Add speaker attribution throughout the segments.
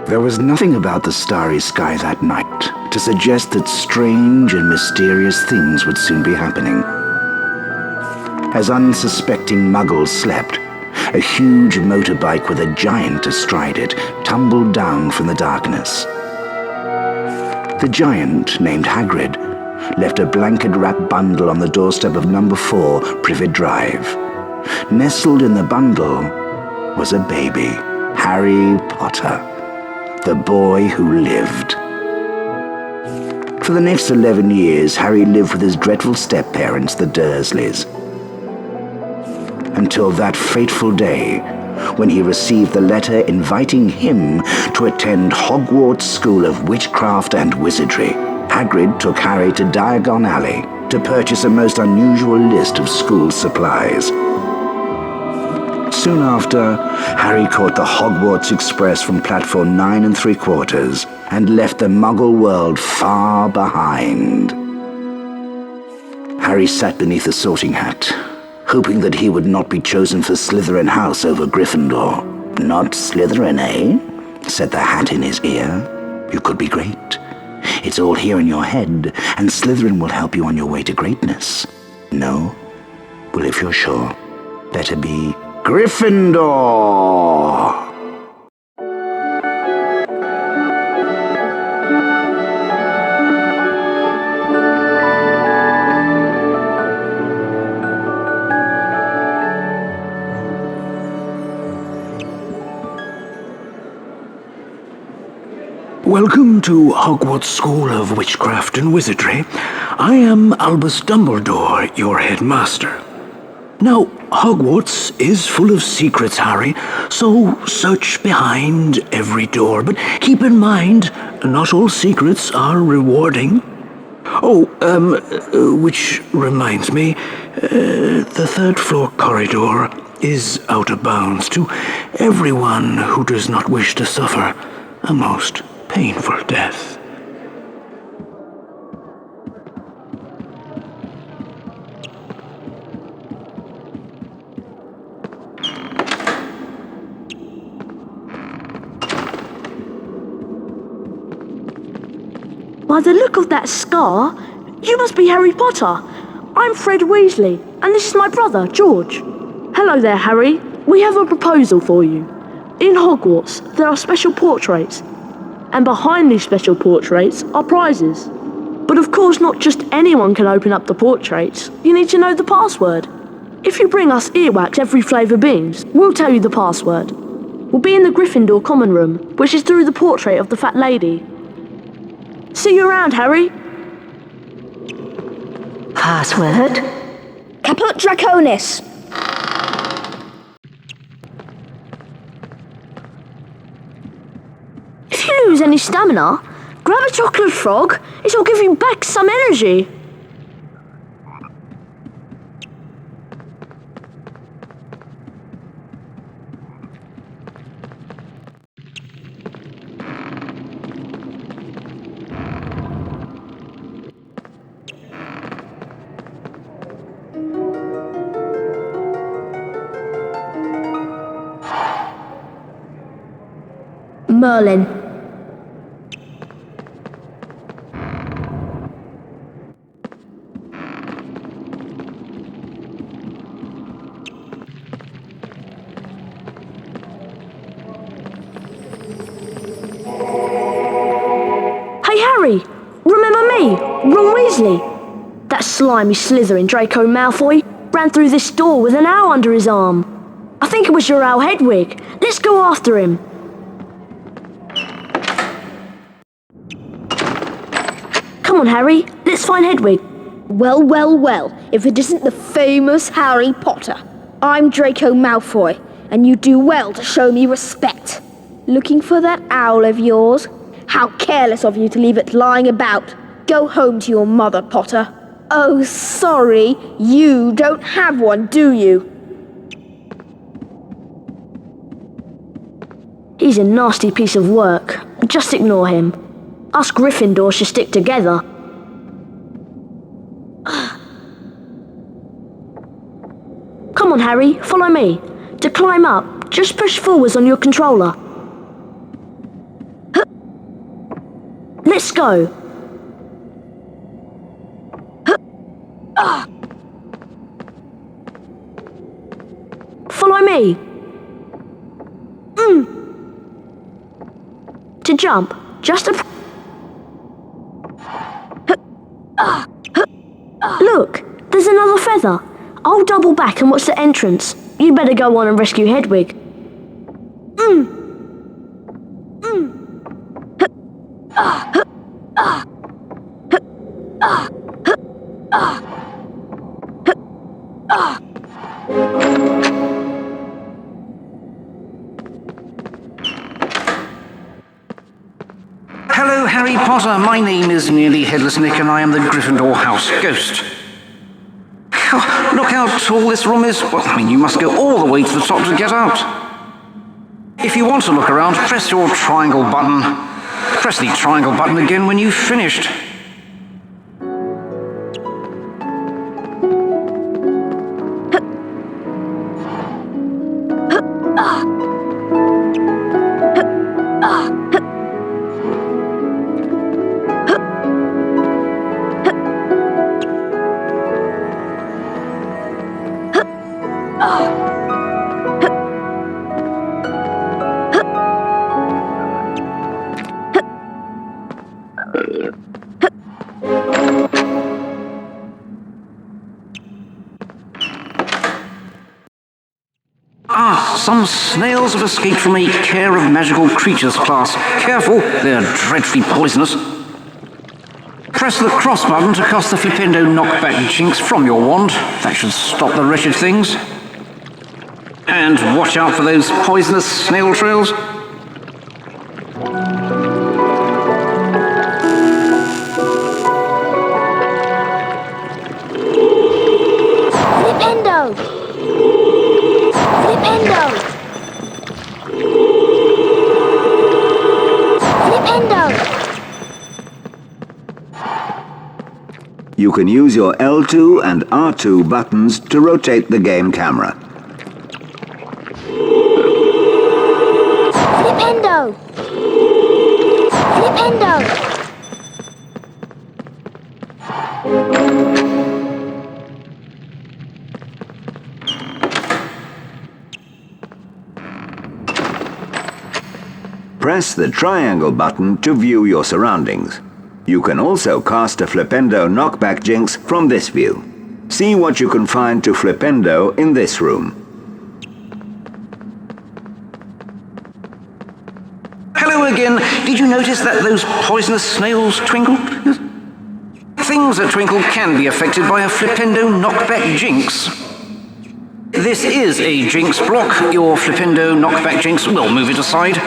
Speaker 1: There was nothing about the starry sky that night to suggest that strange and mysterious things would soon be happening. As unsuspecting muggles slept, a huge motorbike with a giant astride it tumbled down from the darkness. The giant, named Hagrid, left a blanket-wrapped bundle on the doorstep of number 4 Privet Drive. Nestled in the bundle was a baby, Harry Potter, the boy who lived. For the next 11 years, Harry lived with his dreadful step-parents, the Dursleys, until that fateful day when he received the letter inviting him to attend Hogwarts School of Witchcraft and Wizardry. Hagrid took Harry to Diagon Alley to purchase a most unusual list of school supplies. Soon after, Harry caught the Hogwarts Express from platform 9 3/4 and left the Muggle world far behind. Harry sat beneath a sorting hat, hoping that he would not be chosen for Slytherin House over Gryffindor. "Not Slytherin, eh?" said the hat in his ear. "You could be great. It's all here in your head, and Slytherin will help you on your way to greatness." "No? Well, if you're sure, better be Gryffindor!"
Speaker 2: Welcome to Hogwarts School of Witchcraft and Wizardry. I am Albus Dumbledore, your headmaster. Now, Hogwarts is full of secrets, Harry, so search behind every door. But keep in mind, not all secrets are rewarding. Which reminds me, the third floor corridor is out of bounds to everyone who does not wish to suffer a most painful death.
Speaker 3: By the look of that scar, you must be Harry Potter. I'm Fred Weasley, and this is my brother, George. Hello there, Harry. We have a proposal for you. In Hogwarts, there are special portraits, and behind these special portraits are prizes. But of course, not just anyone can open up the portraits. You need to know the password. If you bring us earwax every flavour beans, we'll tell you the password. We'll be in the Gryffindor common room, which is through the portrait of the fat lady. See you around, Harry.
Speaker 4: Password?
Speaker 5: Caput Draconis.
Speaker 3: If you lose any stamina, grab a chocolate frog. It'll give you back some energy.
Speaker 5: Merlin.
Speaker 3: Hey, Harry! Remember me? Ron Weasley? That slimy Slytherin Draco Malfoy ran through this door with an owl under his arm. I think it was your owl Hedwig. Let's go after him. Come on, Harry. Let's find Hedwig.
Speaker 5: Well, well, well, if it isn't the famous Harry Potter. I'm Draco Malfoy, and you do well to show me respect. Looking for that owl of yours? How careless of you to leave it lying about. Go home to your mother, Potter. Oh, sorry, you don't have one, do you?
Speaker 3: He's a nasty piece of work. Just ignore him. Us Gryffindor should stick together. Come on, Harry, follow me. To climb up, just push forwards on your controller. go. Follow me. To jump, just a... Look, there's another feather. I'll double back and watch the entrance. You better go on and rescue Hedwig.
Speaker 4: Hello, Harry Potter. My name is Nearly Headless Nick, and I am the Gryffindor House Ghost. Look how tall this room is. Well, I mean, you must go all the way to the top to get out. If you want to look around, press your triangle button. Press the triangle button again when you've finished. Some snails have escaped from a Care of Magical Creatures class. Careful, they're dreadfully poisonous. Press the cross button to cast the Flipendo knockback jinx from your wand. That should stop the wretched things. And watch out for those poisonous snail trails.
Speaker 5: Flipendo! Flipendo! Flipendo!
Speaker 1: You can use your L2 and R2 buttons to rotate the game camera.
Speaker 5: Flipendo! Flipendo!
Speaker 1: Press the triangle button to view your surroundings. You can also cast a Flipendo knockback jinx from this view. See what you can find to Flipendo in this room.
Speaker 4: Hello again. Did you notice that those poisonous snails twinkled? Things that twinkle can be affected by a Flipendo knockback jinx. This is a jinx block. Your Flipendo knockback jinx will move it aside.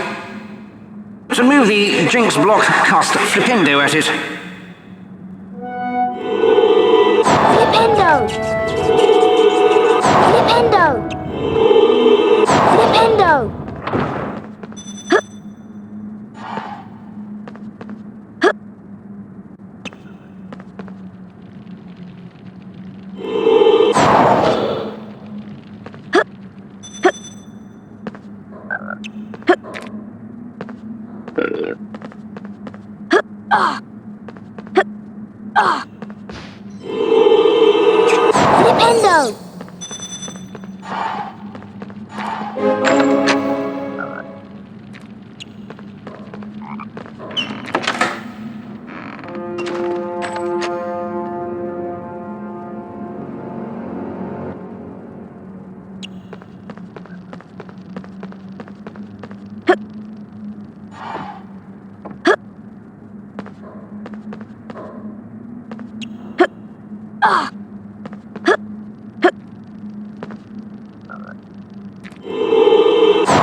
Speaker 4: To move the jinx block, cast Flipendo at it.
Speaker 5: Flipendo! Flipendo! Flipendo! Flipendo!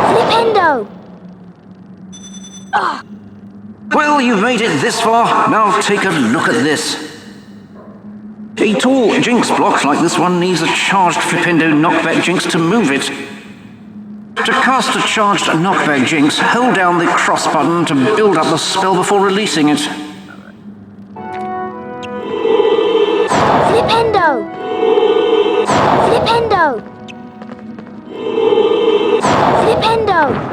Speaker 5: Flipendo!
Speaker 4: Well, you've made it this far. Now take a look at this. A tall jinx block like this one needs a charged Flipendo knockback jinx to move it. To cast a charged knockback jinx, hold down the cross button to build up the spell before releasing it.
Speaker 5: Flipendo! Flipendo! Flipendo!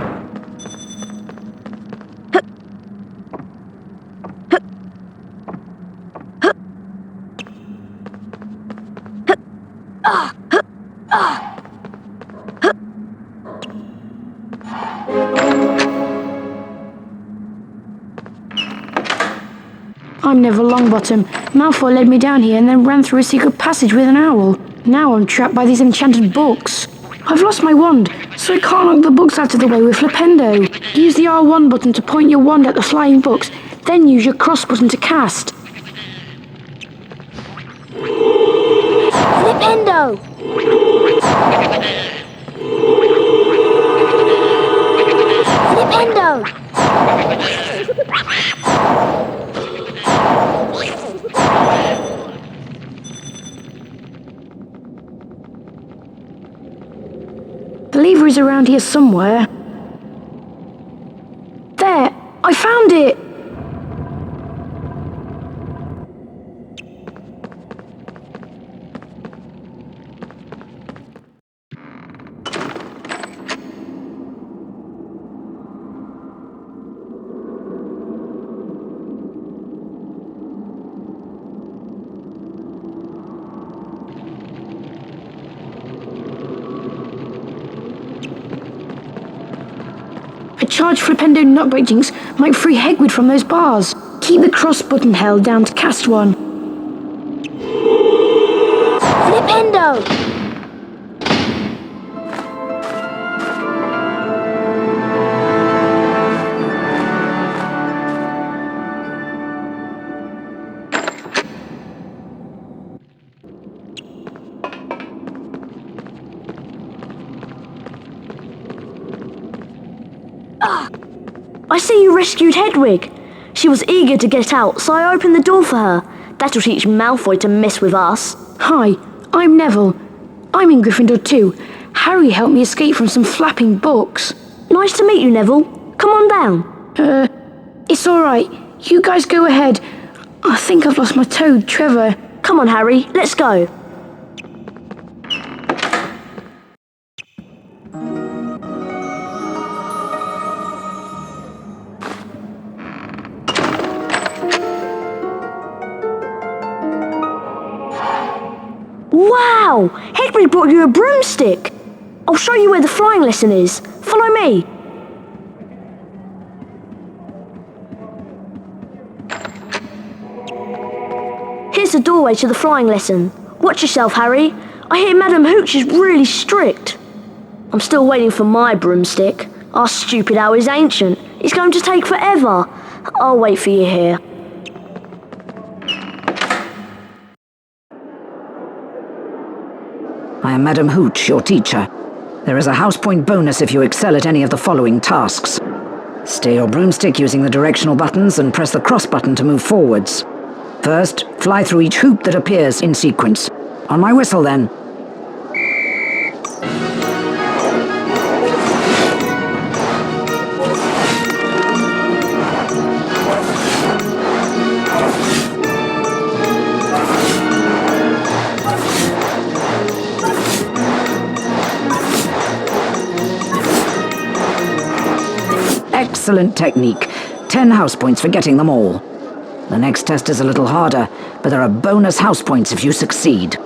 Speaker 3: I'm Neville Longbottom. Malfoy led me down here and then ran through a secret passage with an owl. Now I'm trapped by these enchanted books. I've lost my wand, so I can't knock the books out of the way with Flipendo. Use the R1 button to point your wand at the flying books, then use your cross button to cast.
Speaker 5: Flipendo! Flipendo!
Speaker 3: The lever is around here somewhere. There! I found it! A charged Flipendo knockback jinx might free Hagrid from those bars. Keep the cross button held down to cast one.
Speaker 5: Flipendo!
Speaker 3: I see you rescued Hedwig. She was eager to get out, so I opened the door for her. That'll teach Malfoy to mess with us. Hi, I'm Neville. I'm in Gryffindor too. Harry helped me escape from some flapping books. Nice to meet you, Neville. Come on down. It's alright. You guys go ahead. I think I've lost my toad, Trevor. Come on, Harry. Let's go. Wow! Hagrid brought you a broomstick! I'll show you where the flying lesson is. Follow me. Here's the doorway to the flying lesson. Watch yourself, Harry. I hear Madam Hooch is really strict. I'm still waiting for my broomstick. Our stupid owl is ancient. It's going to take forever. I'll wait for you here.
Speaker 6: I am Madam Hooch, your teacher. There is a house point bonus if you excel at any of the following tasks. Steer your broomstick using the directional buttons and press the cross button to move forwards. First, fly through each hoop that appears in sequence. On my whistle, then. Excellent technique. 10 house points for getting them all. The next test is a little harder, but there are bonus house points if you succeed.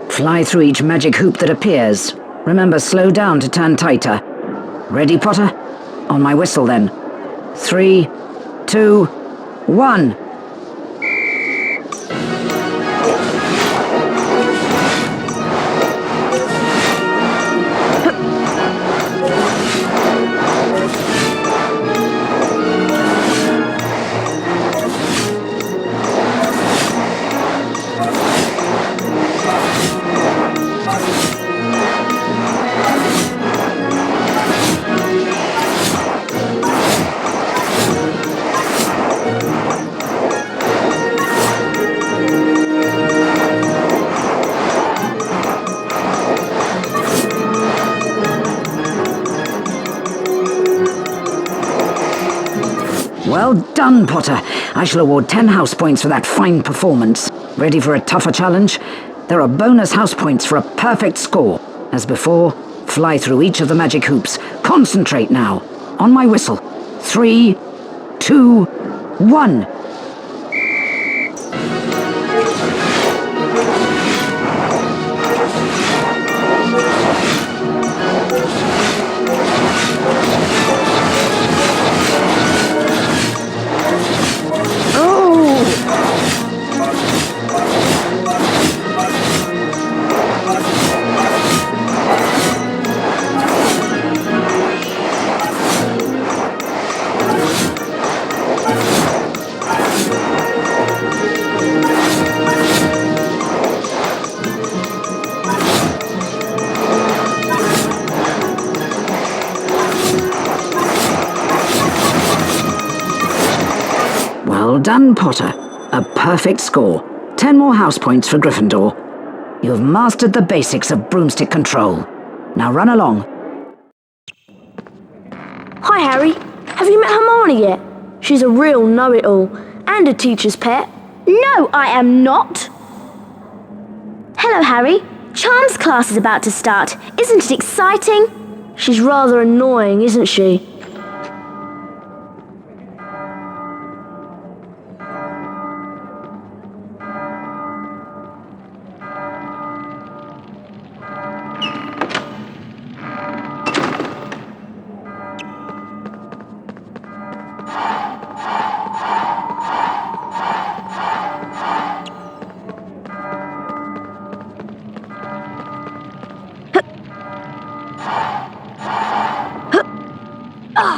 Speaker 6: Fly through each magic hoop that appears. Remember, slow down to turn tighter. Ready, Potter? On my whistle, then. 3, 2, 1. Well done, Potter. I shall award 10 house points for that fine performance. Ready for a tougher challenge? There are bonus house points for a perfect score. As before, fly through each of the magic hoops. Concentrate now. On my whistle. 3, 2, 1. Well done, Potter. A perfect score. 10 more house points for Gryffindor. You've mastered the basics of broomstick control. Now run along.
Speaker 3: Hi, Harry. Have you met Hermione yet? She's a real know-it-all and a teacher's pet.
Speaker 5: No, I am not. Hello, Harry. Charms class is about to start. Isn't it exciting?
Speaker 3: She's rather annoying, isn't she?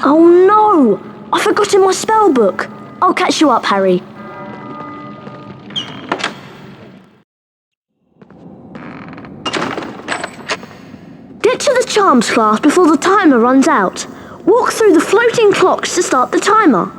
Speaker 3: Oh no! I forgot in my spell book. I'll catch you up, Harry. Get to the charms class before the timer runs out. Walk through the floating clocks to start the timer.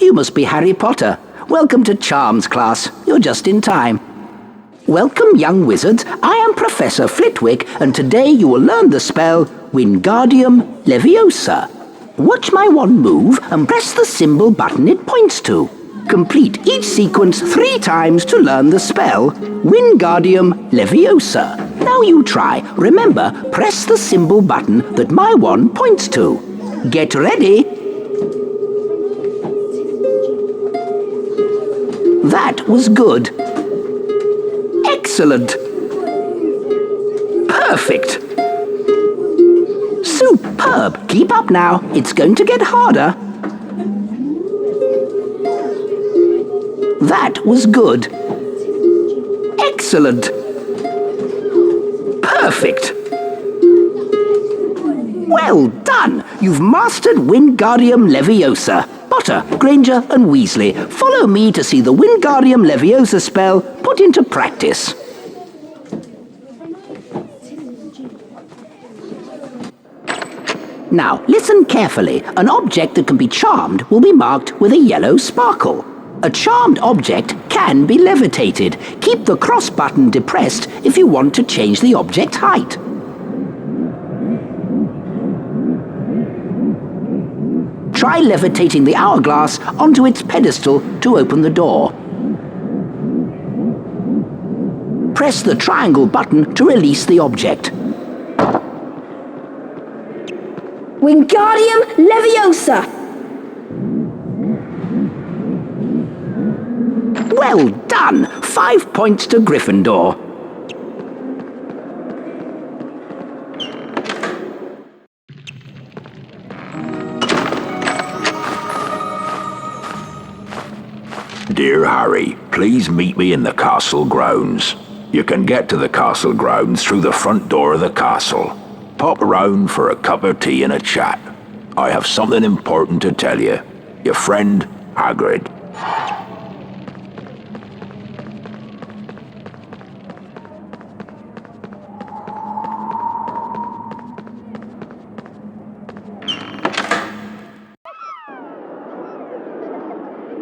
Speaker 4: You must be Harry Potter. Welcome to Charms class. You're just in time. Welcome, young wizards. I am Professor Flitwick, and today you will learn the spell Wingardium Leviosa. Watch my wand move and press the symbol button it points to. Complete each sequence 3 times to learn the spell Wingardium Leviosa. Now you try. Remember, press the symbol button that my wand points to. Get ready. That was good. Excellent. Perfect. Superb. Keep up now. It's going to get harder. That was good. Excellent. Perfect. Well done. You've mastered Wingardium Leviosa. Potter, Granger and Weasley, follow me to see the Wingardium Leviosa spell put into practice. Now, listen carefully. An object that can be charmed will be marked with a yellow sparkle. A charmed object can be levitated. Keep the cross button depressed if you want to change the object's height. Try levitating the hourglass onto its pedestal to open the door. Press the triangle button to release the object.
Speaker 5: Wingardium Leviosa!
Speaker 4: Well done! 5 points to Gryffindor.
Speaker 7: Dear Harry, please meet me in the castle grounds. You can get to the castle grounds through the front door of the castle. Pop around for a cup of tea and a chat. I have something important to tell you. Your friend, Hagrid.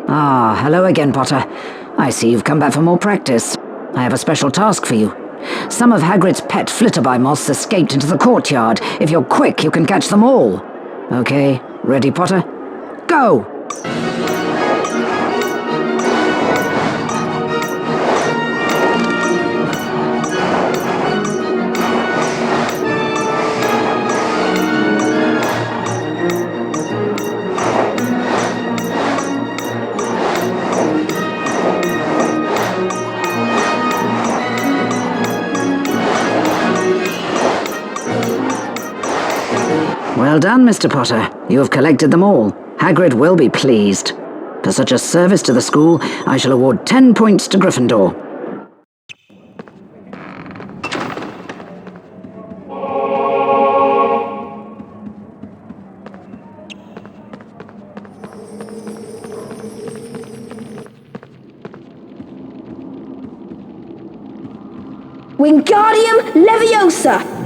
Speaker 6: Ah, hello again, Potter. I see you've come back for more practice. I have a special task for you. Some of Hagrid's pet flitterby moths escaped into the courtyard. If you're quick, you can catch them all. Okay, ready, Potter? Go! Well done, Mr. Potter. You have collected them all. Hagrid will be pleased. For such a service to the school, I shall award 10 points to Gryffindor.
Speaker 5: Wingardium Leviosa!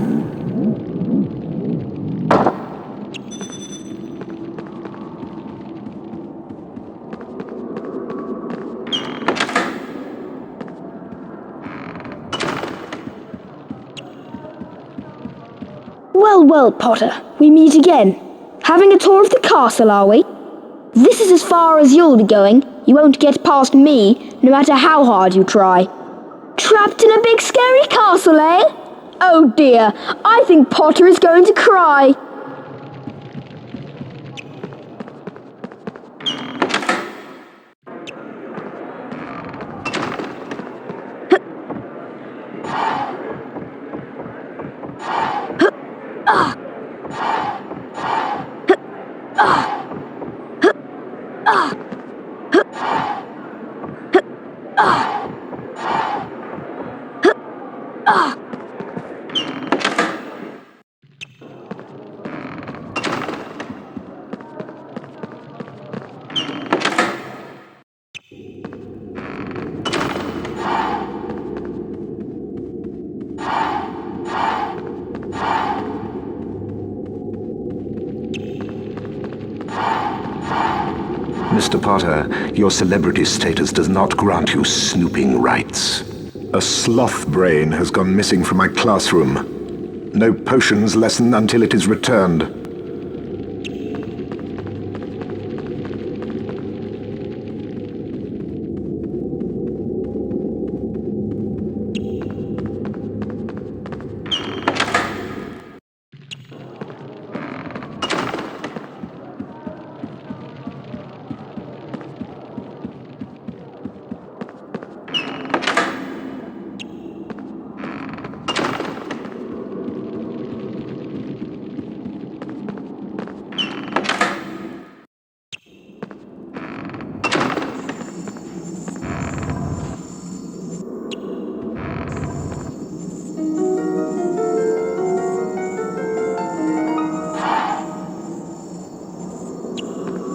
Speaker 5: Well, well, Potter, we meet again. Having a tour of the castle, are we? This is as far as you'll be going. You won't get past me, no matter how hard you try. Trapped in a big scary castle, eh? Oh dear, I think Potter is going to cry.
Speaker 1: Mr. Potter, your celebrity status does not grant you snooping rights.
Speaker 8: A sloth brain has gone missing from my classroom. No potions lesson until it is returned.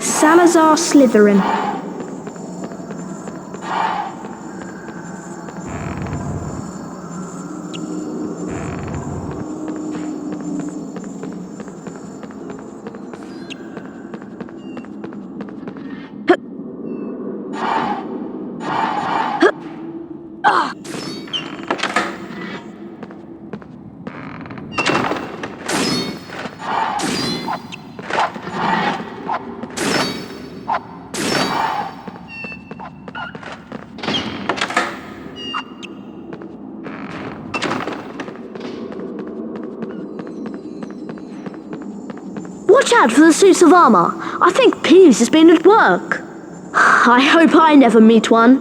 Speaker 3: Salazar Slytherin. Watch out for the suits of armour. I think Peeves has been at work. I hope I never meet one.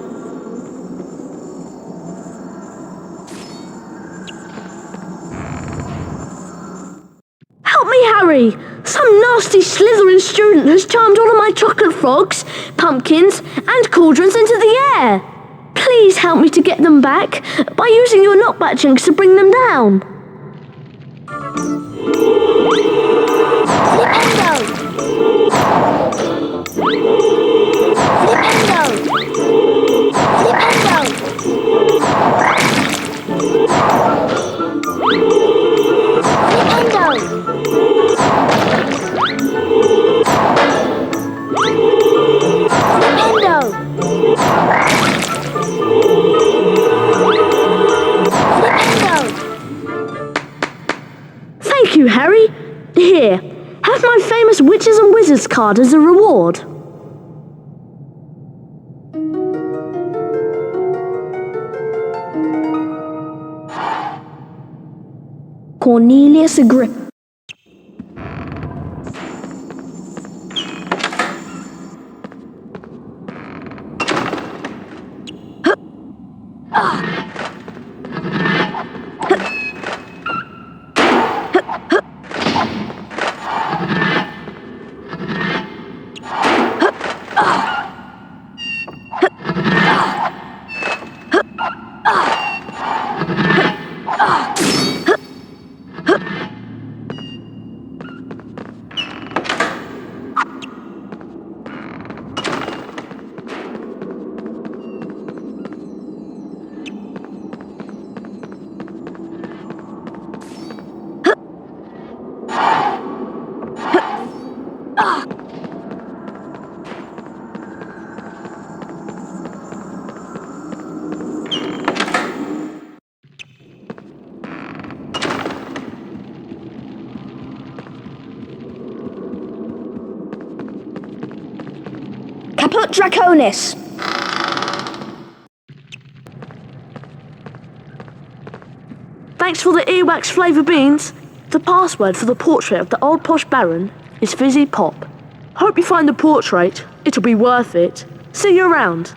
Speaker 3: Help me, Harry! Some nasty Slytherin student has charmed all of my chocolate frogs, pumpkins, and cauldrons into the air. Please help me to get them back by using your knockback jinx to bring them down. Thank you, Harry. Here, have my famous Witches and Wizards card as a reward. Cornelius Agrippa.
Speaker 5: Caput Draconis.
Speaker 3: Thanks for the earwax flavour beans. The password for the portrait of the old posh baron is Fizzy Pop. Hope you find the portrait. It'll be worth it. See you around.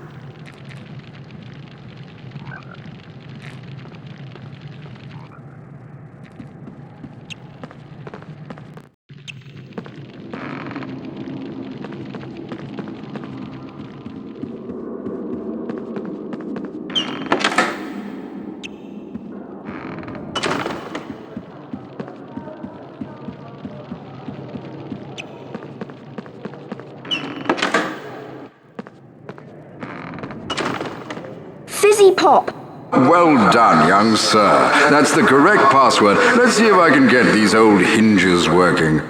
Speaker 5: Fizzy Pop.
Speaker 9: Well done, young sir. That's the correct password. Let's see if I can get these old hinges working.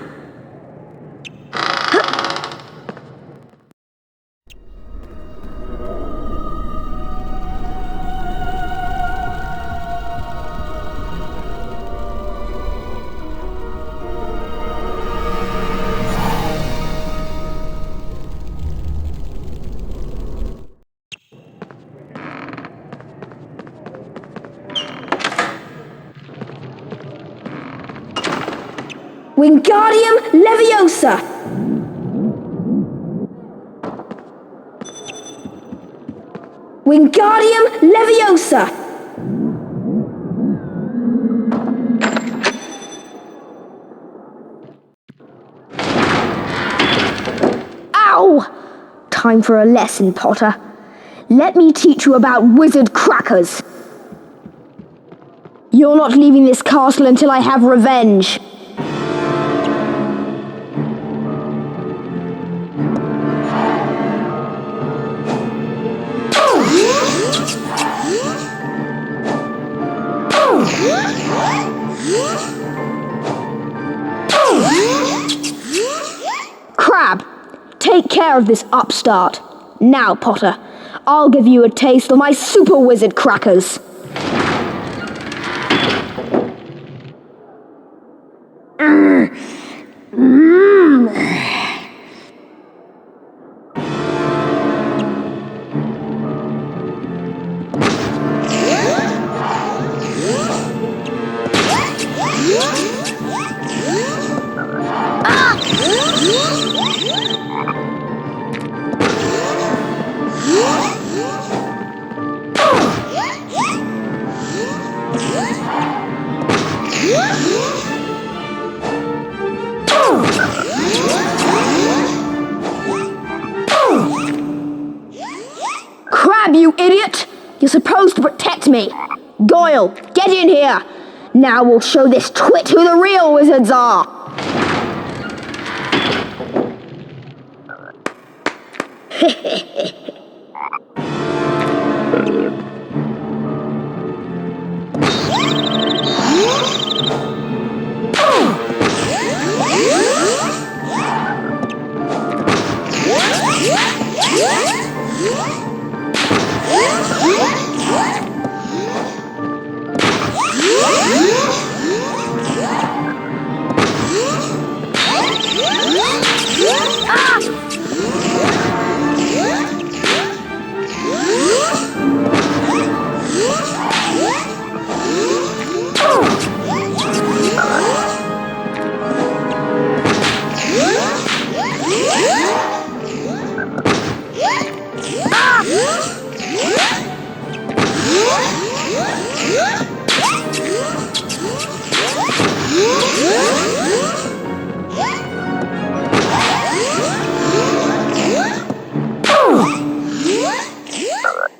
Speaker 5: Wingardium Leviosa. Wingardium Leviosa. Ow! Time for a lesson, Potter. Let me teach you about wizard crackers. You're not leaving this castle until I have revenge. Crab, take care of this upstart. Now, Potter, I'll give you a taste of my super wizard crackers. Crab, you idiot! You're supposed to protect me. Goyle, get in here. Now we'll show this twit who the real wizards are.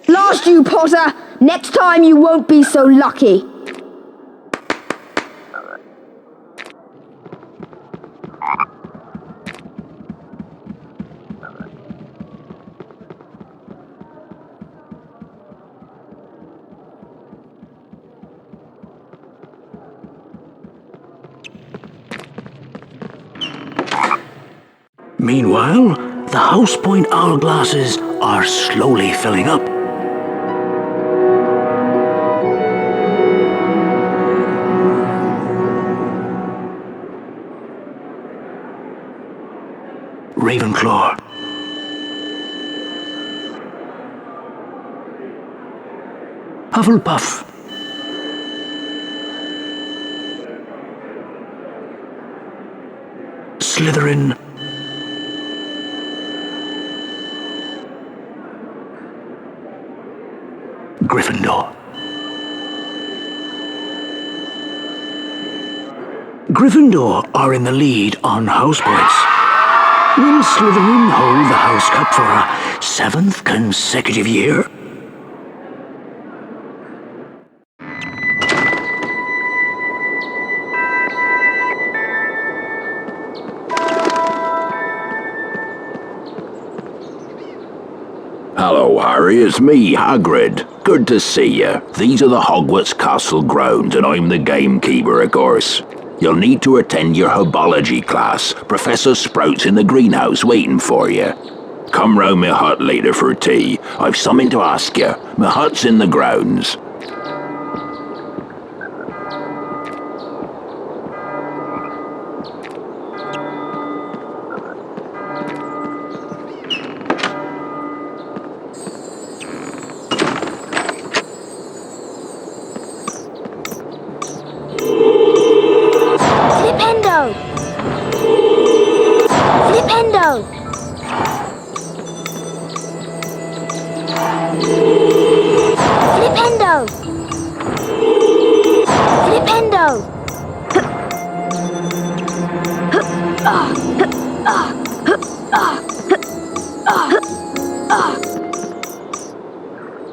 Speaker 5: Lost you, Potter! Next time you won't be so lucky.
Speaker 2: Meanwhile, the House Point hourglasses are slowly filling up. Ravenclaw. Hufflepuff. Slytherin. Gryffindor. Gryffindor are in the lead on house points. Will Slytherin hold the house cup for a 7th consecutive year?
Speaker 7: Hello, Harry, it's me, Hagrid. Good to see you. These are the Hogwarts Castle grounds, and I'm the gamekeeper, of course. You'll need to attend your herbology class. Professor Sprout's in the greenhouse waiting for you. Come round my hut later for tea. I've something to ask you. My hut's in the grounds.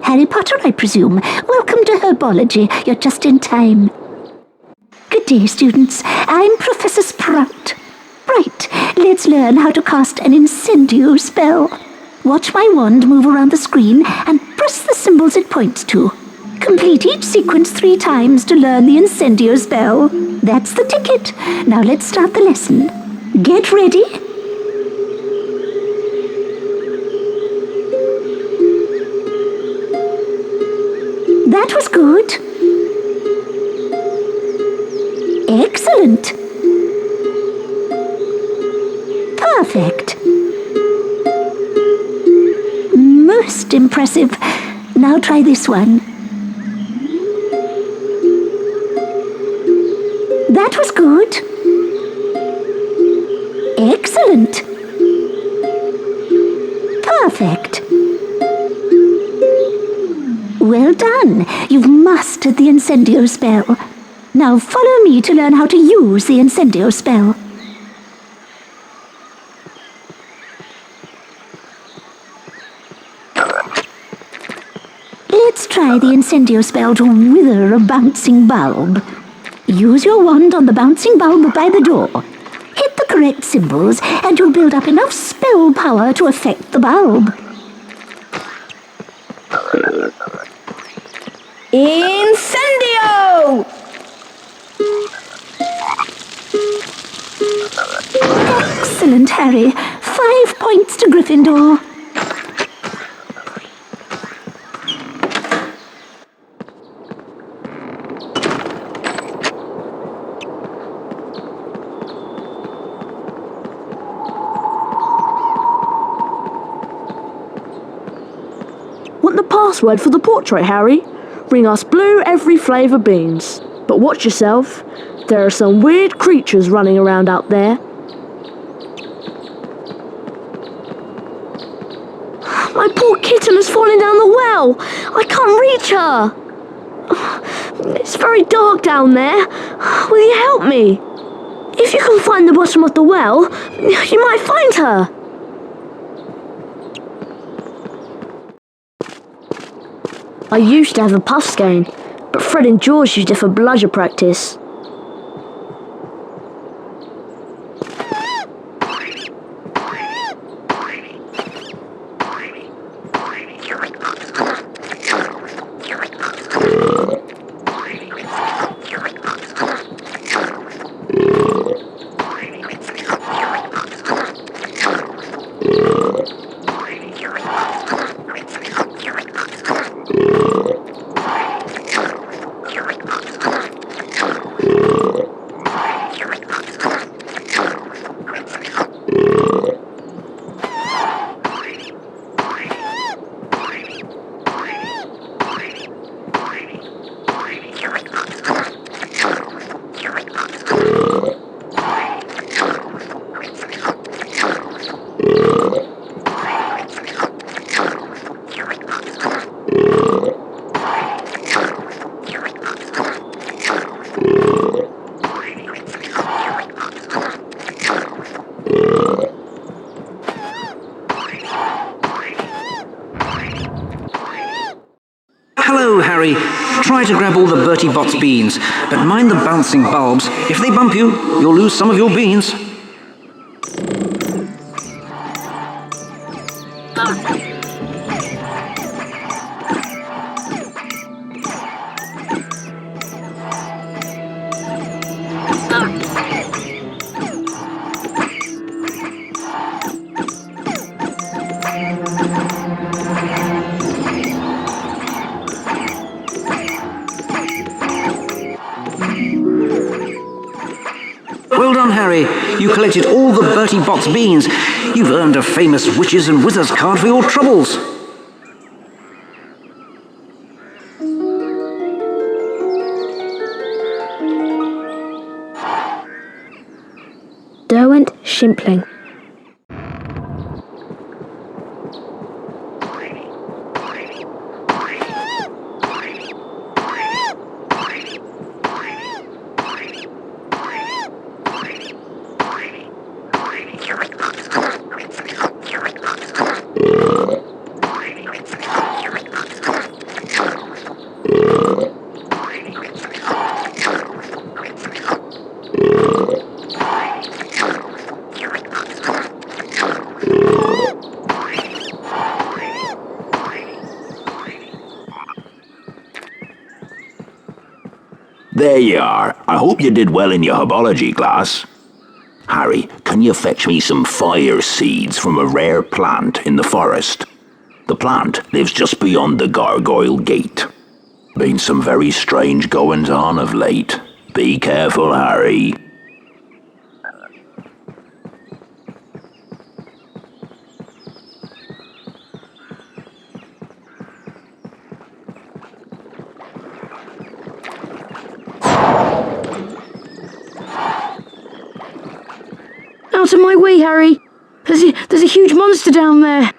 Speaker 10: Harry Potter, I presume. Welcome to herbology. You're just in time. Good day, students. I'm Professor Sprout. Right, let's learn how to cast an incendio spell. Watch my wand move around the screen and press the symbols it points to. Complete each sequence 3 times to learn the incendio spell. That's the ticket. Now let's start the lesson. Get ready. That was good. Excellent. Perfect. Most impressive. Now try this one. That was good. Excellent. Perfect. Well done. You've mastered the incendio spell. Now follow me to learn how to use the incendio spell. Let's try the incendio spell to wither a bouncing bulb. Use your wand on the bouncing bulb by the door. Hit the correct symbols and you'll build up enough spell power to affect the bulb.
Speaker 5: Incendio!
Speaker 10: Excellent, Harry. 5 points to Gryffindor.
Speaker 3: Want the password for the portrait, Harry? Bring us blue every flavour beans. But watch yourself. There are some weird creatures running around out there. My poor kitten has fallen down the well. I can't reach her. It's very dark down there. Will you help me? If you can find the bottom of the well, you might find her. I used to have a puff skein, but Fred and George used it for bludger practice.
Speaker 4: Try to grab all the Bertie Botts beans, but mind the bouncing bulbs. If they bump you, you'll lose some of your beans. Well done, Harry. You collected all the Bertie Botts beans. You've earned a famous Witches and Wizards card for your troubles.
Speaker 5: Derwent Shimpling.
Speaker 7: There you are. I hope you did well in your herbology class. Harry, can you fetch me some fire seeds from a rare plant in the forest? The plant lives just beyond the Gargoyle Gate. Been some very strange goings on of late. Be careful, Harry.
Speaker 3: Out of my way, Harry! There's a huge monster down there!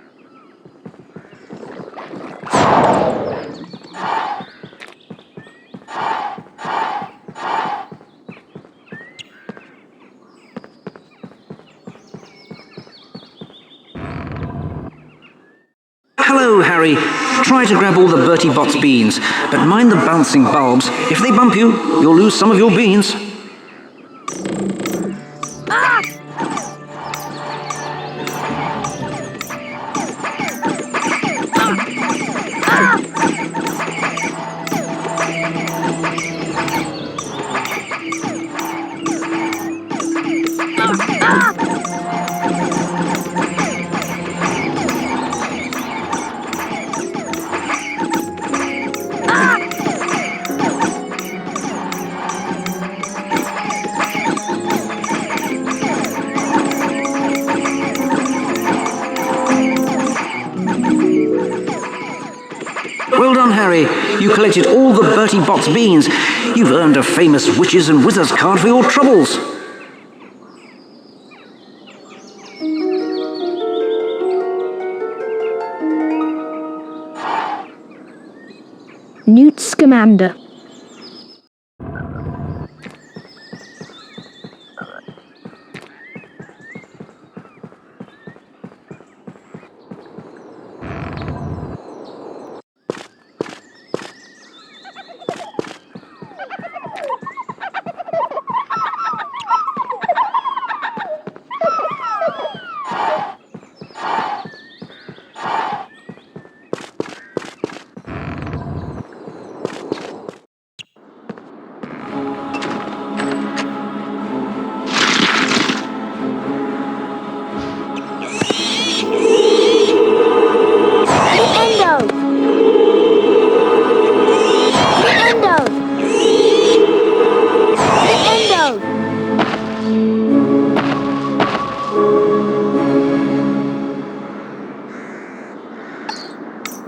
Speaker 4: Hello, Harry. Try to grab all the Bertie Botts beans, but mind the bouncing bulbs. If they bump you, you'll lose some of your beans. Well done, Harry. You collected all the Bertie Botts beans. You've earned a famous Witches and Wizards card for your troubles.
Speaker 5: Newt Scamander.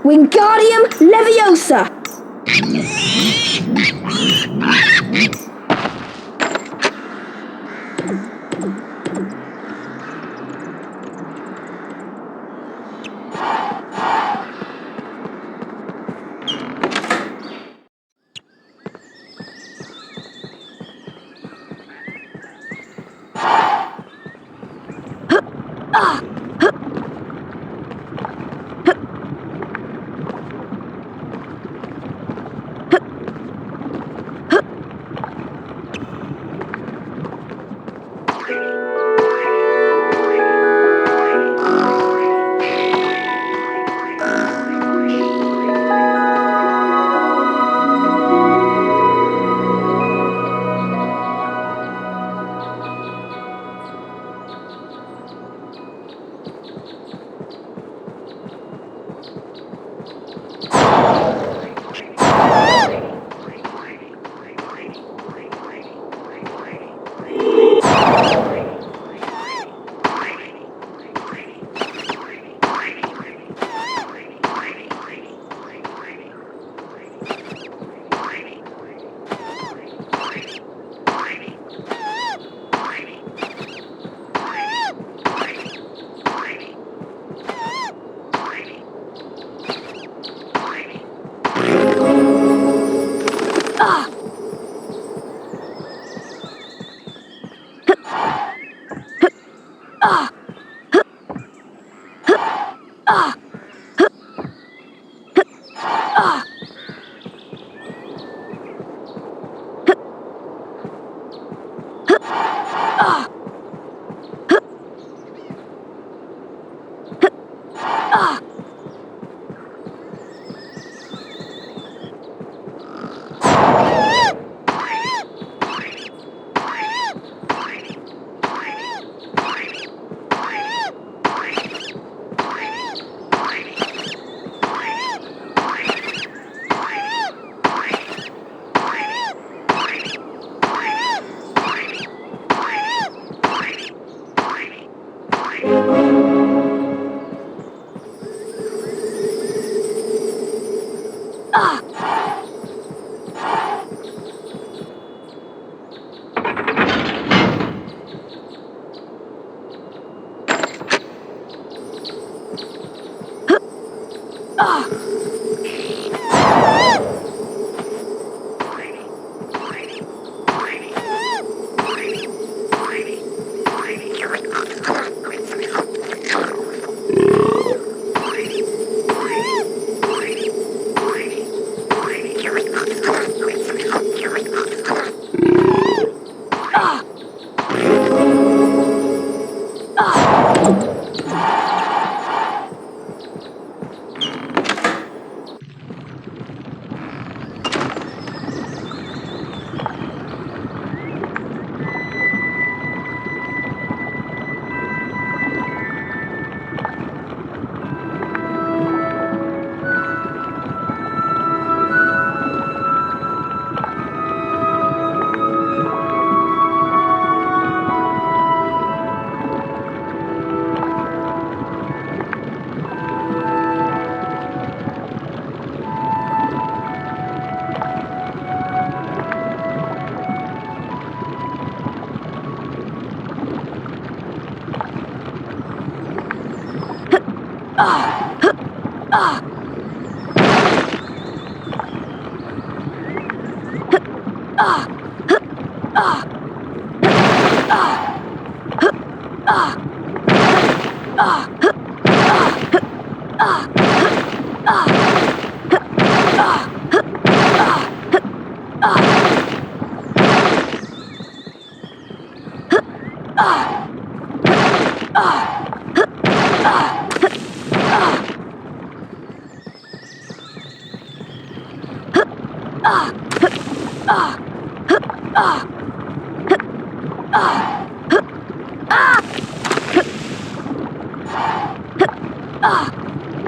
Speaker 5: Wingardium Leviosa!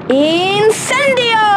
Speaker 5: Incendio!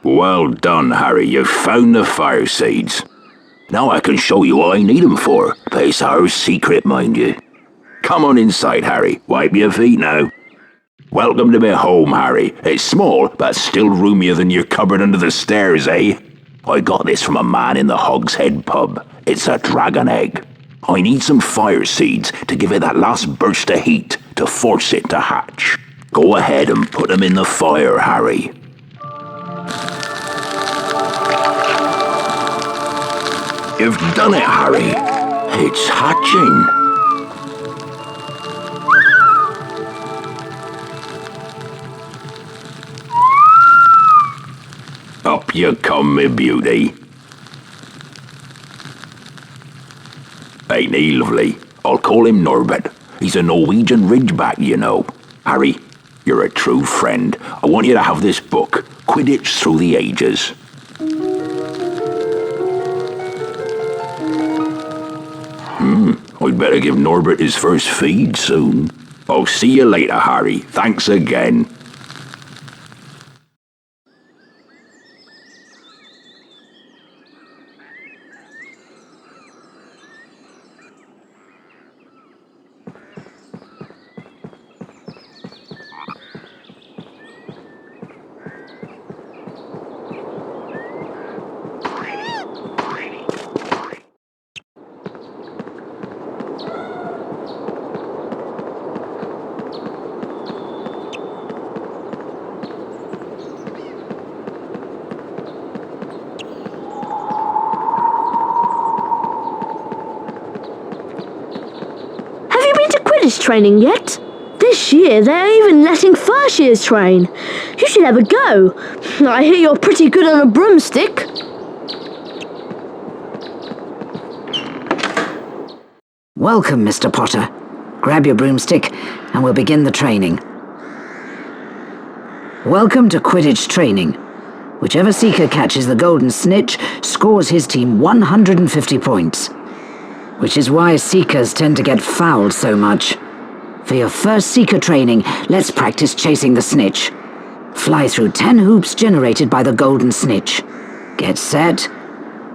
Speaker 7: Well done, Harry. You've found the fire seeds. Now I can show you what I need them for. But it's our secret, mind you. Come on inside, Harry. Wipe your feet now. Welcome to my home, Harry. It's small, but still roomier than your cupboard under the stairs, eh? I got this from a man in the Hog's Head pub. It's a dragon egg. I need some fire seeds to give it that last burst of heat to force it to hatch. Go ahead and put them in the fire, Harry. You've done it, Harry. It's hatching. Up you come, me beauty. Ain't he lovely? I'll call him Norbert. He's a Norwegian ridgeback, you know. Harry, you're a true friend. I want you to have this book, Quidditch Through the Ages. I'd better give Norbert his first feed soon. I'll see you later, Harry. Thanks again.
Speaker 3: Training yet? This year they're even letting first years train. You should have a go. I hear you're pretty good on a broomstick.
Speaker 6: Welcome, Mr. Potter. Grab your broomstick and we'll begin the training. Welcome to Quidditch training. Whichever seeker catches the golden snitch scores his team 150 points. Which is why seekers tend to get fouled so much. For your first seeker training, let's practice chasing the snitch. Fly through 10 hoops generated by the golden snitch. Get set.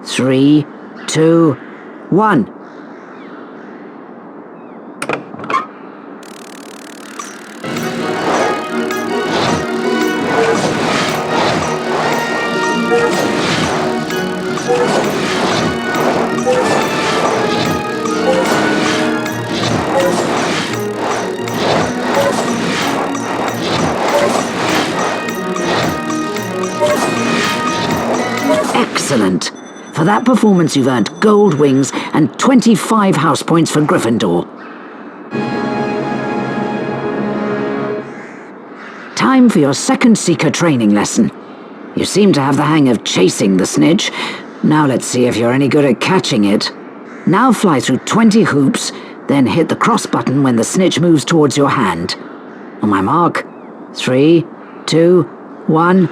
Speaker 6: 3, 2, 1. Excellent. For that performance, you've earned gold wings and 25 house points for Gryffindor. Time for your second seeker training lesson. You seem to have the hang of chasing the snitch. Now let's see if you're any good at catching it. Now fly through 20 hoops, then hit the cross button when the snitch moves towards your hand. On my mark, 3, 2, 1...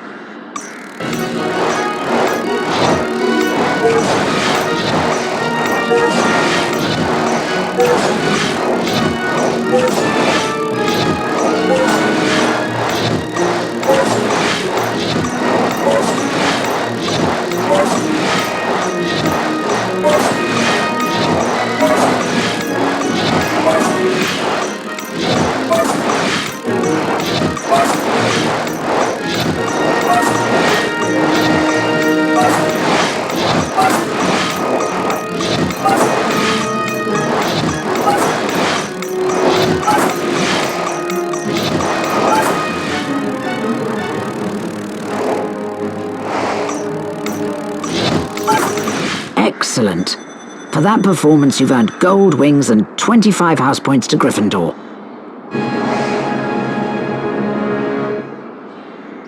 Speaker 6: Excellent. For that performance, you've earned gold wings and 25 house points to Gryffindor.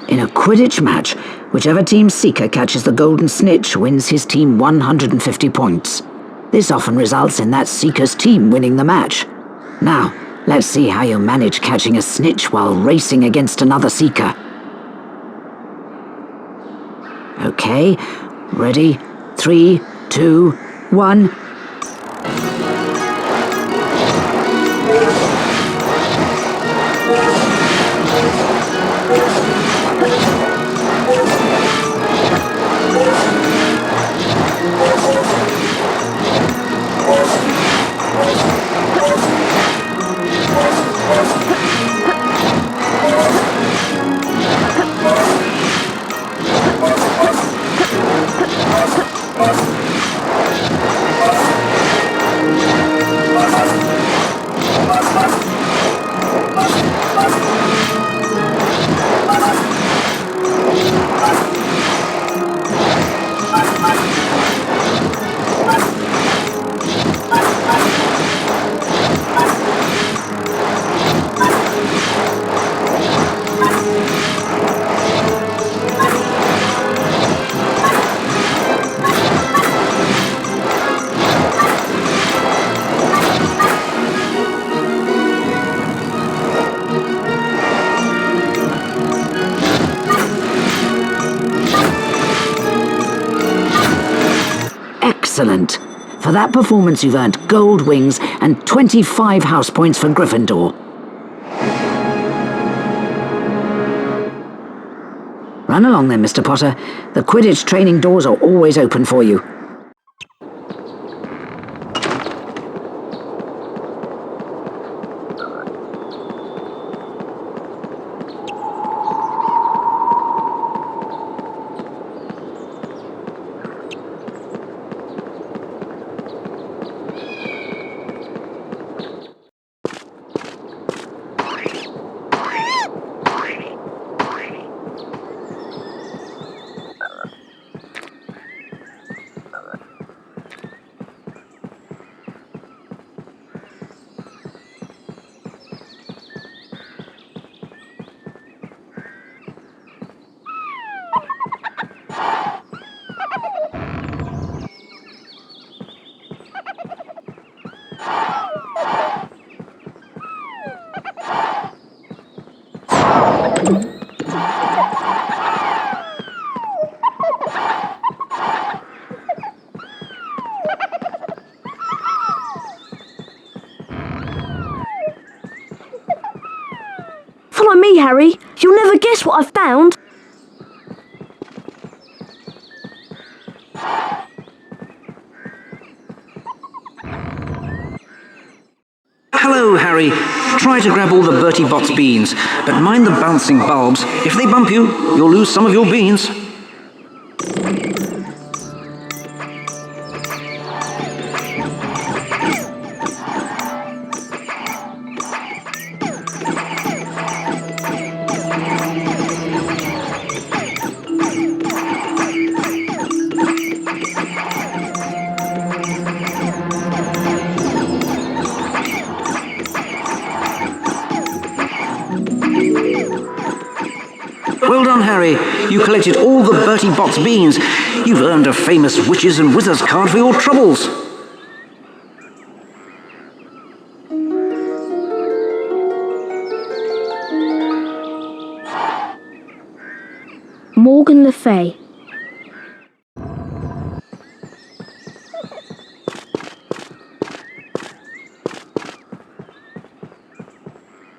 Speaker 6: In a Quidditch match, whichever team's seeker catches the golden snitch wins his team 150 points. This often results in that seeker's team winning the match. Now, let's see how you manage catching a snitch while racing against another seeker. Okay, ready? 3, 2, 1... Excellent. For that performance, you've earned gold wings and 25 house points for Gryffindor. Run along then, Mr. Potter. The Quidditch training doors are always open for you.
Speaker 3: Follow me, Harry. You'll never guess what I've found.
Speaker 4: Hello, Harry. Try to grab all the Bertie Botts beans, but mind the bouncing bulbs. If they bump you, you'll lose some of your beans. Well done, Harry. You collected all the Bertie Botts beans. You've earned a famous Witches and Wizards card for your troubles.
Speaker 5: Morgan Le Fay.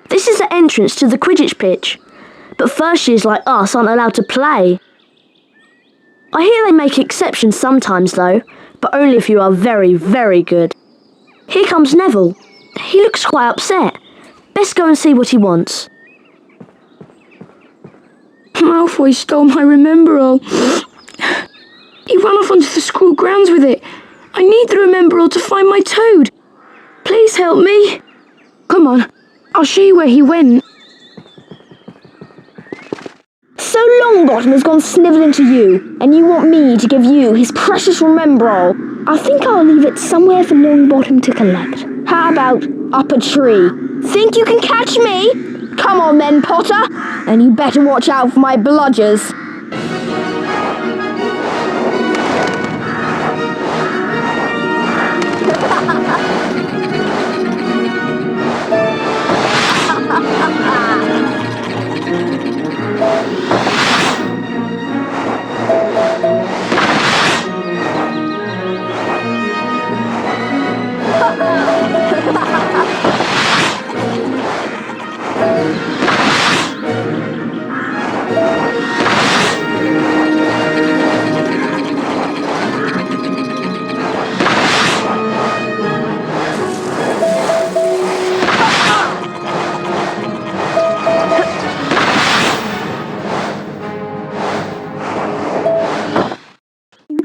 Speaker 3: This is the entrance to the Quidditch pitch. But first years like us aren't allowed to play. I hear they make exceptions sometimes though, but only if you are very, very good. Here comes Neville. He looks quite upset. Best go and see what he wants.
Speaker 11: Malfoy stole my Remember-All. He ran off onto the school grounds with it. I need the Remember-All to find my toad. Please help me. Come on, I'll show you where he went.
Speaker 5: So Longbottom has gone snivelling to you, and you want me to give you his precious Remember-All. I think I'll leave it somewhere for Longbottom to collect. How about up a tree? Think you can catch me? Come on then, Potter, and you better watch out for my bludgers.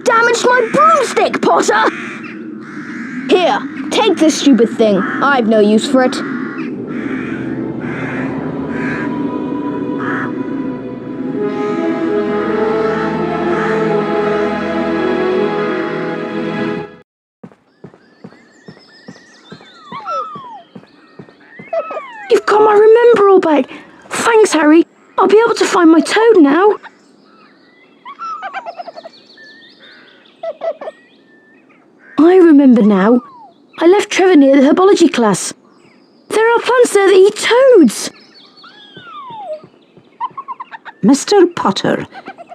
Speaker 5: Damaged my broomstick, Potter! Here, take this stupid thing. I've no use for it.
Speaker 11: You've got my Remember-All back. Thanks, Harry. I'll be able to find my toad now. I remember now. I left Trevor near the herbology class. There are plants there that eat toads.
Speaker 6: Mr. Potter,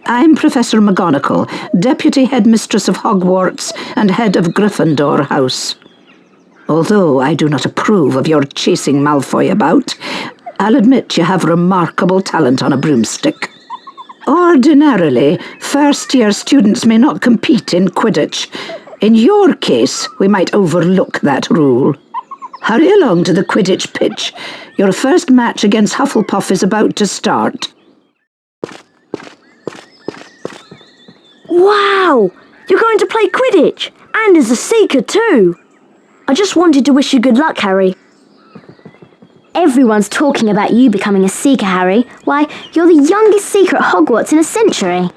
Speaker 6: I'm Professor McGonagall, Deputy Headmistress of Hogwarts and Head of Gryffindor House. Although I do not approve of your chasing Malfoy about, I'll admit you have remarkable talent on a broomstick. Ordinarily, first-year students may not compete in Quidditch. In your case, we might overlook that rule. Hurry along to the Quidditch pitch. Your first match against Hufflepuff is about to start.
Speaker 3: Wow! You're going to play Quidditch, and as a Seeker too! I just wanted to wish you good luck, Harry.
Speaker 12: Everyone's talking about you becoming a Seeker, Harry. Why, you're the youngest Seeker at Hogwarts in a century.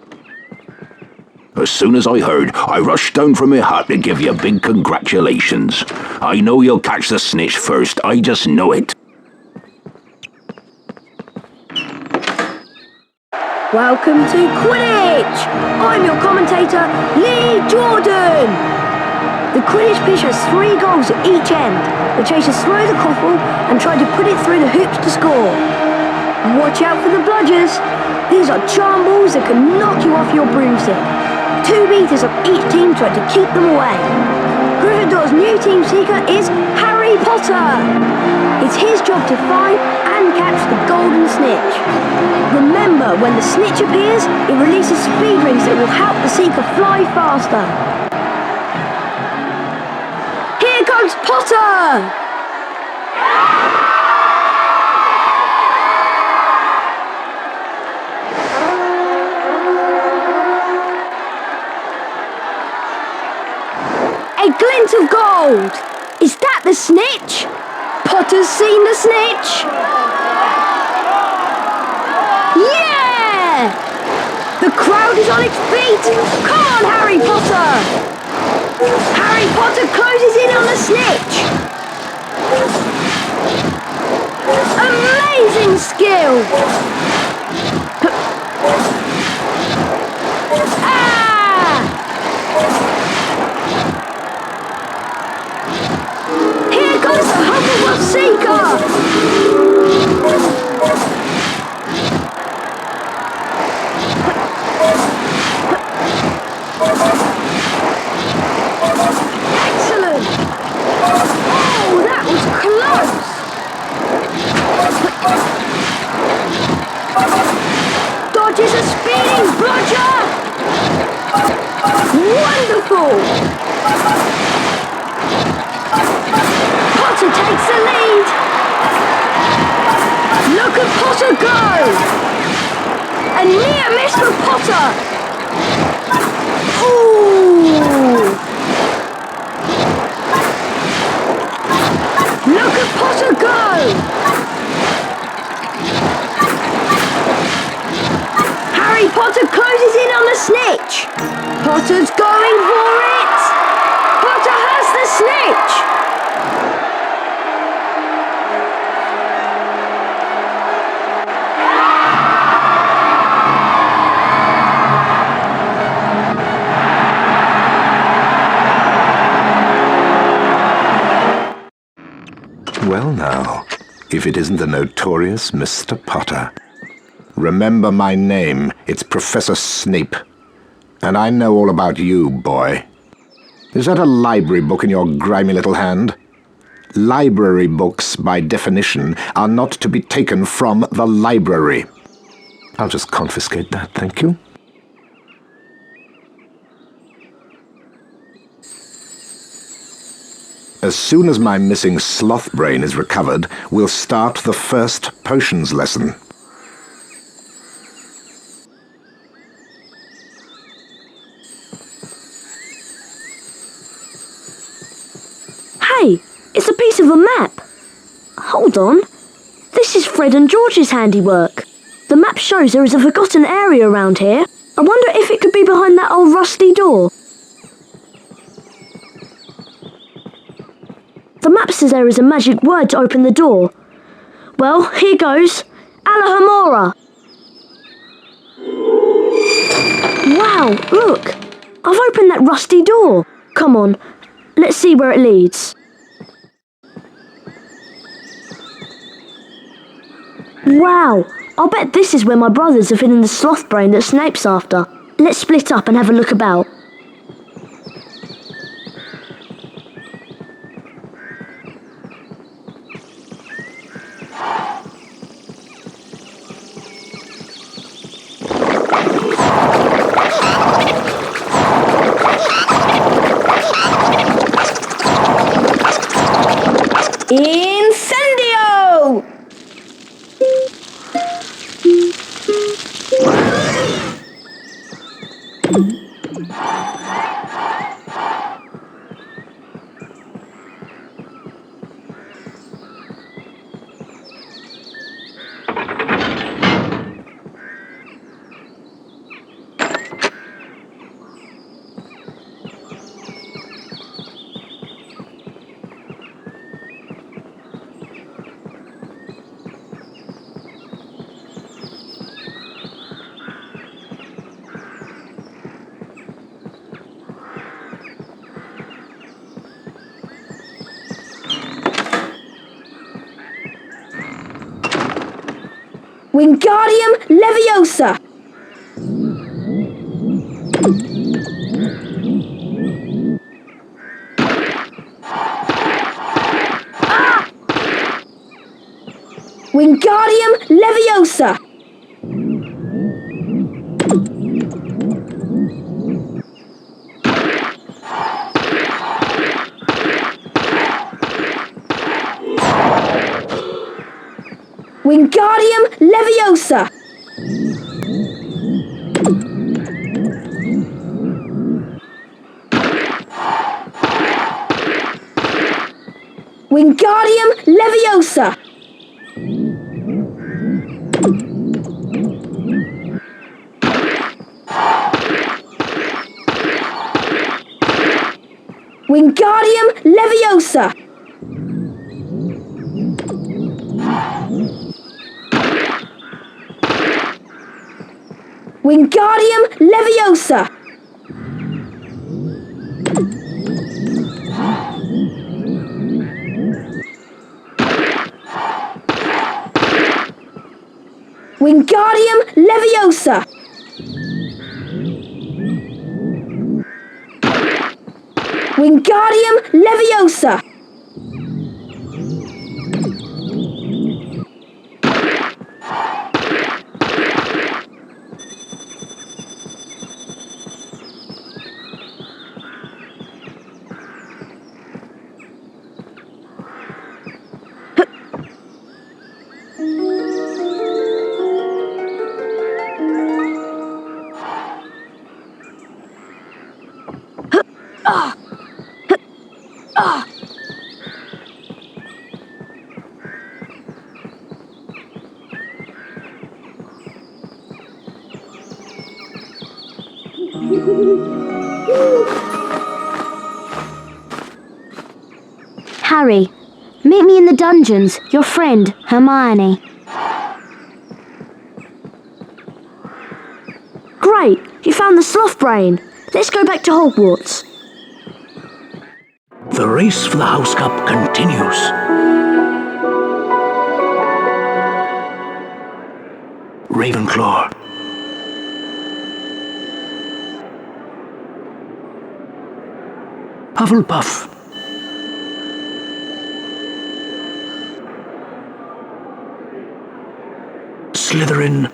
Speaker 7: As soon as I heard, I rushed down from my hut to give you big congratulations. I know you'll catch the snitch first, I just know it.
Speaker 3: Welcome to Quidditch! I'm your commentator, Lee Jordan! The Quidditch pitch has 3 goals at each end. The chasers throw the quaffle and try to put it through the hoops to score. Watch out for the bludgers. These are charm balls that can knock you off your broomstick. 2 beaters of each team try to keep them away. Gryffindor's new team seeker is Harry Potter. It's his job to find and catch the golden snitch. Remember, when the snitch appears, it releases speed rings that will help the seeker fly faster. Here goes Potter! A glint of gold! Is that the snitch? Potter's seen the snitch! Yeah! The crowd is on its feet! Come on, Harry Potter! Harry Potter closes in on the snitch! Amazing skill! Here goes the Hufflepuff Seeker! Excellent! Oh, that was close! Dodges a speeding bludger! Wonderful! Potter takes the lead! Look at Potter go! A near miss for Potter! Ooh! Look at Potter go! Harry Potter closes in on the snitch! Potter's going for it! Potter has the snitch!
Speaker 8: Well now, if it isn't the notorious Mr. Potter. Remember my name, it's Professor Snape. And I know all about you, boy. Is that a library book in your grimy little hand? Library books, by definition, are not to be taken from the library. I'll just confiscate that, thank you. As soon as my missing sloth brain is recovered, we'll start the first potions lesson.
Speaker 3: Hey, it's a piece of a map. Hold on. This is Fred and George's handiwork. The map shows there is a forgotten area around here. I wonder if it could be behind that old rusty door. The map says there is a magic word to open the door. Well, here goes. Alahamora. Wow, look. I've opened that rusty door. Come on, let's see where it leads. Wow, I'll bet this is where my brothers have hidden the sloth brain that Snape's after. Let's split up and have a look about.
Speaker 5: Incendio! Wingardium Leviosa! Ah! Wingardium Leviosa! Wingardium Leviosa! Wingardium Leviosa! Wingardium Leviosa! Wingardium Leviosa! Wingardium Leviosa! Wingardium Leviosa!
Speaker 12: Harry, meet me in the dungeons. Your friend, Hermione.
Speaker 3: Great, you found the sloth brain. Let's go back to Hogwarts.
Speaker 2: The race for the House Cup continues. Ravenclaw. Hufflepuff. Slytherin.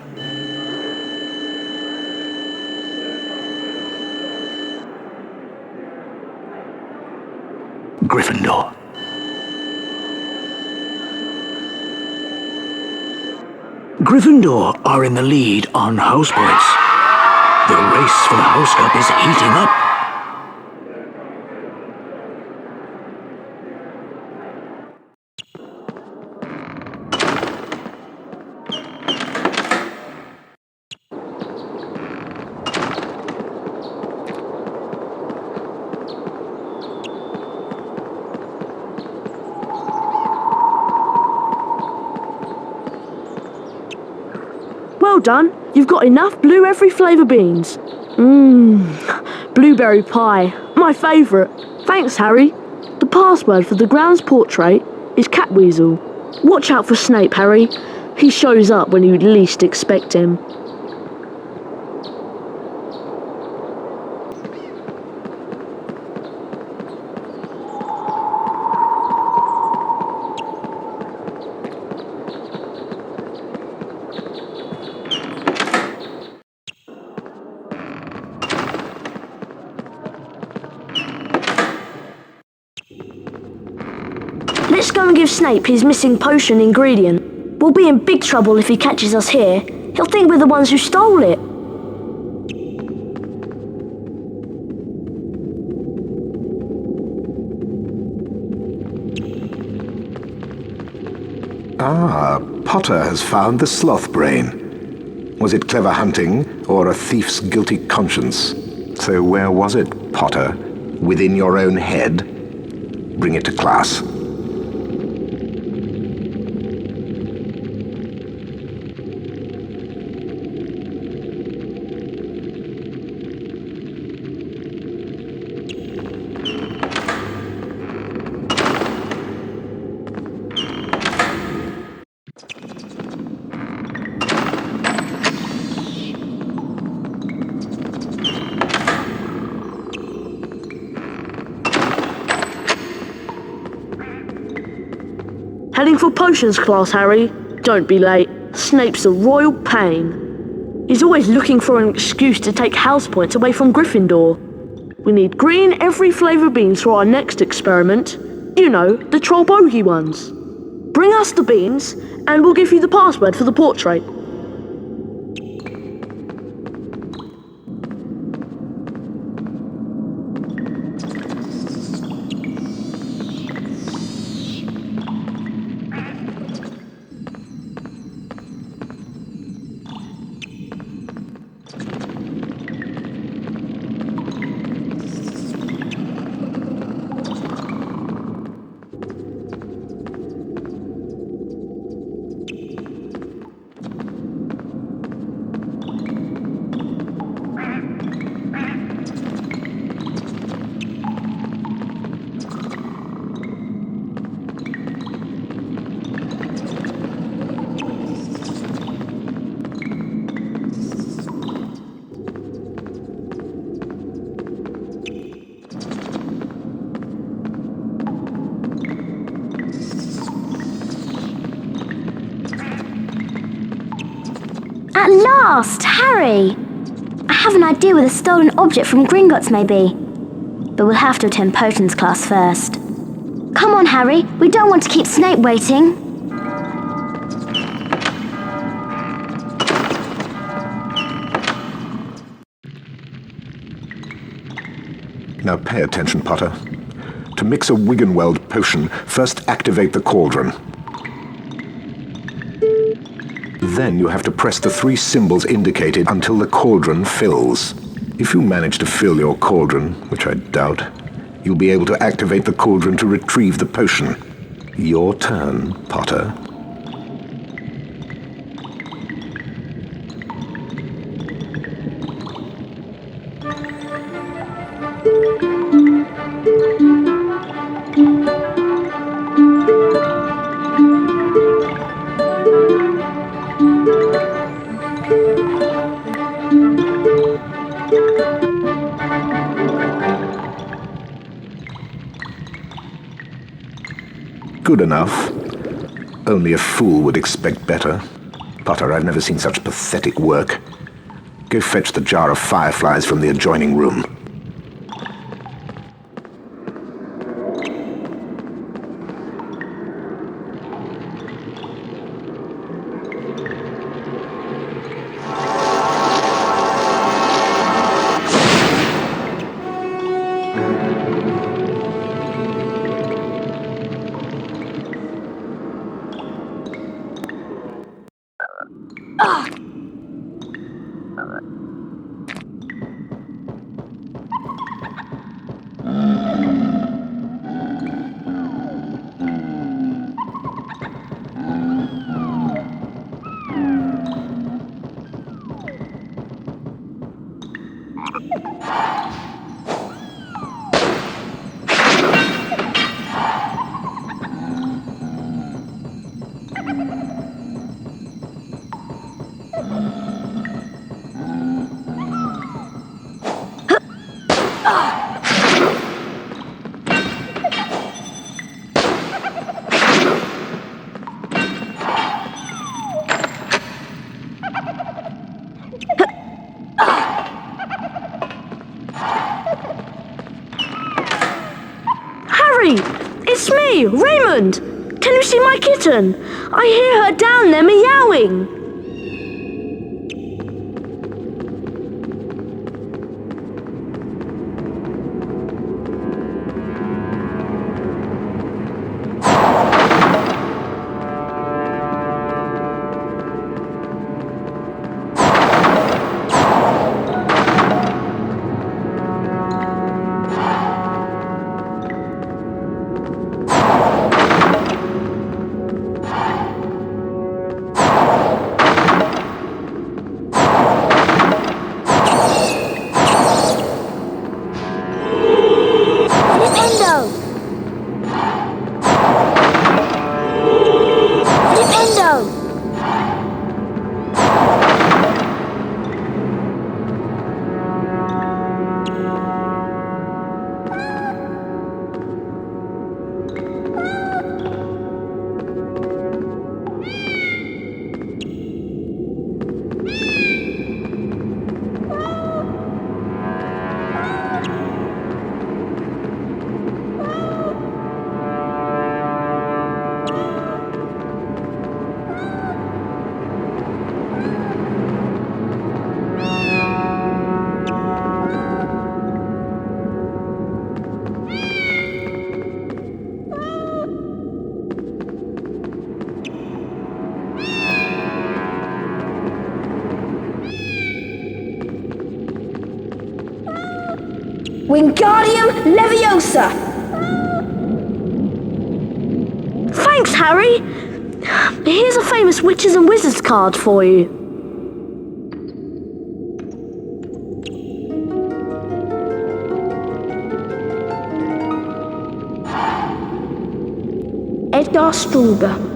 Speaker 2: Gryffindor. Gryffindor are in the lead on house points. The race for the House Cup is heating up.
Speaker 3: Well done. You've got enough blue every flavour beans. Blueberry pie. My favourite. Thanks, Harry. The password for the grounds portrait is Catweasel. Watch out for Snape, Harry. He shows up when you'd least expect him. Let's go and give Snape his missing potion ingredient. We'll be in big trouble if he catches us here. He'll think we're the ones who stole it.
Speaker 8: Ah, Potter has found the sloth brain. Was it clever hunting or a thief's guilty conscience? So where was it, Potter? Within your own head? Bring it to class.
Speaker 3: Heading for potions class, Harry. Don't be late. Snape's a royal pain. He's always looking for an excuse to take house points away from Gryffindor. We need green every flavour beans for our next experiment. You know, the troll bogey ones. Bring us the beans, and we'll give you the password for the portrait.
Speaker 12: At last, Harry! I have an idea where the stolen object from Gringotts may be. But we'll have to attend potions class first. Come on, Harry. We don't want to keep Snape waiting.
Speaker 8: Now pay attention, Potter. To mix a Wiggenweld potion, first activate the cauldron. Then you have to press the 3 symbols indicated until the cauldron fills. If you manage to fill your cauldron, which I doubt, you'll be able to activate the cauldron to retrieve the potion. Your turn, Potter. Good enough. Only a fool would expect better. Potter, I've never seen such pathetic work. Go fetch the jar of fireflies from the adjoining room.
Speaker 3: Hey, Raymond! Can you see my kitten? I hear her down there meowing.
Speaker 5: Wingardium Leviosa!
Speaker 3: Thanks, Harry. Here's a famous witches and wizards card for you.
Speaker 11: Edgar Struber.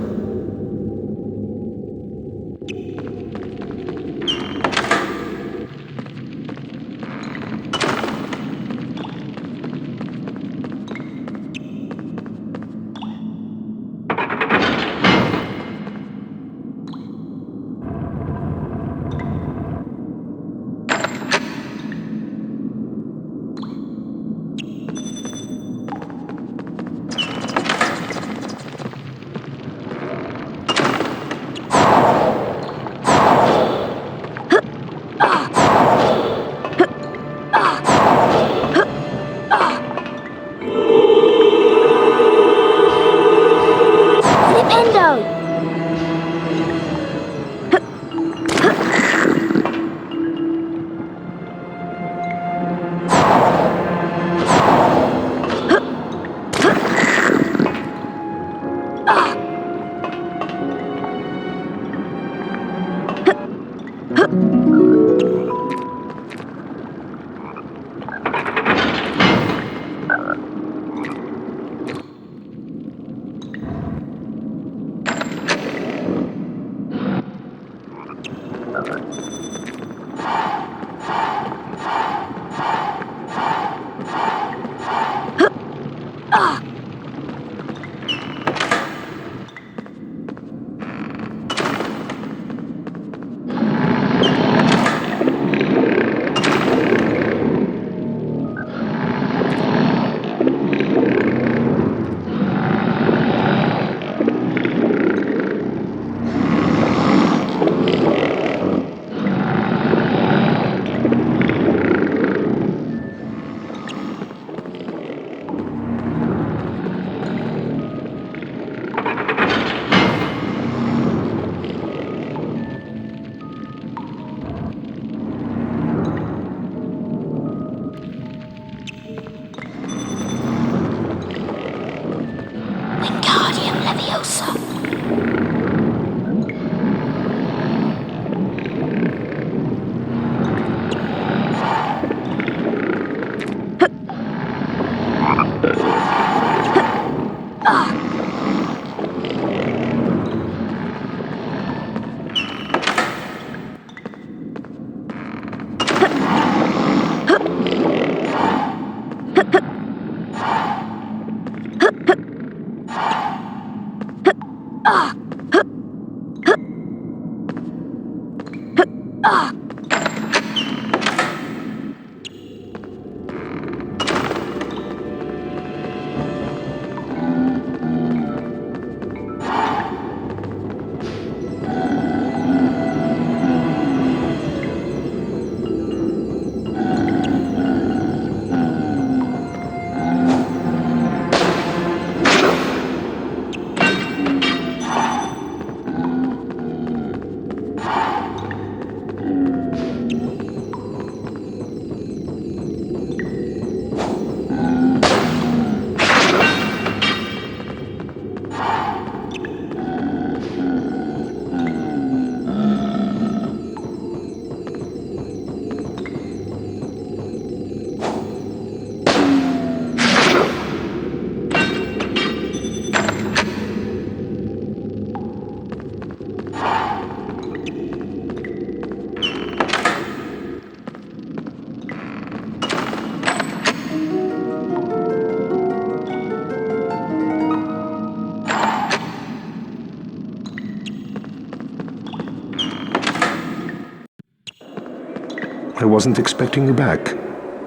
Speaker 8: I wasn't expecting you back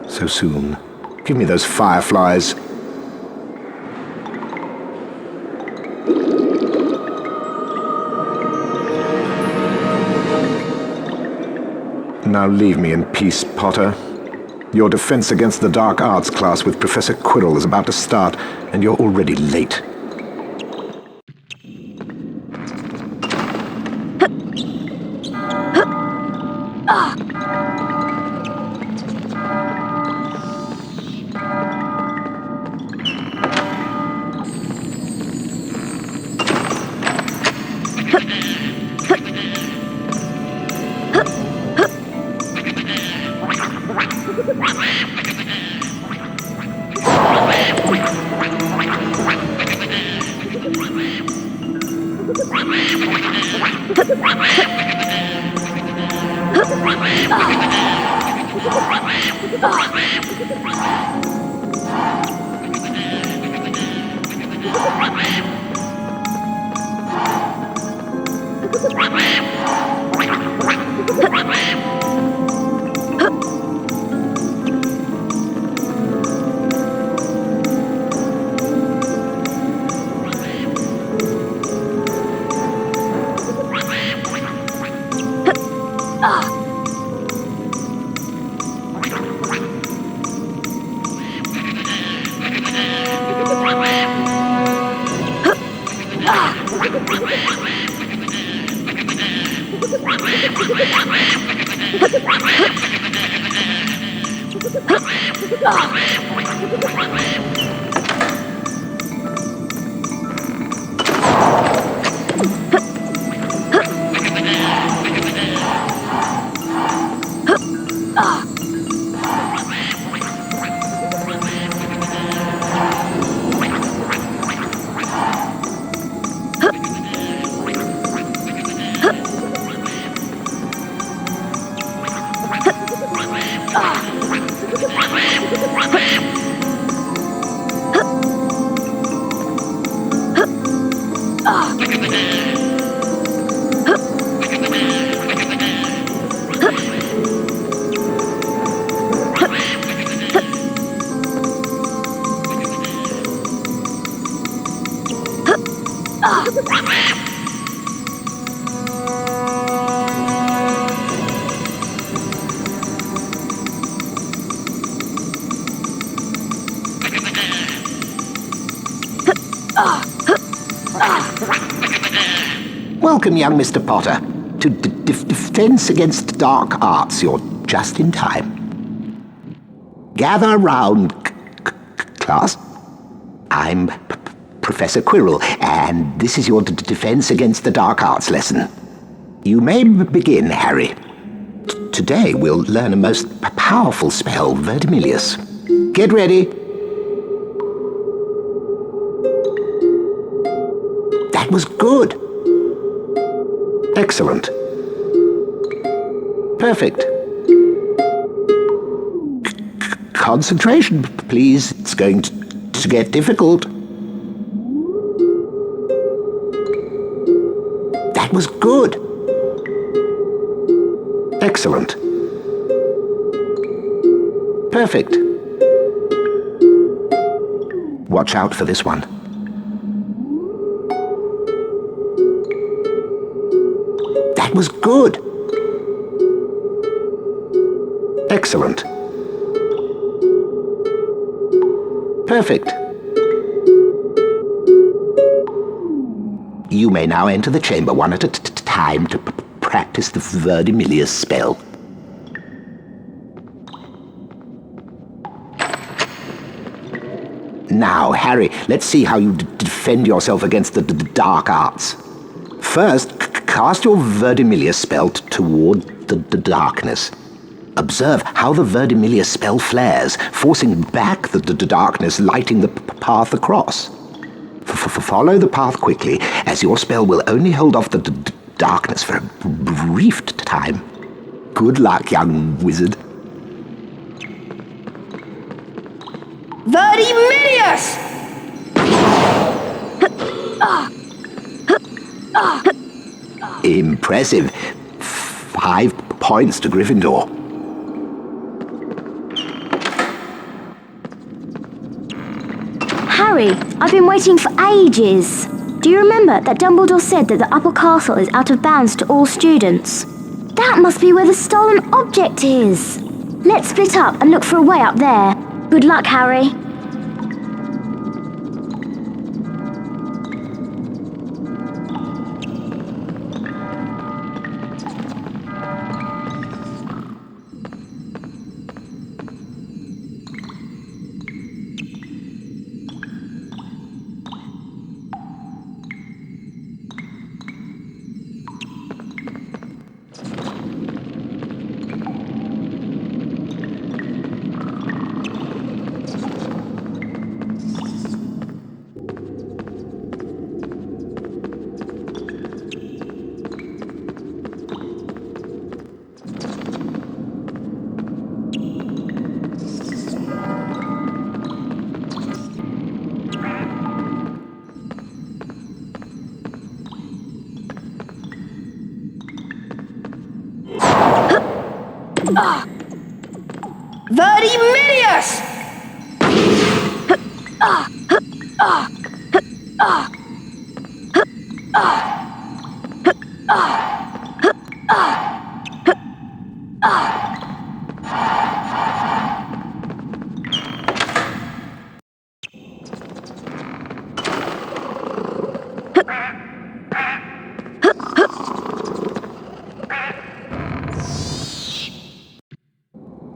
Speaker 8: so soon. Give me those fireflies. Now leave me in peace, Potter. Your defense against the dark arts class with Professor Quirrell is about to start, and you're already late.
Speaker 1: Welcome, young Mr. Potter, to Defense Against Dark Arts. You're just in time. Gather round, class. I'm Professor Quirrell, and this is your Defense Against the Dark Arts lesson. You may begin, Harry. Today we'll learn a most powerful spell, Verdimillious. Get ready. That was good. Excellent. Perfect. Concentration, please. It's going to get difficult. That was good. Excellent. Perfect. Watch out for this one. That was good. Excellent. Perfect. You may now enter the chamber one at a time to practice the Verdimillious spell. Now, Harry, let's see how you defend yourself against the dark arts. First, cast your Verdimillious spell toward the darkness. Observe how the Verdimillious spell flares, forcing back the darkness, lighting the path across. Follow the path quickly, as your spell will only hold off the darkness for a brief time. Good luck, young wizard.
Speaker 5: Verdimillious!
Speaker 1: Impressive. 5 points to Gryffindor.
Speaker 12: Harry, I've been waiting for ages. Do you remember that Dumbledore said that the upper castle is out of bounds to all students? That must be where the stolen object is. Let's split up and look for a way up there. Good luck, Harry.
Speaker 5: Vertiminius!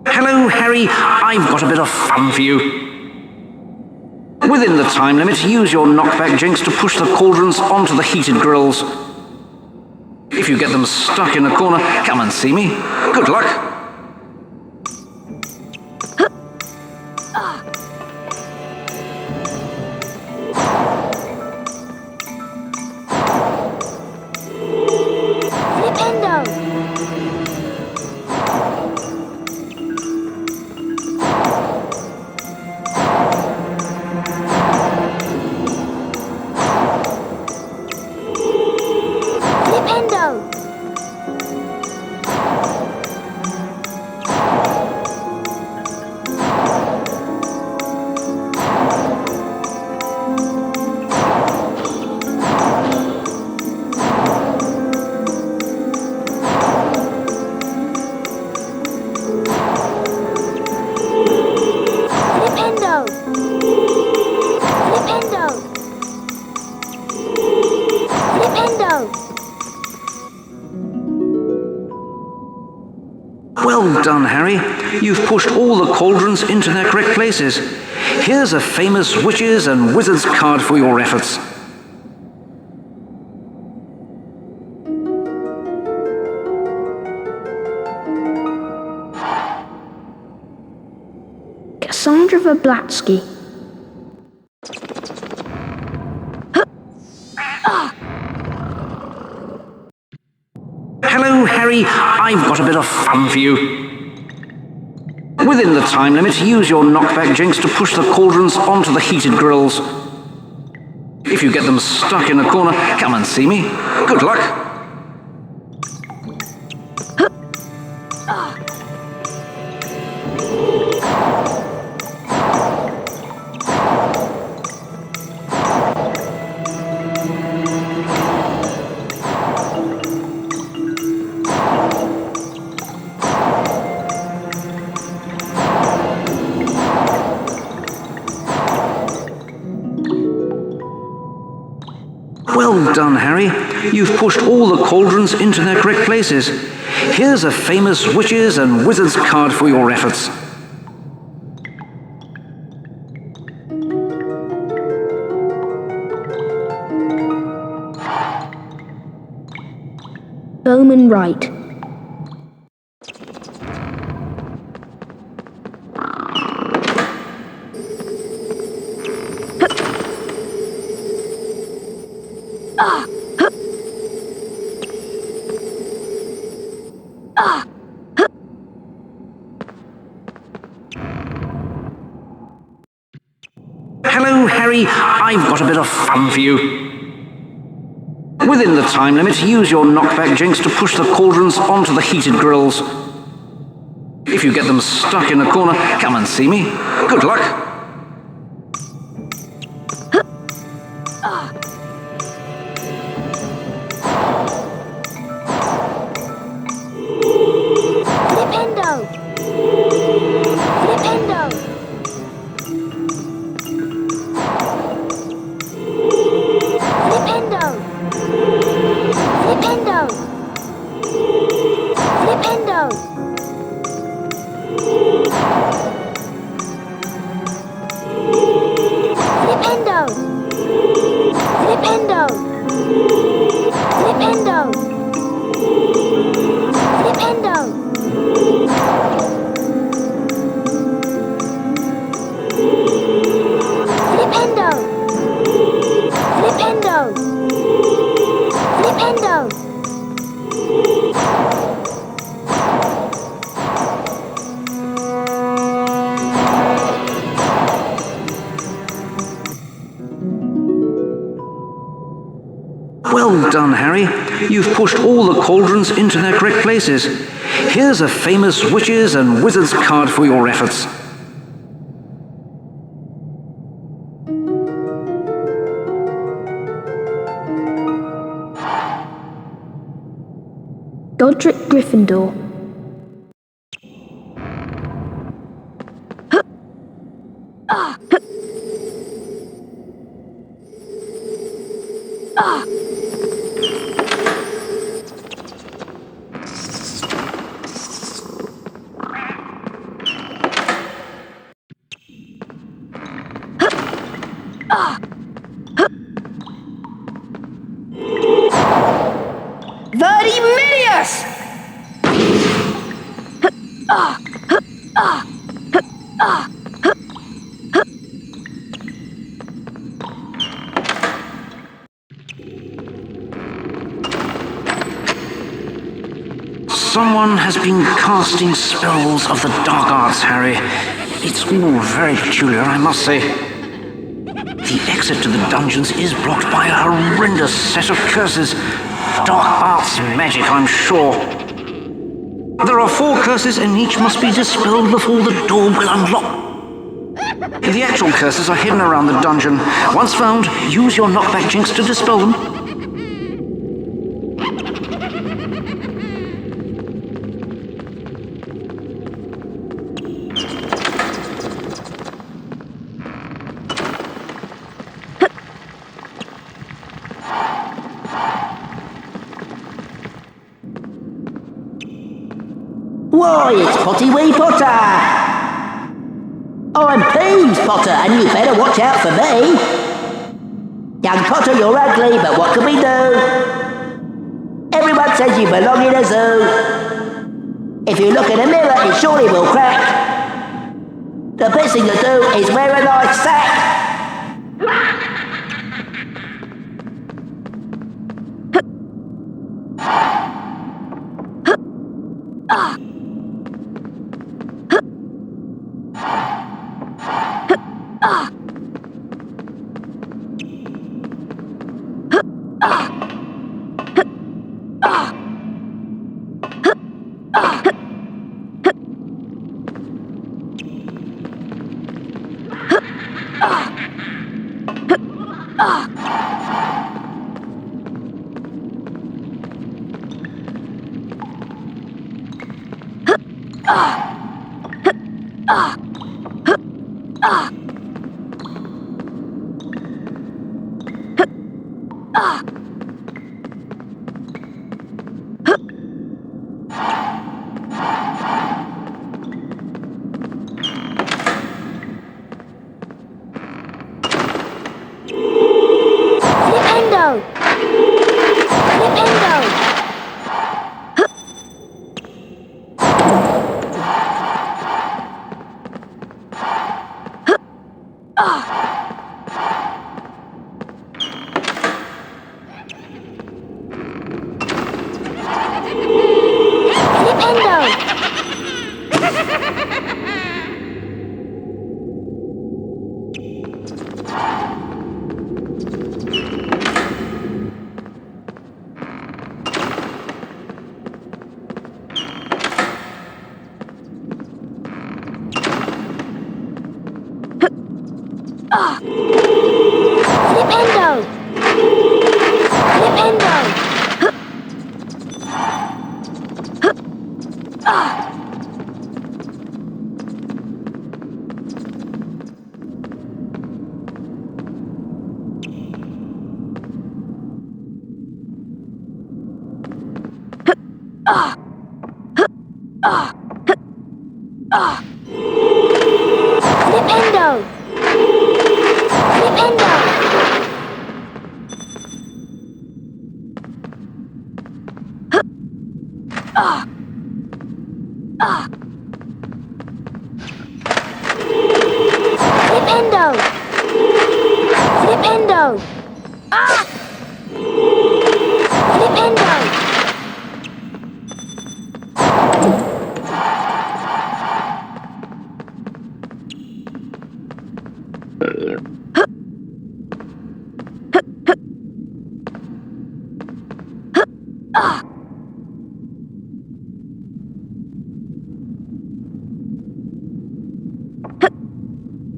Speaker 4: Hello, Harry. I've got a bit of fun for you. Within the time limit, use your knockback jinx to push the cauldrons onto the heated grills. If you get them stuck in a corner, come and see me. Good luck. Well done, Harry. You've pushed all the cauldrons into their correct places. Here's a famous witches and wizards card for your efforts.
Speaker 3: Cassandra Verblatsky.
Speaker 4: Hello, Harry. I've got a bit of fun for you. Within the time limit, use your knockback jinx to push the cauldrons onto the heated grills. If you get them stuck in a corner, come and see me. Good luck. Well done, Harry. You've pushed all the cauldrons into their correct places. Here's a famous witches and wizards card for your efforts.
Speaker 3: Bowman Wright.
Speaker 4: Hello, Harry. I've got a bit of fun for you. Within the time limit, use your knockback jinx to push the cauldrons onto the heated grills. If you get them stuck in a corner, come and see me. Good luck.
Speaker 12: Flipendo! Flipendo!
Speaker 4: Well done, Harry. You've pushed all the cauldrons into their correct places. Here's a famous witches and wizards card for your efforts.
Speaker 5: Godric Gryffindor.
Speaker 4: Someone has been casting spells of the dark arts, Harry. It's all very peculiar, I must say. The exit to the dungeons is blocked by a horrendous set of curses. Dark arts magic, I'm sure. There are 4 curses and each must be dispelled before the door will unlock. The actual curses are hidden around the dungeon. Once found, use your knockback jinx to dispel them.
Speaker 13: Why, it's Potty Wee Potter! I'm pleased, Potter, and you better watch out for me. Young Potter, you're ugly, but what can we do? Everyone says you belong in a zoo. If you look in a mirror, it surely will crack. The best thing to do is wear a nice sack.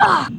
Speaker 5: Flipendo!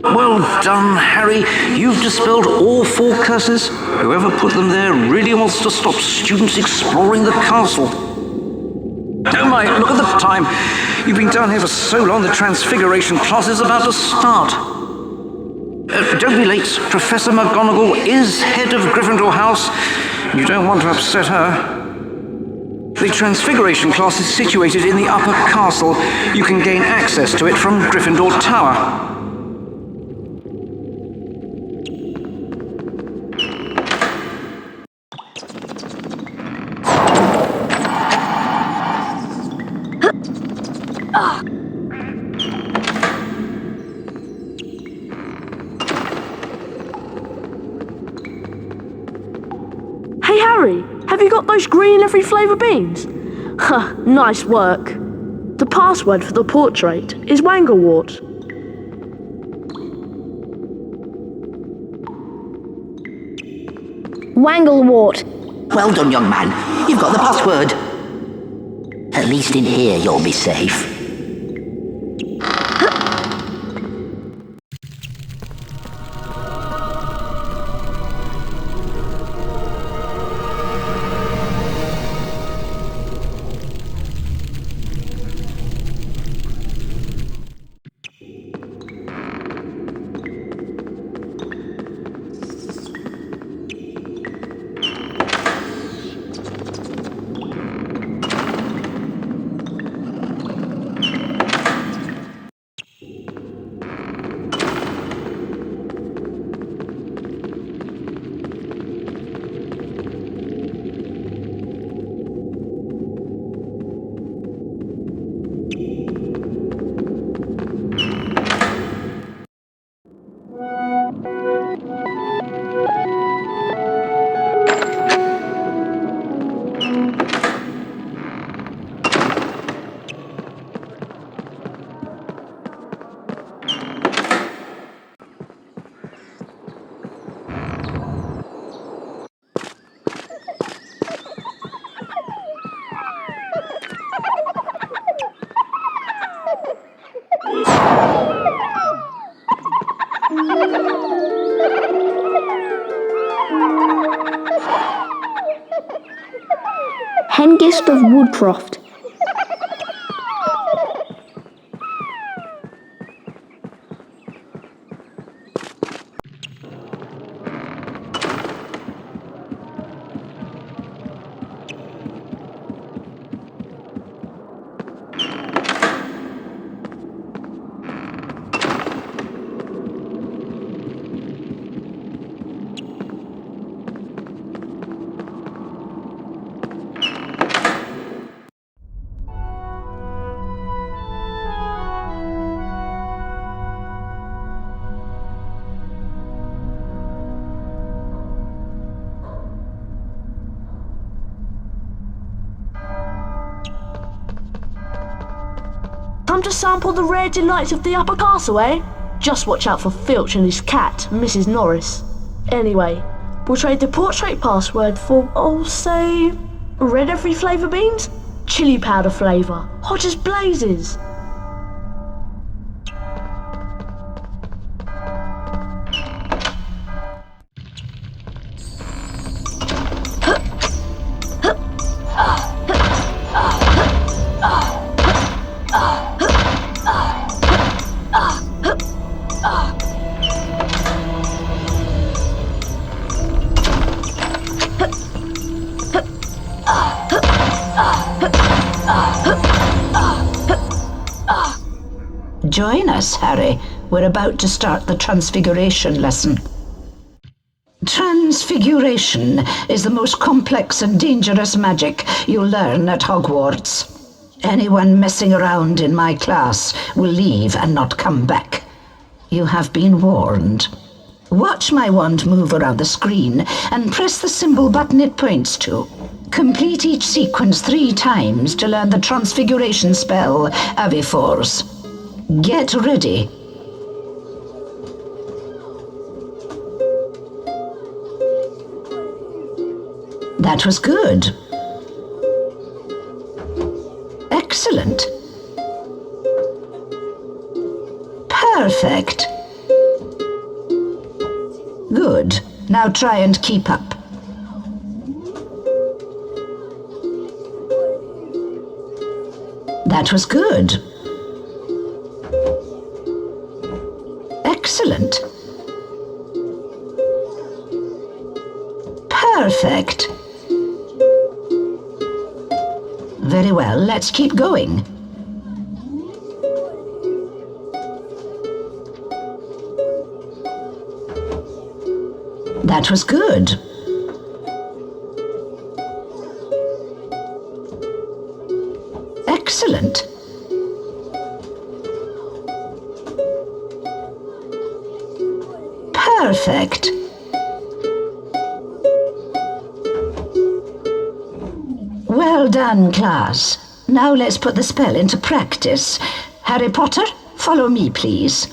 Speaker 4: Well done, Harry. You've dispelled all 4 curses. Whoever put them there really wants to stop students exploring the castle. Oh my, look at the time. You've been down here for so long, the transfiguration class is about to start. Don't be late. Professor McGonagall is head of Gryffindor House. You don't want to upset her. The transfiguration class is situated in the upper castle. You can gain access to it from Gryffindor Tower.
Speaker 3: Hey Harry, have you got those green every flavour beans? Huh, nice work. The password for the portrait is Wanglewort.
Speaker 5: Wanglewort.
Speaker 13: Well done, young man. You've got the password. At least in here you'll be safe.
Speaker 5: Hengist of Woodcroft.
Speaker 3: Time to sample the rare delights of the upper castle, eh? Just watch out for Filch and his cat, Mrs. Norris. Anyway, we'll trade the portrait password for, say, red every flavour beans? Chili powder flavour, hot as blazes.
Speaker 6: Join us, Harry. We're about to start the Transfiguration lesson. Transfiguration is the most complex and dangerous magic you'll learn at Hogwarts. Anyone messing around in my class will leave and not come back. You have been warned. Watch my wand move around the screen and press the symbol button it points to. Complete each sequence 3 times to learn the Transfiguration spell, Aviforce. Get ready. That was good. Excellent. Perfect. Good. Now try and keep up. That was good. Excellent. Perfect. Very well, let's keep going. That was good. Excellent. Perfect. Well done, class. Now let's put the spell into practice. Harry Potter, follow me, please.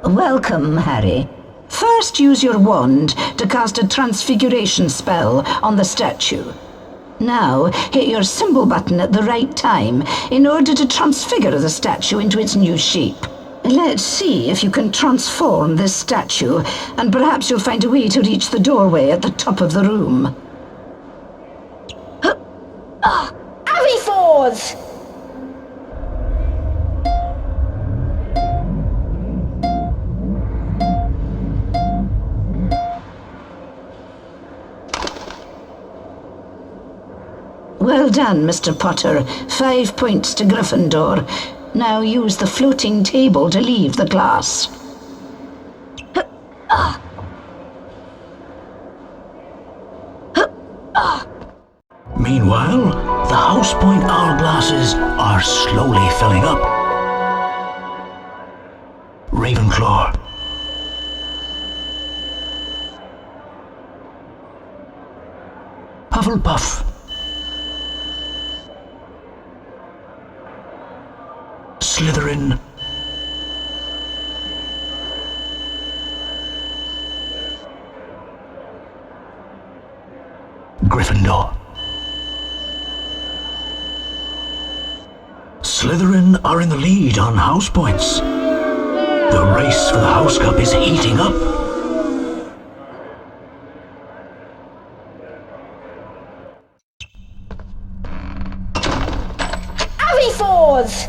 Speaker 6: Welcome, Harry. First, use your wand to cast a transfiguration spell on the statue. Now, hit your symbol button at the right time in order to transfigure the statue into its new shape. Let's see if you can transform this statue, and perhaps you'll find a way to reach the doorway at the top of the room.
Speaker 5: Avifors!
Speaker 6: Well done, Mr. Potter. 5 points to Gryffindor. Now use the floating table to leave the class.
Speaker 2: Meanwhile, the house point hourglasses are slowly filling up. Ravenclaw. Hufflepuff. Slytherin. Gryffindor. Slytherin are in the lead on house points. The race for the House Cup is heating up.
Speaker 5: Avifors!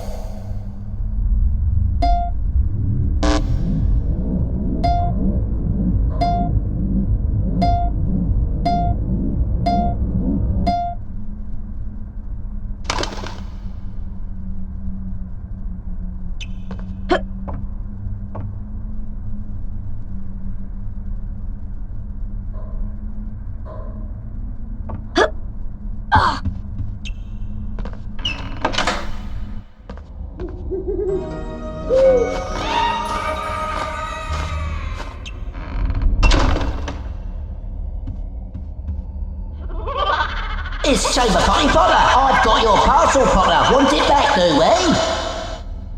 Speaker 13: It's Chamber Potty Potter. I've got your parcel, Potter. Want it back, do we?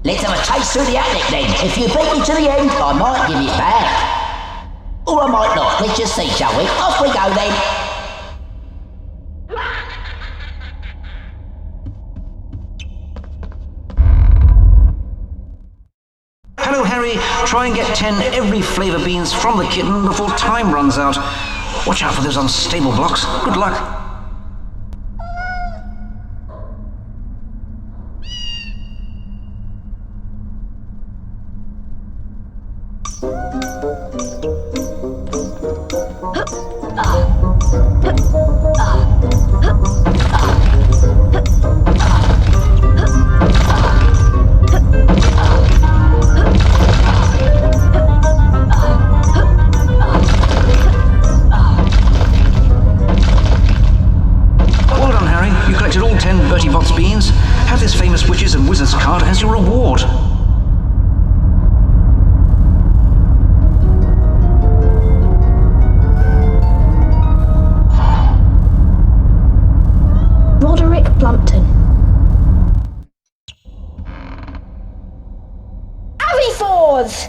Speaker 13: Let's have a chase through the attic then. If you beat me to the end, I might give it back. Or I might not. Let's just see, shall we? Off we go then.
Speaker 4: Hello, Harry. Try and get 10 every flavour beans from the kitten before time runs out. Watch out for those unstable blocks. Good luck. Well done, Harry. You collected all 10 Bertie Botts beans. Have this famous witches and wizards card as your reward.
Speaker 5: Plumpton. Avifors!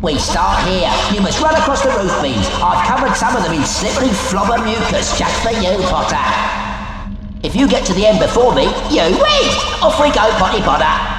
Speaker 13: We start here. You must run across the roof beams. I've covered some of them in slippery flobber mucus just for you, Potter. If you get to the end before me, you win! Off we go, Potty Potter.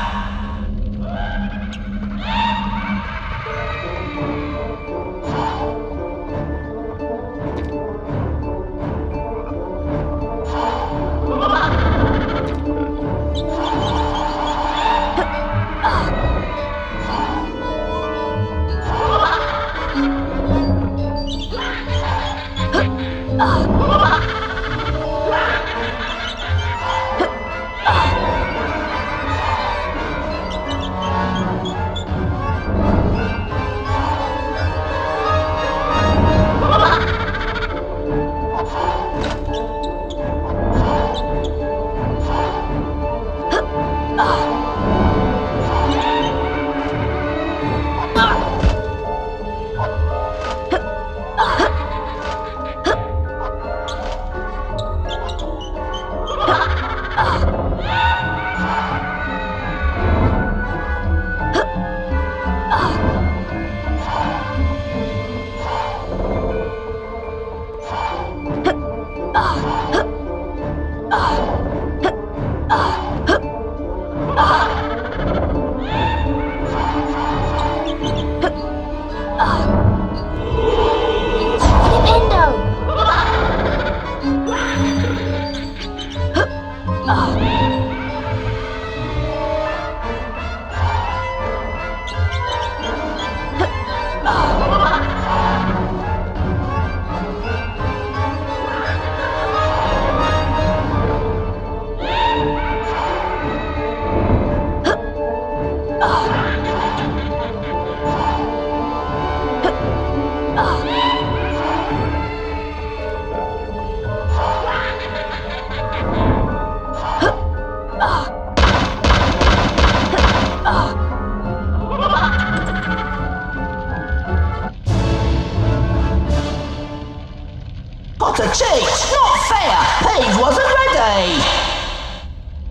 Speaker 13: Potter cheats! Not fair! Peeves wasn't ready!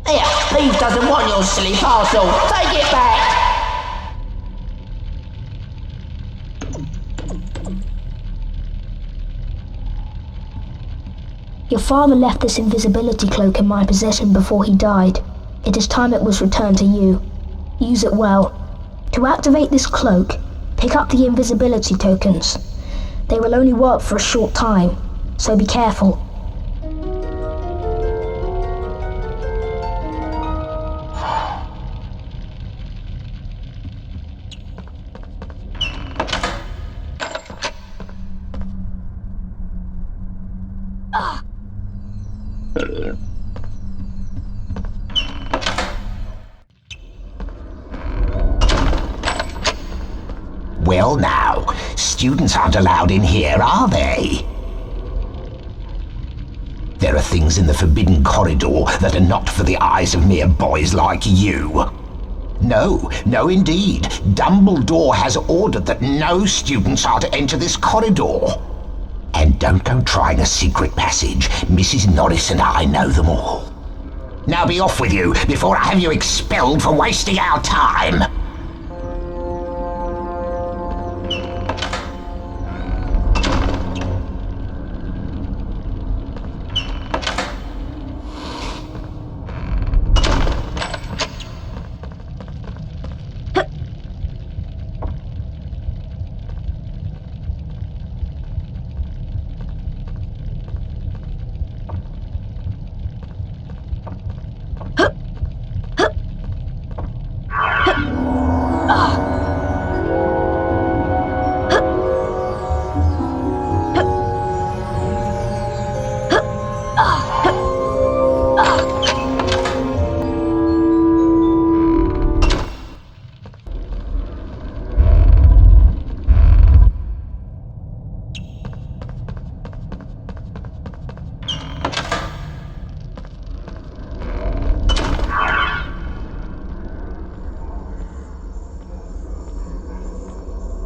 Speaker 13: Here, Peeves doesn't want your silly parcel. Take it back!
Speaker 14: Your father left this invisibility cloak in my possession before he died. It is time it was returned to you. Use it well. To activate this cloak, pick up the invisibility tokens. They will only work for a short time, so be careful.
Speaker 15: Well now, students aren't allowed in here, are they? There are things in the forbidden corridor that are not for the eyes of mere boys like you. No, no indeed. Dumbledore has ordered that no students are to enter this corridor. And don't go trying a secret passage. Mrs. Norris and I know them all. Now be off with you before I have you expelled for wasting our time.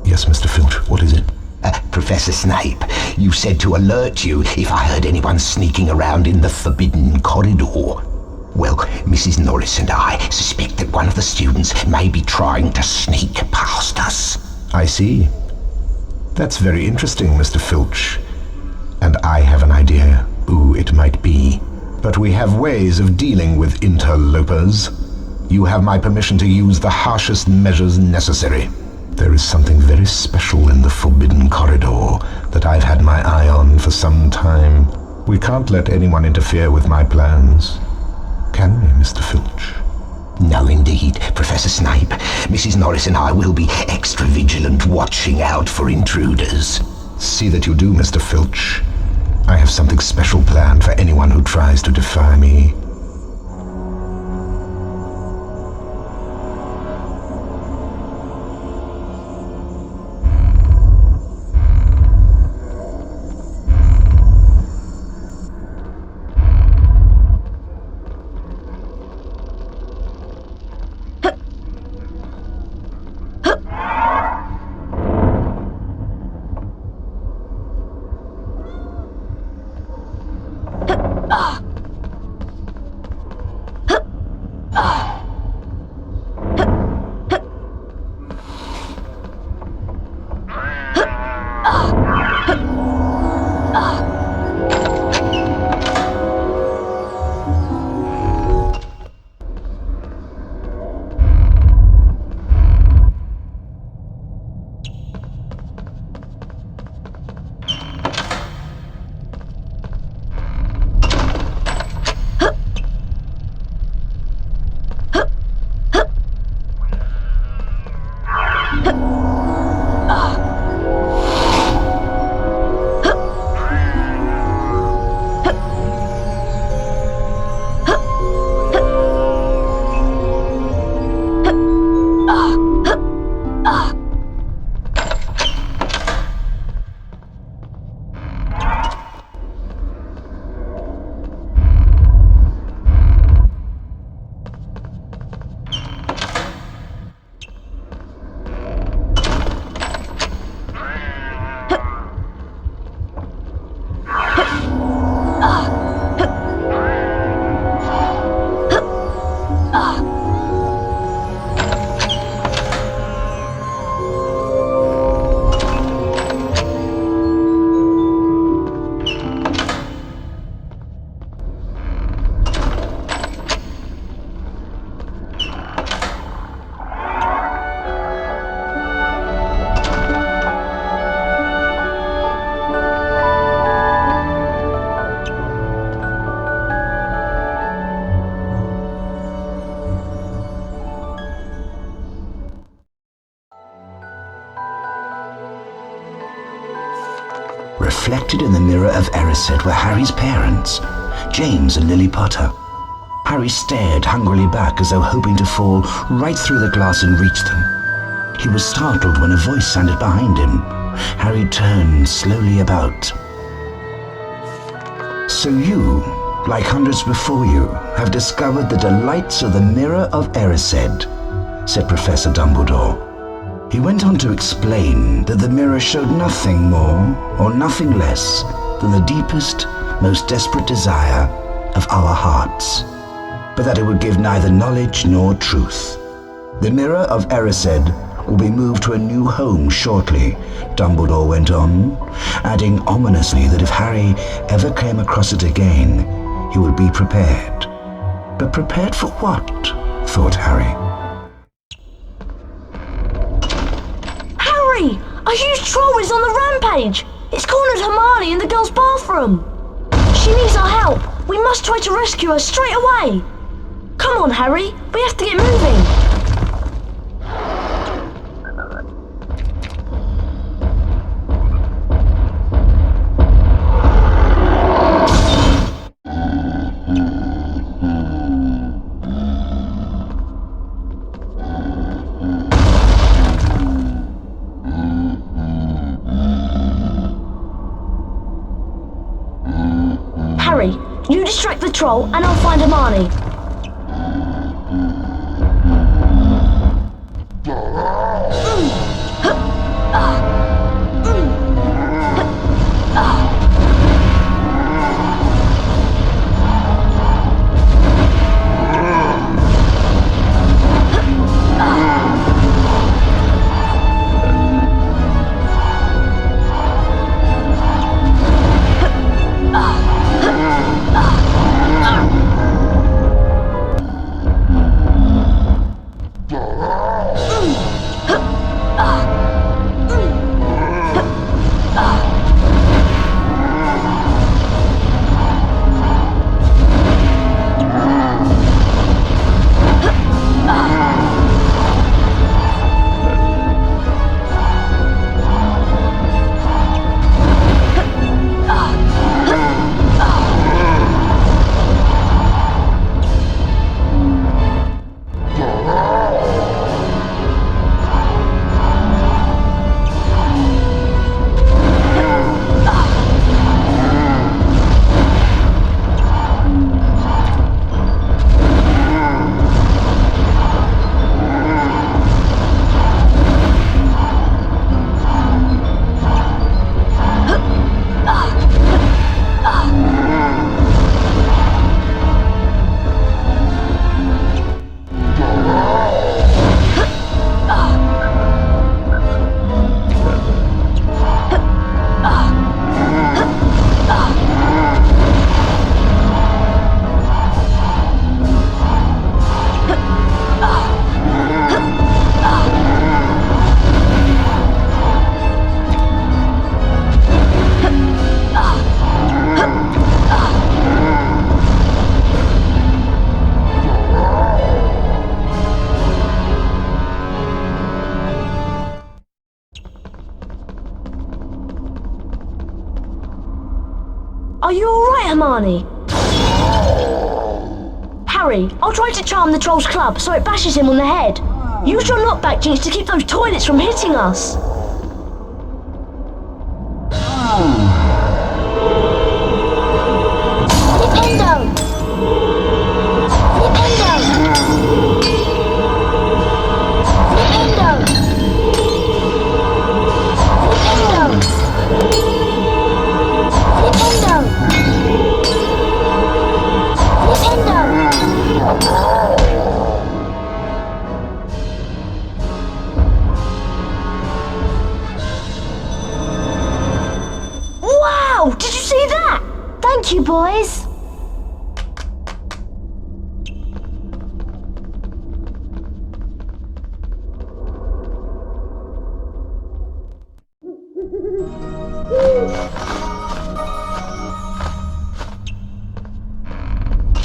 Speaker 8: Yes, Mr. Filch, what is it?
Speaker 15: Professor Snape, you said to alert you if I heard anyone sneaking around in the forbidden corridor. Well, Mrs. Norris and I suspect that one of the students may be trying to sneak past us.
Speaker 8: I see. That's very interesting, Mr. Filch. And I have an idea who it might be. But we have ways of dealing with interlopers. You have my permission to use the harshest measures necessary. There is something very special in the Forbidden Corridor that I've had my eye on for some time. We can't let anyone interfere with my plans. Can we, Mr. Filch?
Speaker 15: No, indeed, Professor Snape. Mrs. Norris and I will be extra vigilant, watching out for intruders.
Speaker 8: See that you do, Mr. Filch. I have something special planned for anyone who tries to defy me.
Speaker 1: reflected in the mirror of Erised were Harry's parents, James and Lily Potter. Harry stared hungrily back as though hoping to fall right through the glass and reach them. He was startled when a voice sounded behind him. Harry turned slowly about. So you, like hundreds before you, have discovered the delights of the mirror of Erised, said Professor Dumbledore. He went on to explain that the mirror showed nothing more or nothing less than the deepest, most desperate desire of our hearts, but that it would give neither knowledge nor truth. The mirror of Erised will be moved to a new home shortly, Dumbledore went on, adding ominously that if Harry ever came across it again, he would be prepared. But prepared for what? Thought Harry.
Speaker 3: Harry! A huge troll is on the rampage! It's cornered Hermione in the girls' bathroom! She needs our help! We must try to rescue her straight away! Come on, Harry! We have to get moving! Harry, you distract the troll and I'll find Hermione. Are you alright, Hermione? Harry, I'll try to charm the troll's club so it bashes him on the head. Use your knockback jinx to keep those toilets from hitting us. Wow! Did you see that?
Speaker 12: Thank you, boys.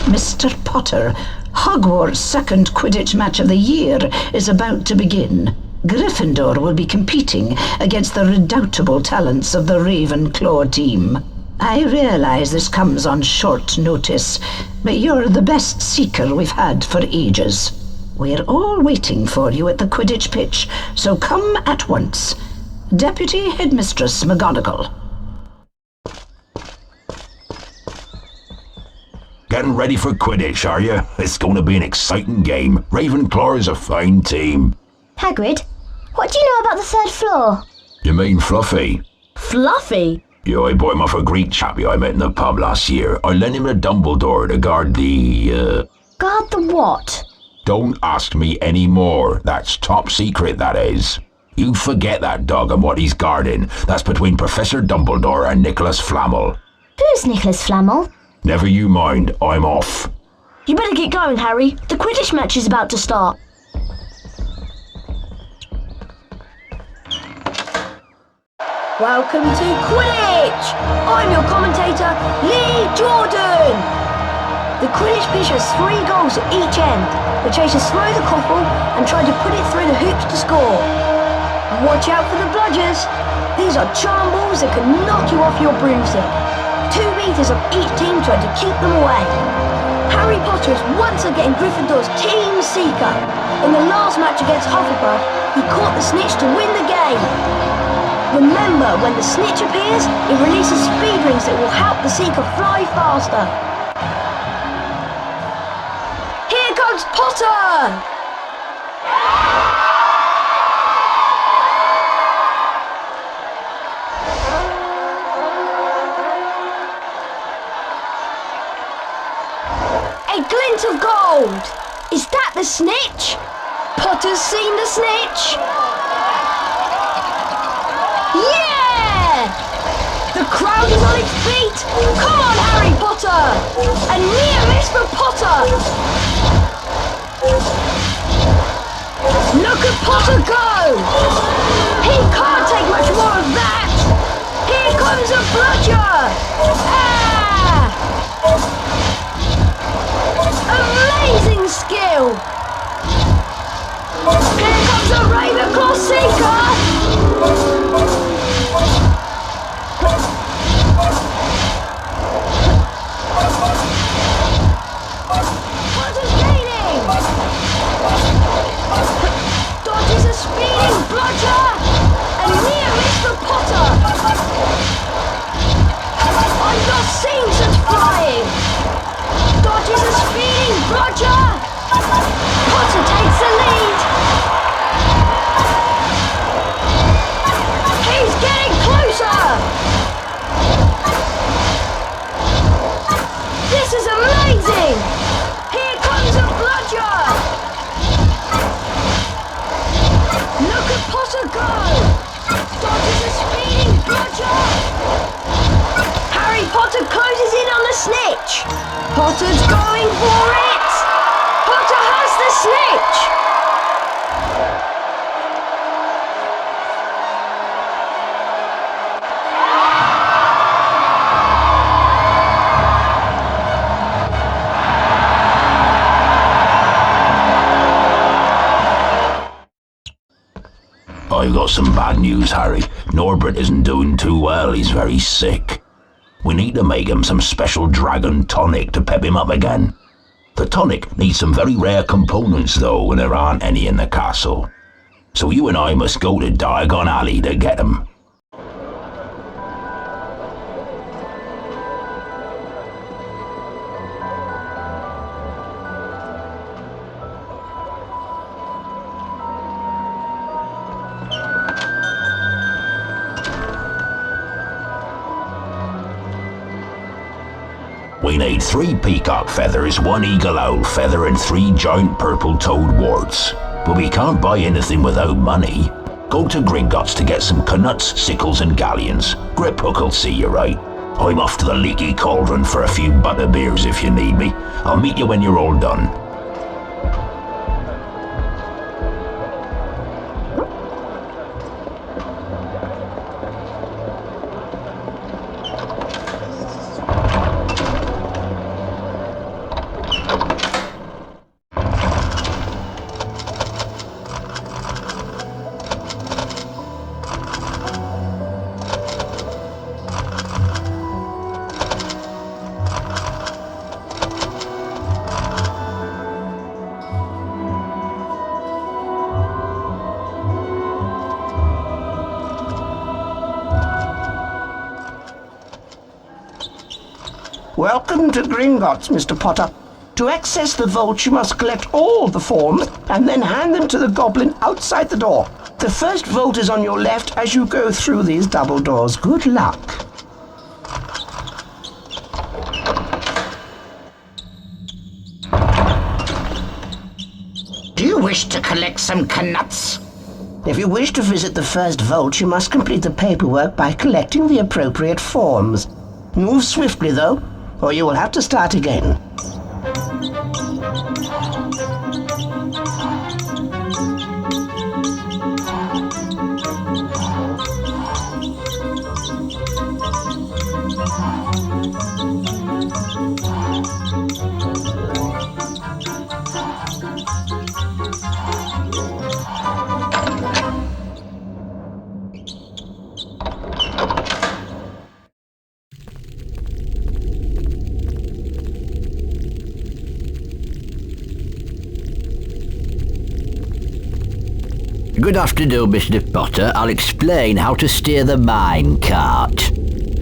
Speaker 6: Mr. Potter, Hogwarts' second Quidditch match of the year is about to begin. Gryffindor will be competing against the redoubtable talents of the Ravenclaw team. I realize this comes on short notice, but you're the best seeker we've had for ages. We're all waiting for you at the Quidditch pitch, so come at once. Deputy Headmistress McGonagall.
Speaker 7: Getting ready for Quidditch, are you? It's going to be an exciting game. Ravenclaw is a fine team.
Speaker 12: Hagrid, what do you know about the third floor?
Speaker 7: You mean Fluffy?
Speaker 3: Fluffy?
Speaker 7: Yeah, I bought him off a Greek chappie I met in the pub last year. I lent him to Dumbledore to guard the,
Speaker 12: Guard the what?
Speaker 7: Don't ask me any more. That's top secret, that is. You forget that dog and what he's guarding. That's between Professor Dumbledore and Nicholas Flamel.
Speaker 12: Who's Nicholas Flamel?
Speaker 7: Never you mind, I'm off.
Speaker 3: You better get going, Harry. The Quidditch match is about to start. Welcome to Quidditch! I'm your commentator, Lee Jordan! The Quidditch pitch has 3 goals at each end. The chasers throw the quaffle and try to put it through the hoops to score. Watch out for the bludgers. These are charm balls that can knock you off your broomstick. 2 meters of each team trying to keep them away. Harry Potter is once again Gryffindor's team seeker. In the last match against Hufflepuff, he caught the snitch to win the game. Remember, when the snitch appears, it releases speed rings that will help the seeker fly faster. Here comes Potter! A glint of gold! Is that the snitch? Potter's seen the snitch! Yeah! The crowd is on its feet! Come on, Harry Potter! A near miss for Potter! Look at Potter go! He can't take much more of that! Here comes a bludger! Ah! Amazing skill! Here comes a Ravenclaw seeker! Potter's gaining! Dodges a speeding bludger! A near miss for Potter! I've not seen such flying! Dodges a speeding bludger! Potter takes the lead! He's getting closer! This is amazing! Here comes a bludger! Look at Potter go! Dodges a speeding bludger! Harry Potter closes in on the snitch! Potter's going for it! Potter has the snitch!
Speaker 7: I've got some bad news, Harry. Norbert isn't doing too well. He's very sick. We need to make him some special dragon tonic to pep him up again. The tonic needs some very rare components, though, and there aren't any in the castle. So you and I must go to Diagon Alley to get them. We need 3 peacock feathers, 1 eagle owl feather, and 3 giant purple toad warts. But we can't buy anything without money. Go to Gringotts to get some knuts, sickles, and galleons. Griphook will see you right. I'm off to the Leaky Cauldron for a few butterbeers if you need me. I'll meet you when you're all done.
Speaker 16: Welcome to Gringotts, Mr. Potter. To access the vault, you must collect all the forms and then hand them to the goblin outside the door. The first vault is on your left as you go through these double doors. Good luck.
Speaker 15: Do you wish to collect some knuts?
Speaker 16: If you wish to visit the first vault, you must complete the paperwork by collecting the appropriate forms. Move swiftly, though, or you will have to start again.
Speaker 17: Good afternoon, Mr. Potter. I'll explain how to steer the mine cart.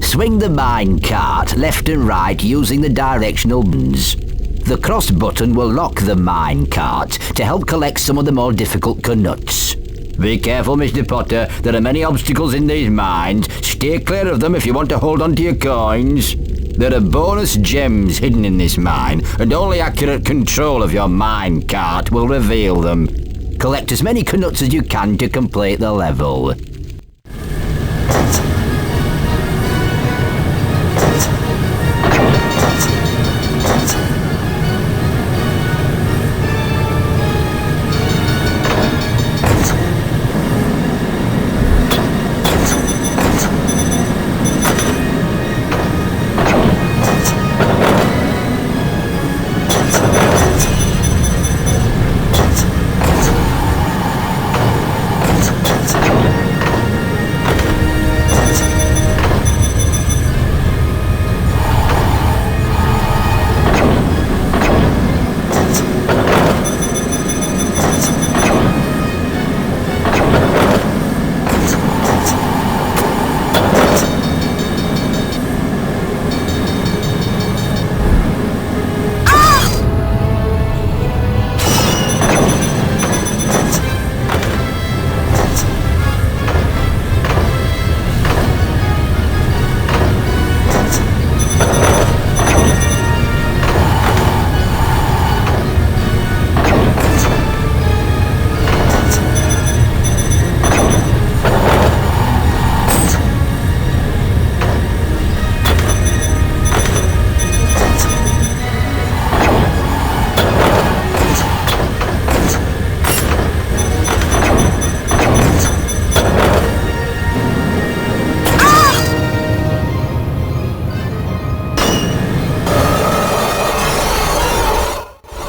Speaker 17: Swing the mine cart left and right using the directional buttons. The cross button will lock the mine cart to help collect some of the more difficult knuts. Be careful, Mr. Potter. There are many obstacles in these mines. Stay clear of them if you want to hold on to your coins. There are bonus gems hidden in this mine, and only accurate control of your mine cart will reveal them. Collect as many knuts as you can to complete the level.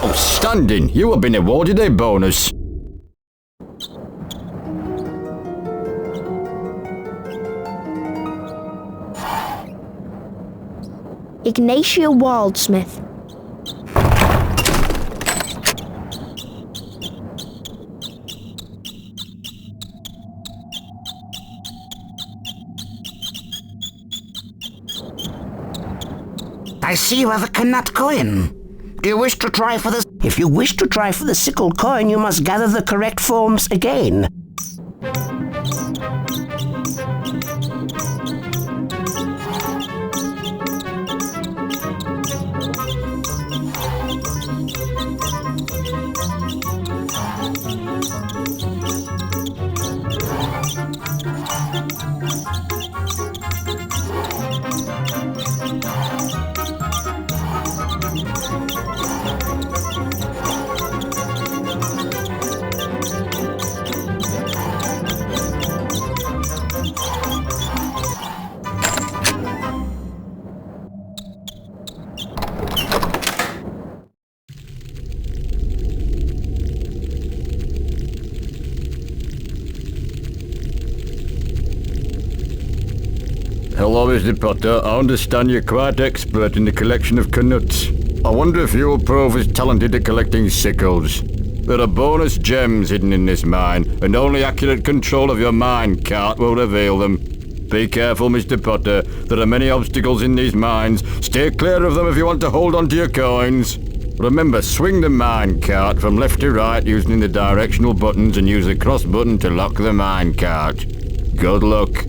Speaker 17: Outstanding! You have been awarded a bonus.
Speaker 5: Ignatia Wildsmith.
Speaker 15: I see you have a knut coin. Do you wish to try for the...
Speaker 16: If you wish to try for the sickle coin, you must gather the correct forms again.
Speaker 17: Hello, Mr. Potter. I understand you're quite expert in the collection of knuts. I wonder if you'll prove as talented at collecting sickles. There are bonus gems hidden in this mine, and only accurate control of your mine cart will reveal them.
Speaker 18: Be careful, Mr. Potter. There are many obstacles in these mines. Stay clear of them if you want to hold on to your coins. Remember, swing the mine cart from left to right using the directional buttons and use the cross button to lock the mine cart. Good luck.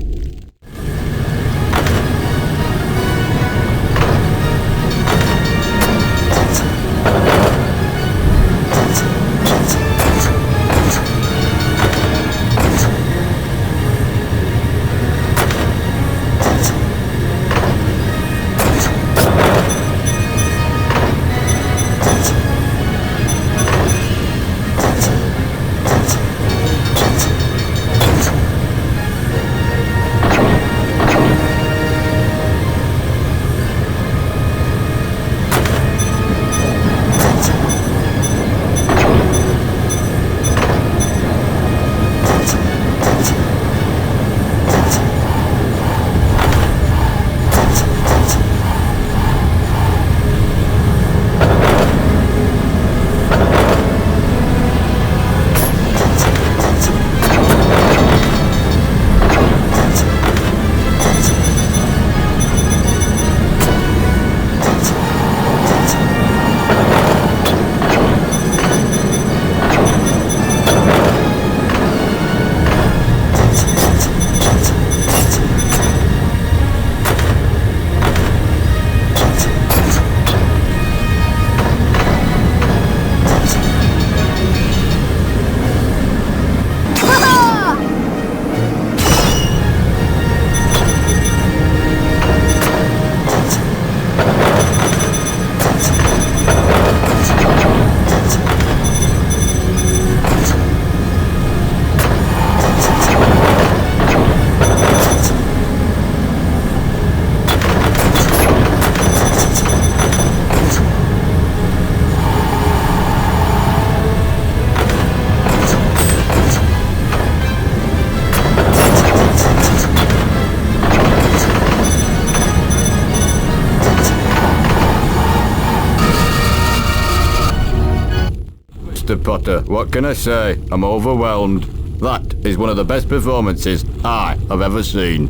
Speaker 18: Mr. Potter, what can I say? I'm overwhelmed. That is one of the best performances I have ever seen.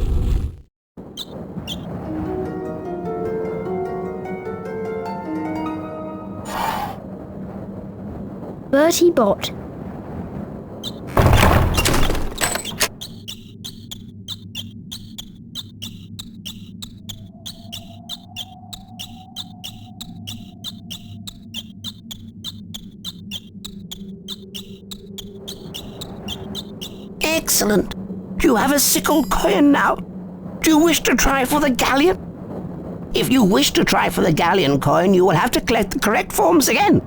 Speaker 5: Bertie Bott.
Speaker 16: Excellent. Do you have a sickle coin now? Do you wish to try for the galleon? If you wish to try for the galleon coin, you will have to collect the correct forms again.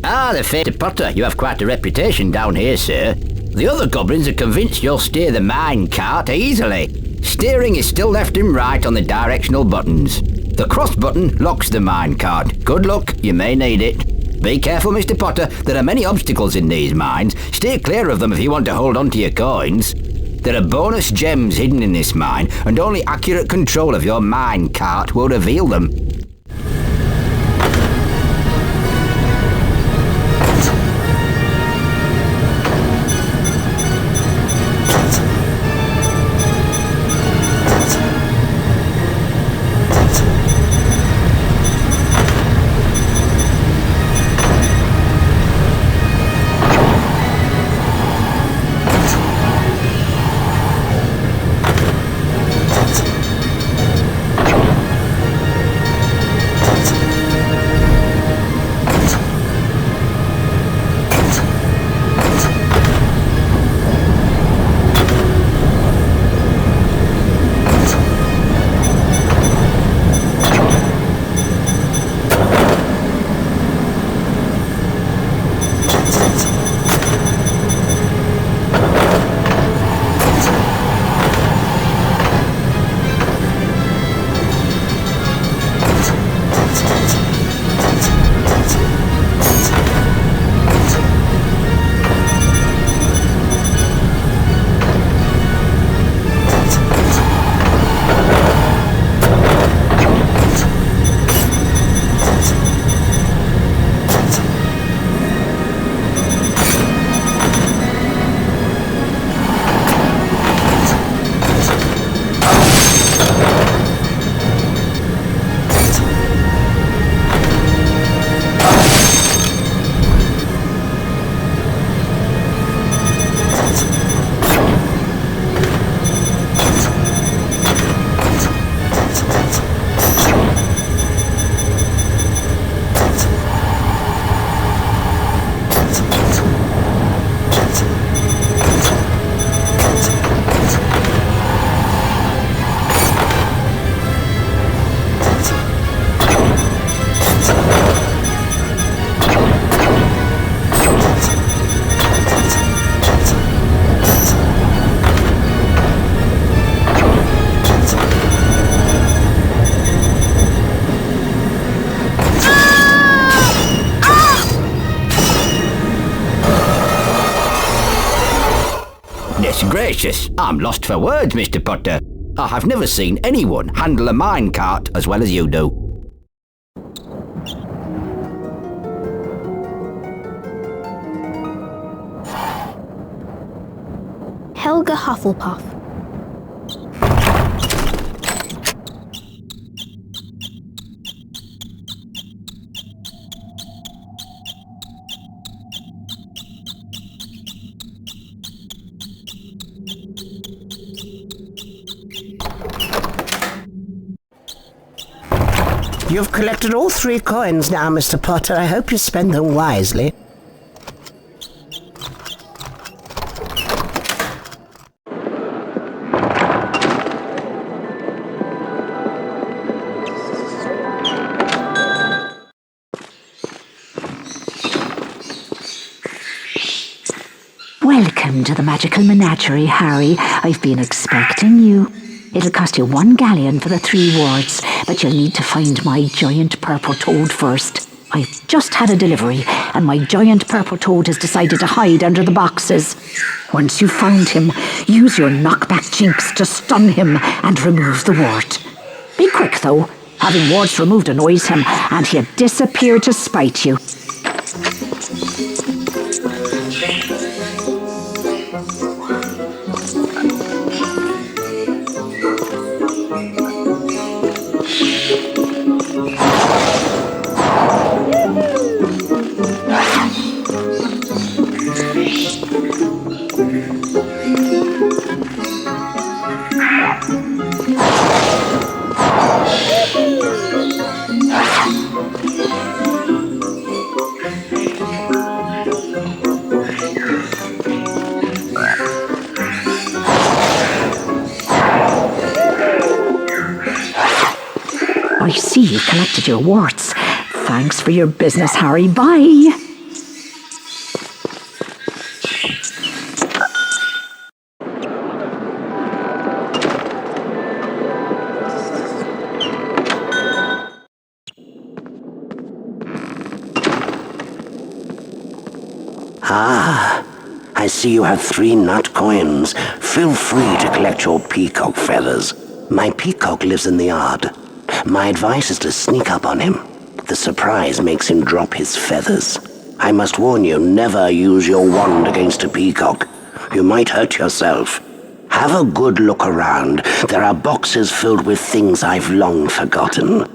Speaker 17: Ah, the fated Potter, you have quite a reputation down here, sir. The other goblins are convinced you'll steer the mine cart easily. Steering is still left and right on the directional buttons. The cross button locks the mine cart. Good luck, you may need it. Be careful, Mr. Potter, there are many obstacles in these mines. Stay clear of them if you want to hold on to your coins. There are bonus gems hidden in this mine, and only accurate control of your mine cart will reveal them. gracious, I'm lost for words, Mr. Potter. I have never seen anyone handle a minecart as well as you do.
Speaker 5: Helga Hufflepuff.
Speaker 16: You've collected all 3 coins now, Mr. Potter. I hope you spend them wisely.
Speaker 6: Welcome to the magical menagerie, Harry. I've been expecting you. It'll cost you 1 galleon for the 3 wards, but you'll need to find my giant purple toad first. I've just had a delivery, and my giant purple toad has decided to hide under the boxes. Once you've found him, use your knockback jinx to stun him and remove the ward. Be quick, though. Having wards removed annoys him, and he'll disappear to spite you. I see you collected your warts. Thanks for your business, Harry. Bye.
Speaker 19: Ah, I see you have 3 nut coins. Feel free to collect your peacock feathers. My peacock lives in the yard. My advice is to sneak up on him. The surprise makes him drop his feathers. I must warn you, never use your wand against a peacock. You might hurt yourself. Have a good look around. There are boxes filled with things I've long forgotten.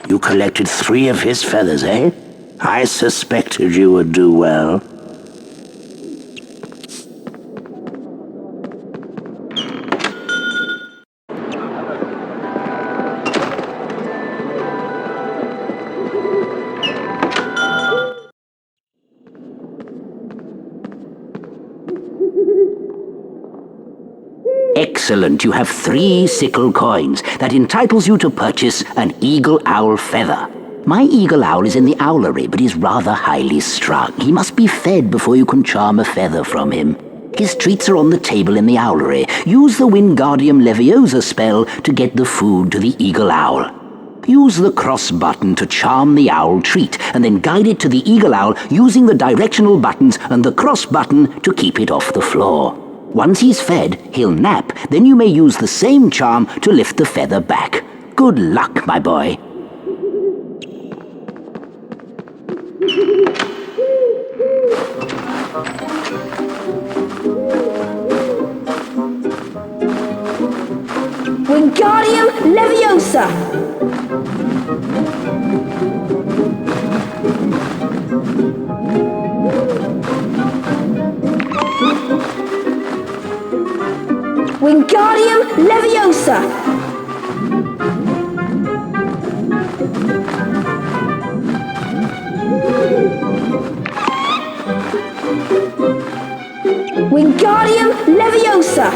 Speaker 19: You collected 3 of his feathers, eh? I suspected you would do well. Excellent. You have 3 sickle coins. That entitles you to purchase an eagle owl feather. My eagle owl is in the owlery, but he's rather highly strung. He must be fed before you can charm a feather from him. His treats are on the table in the owlery. Use the Wingardium Leviosa spell to get the food to the eagle owl. Use the cross button to charm the owl treat, and then guide it to the eagle owl using the directional buttons and the cross button to keep it off the floor. Once he's fed, he'll nap. Then you may use the same charm to lift the feather back. Good luck, my boy.
Speaker 5: Wingardium Leviosa! Wingardium Leviosa! Wingardium Leviosa!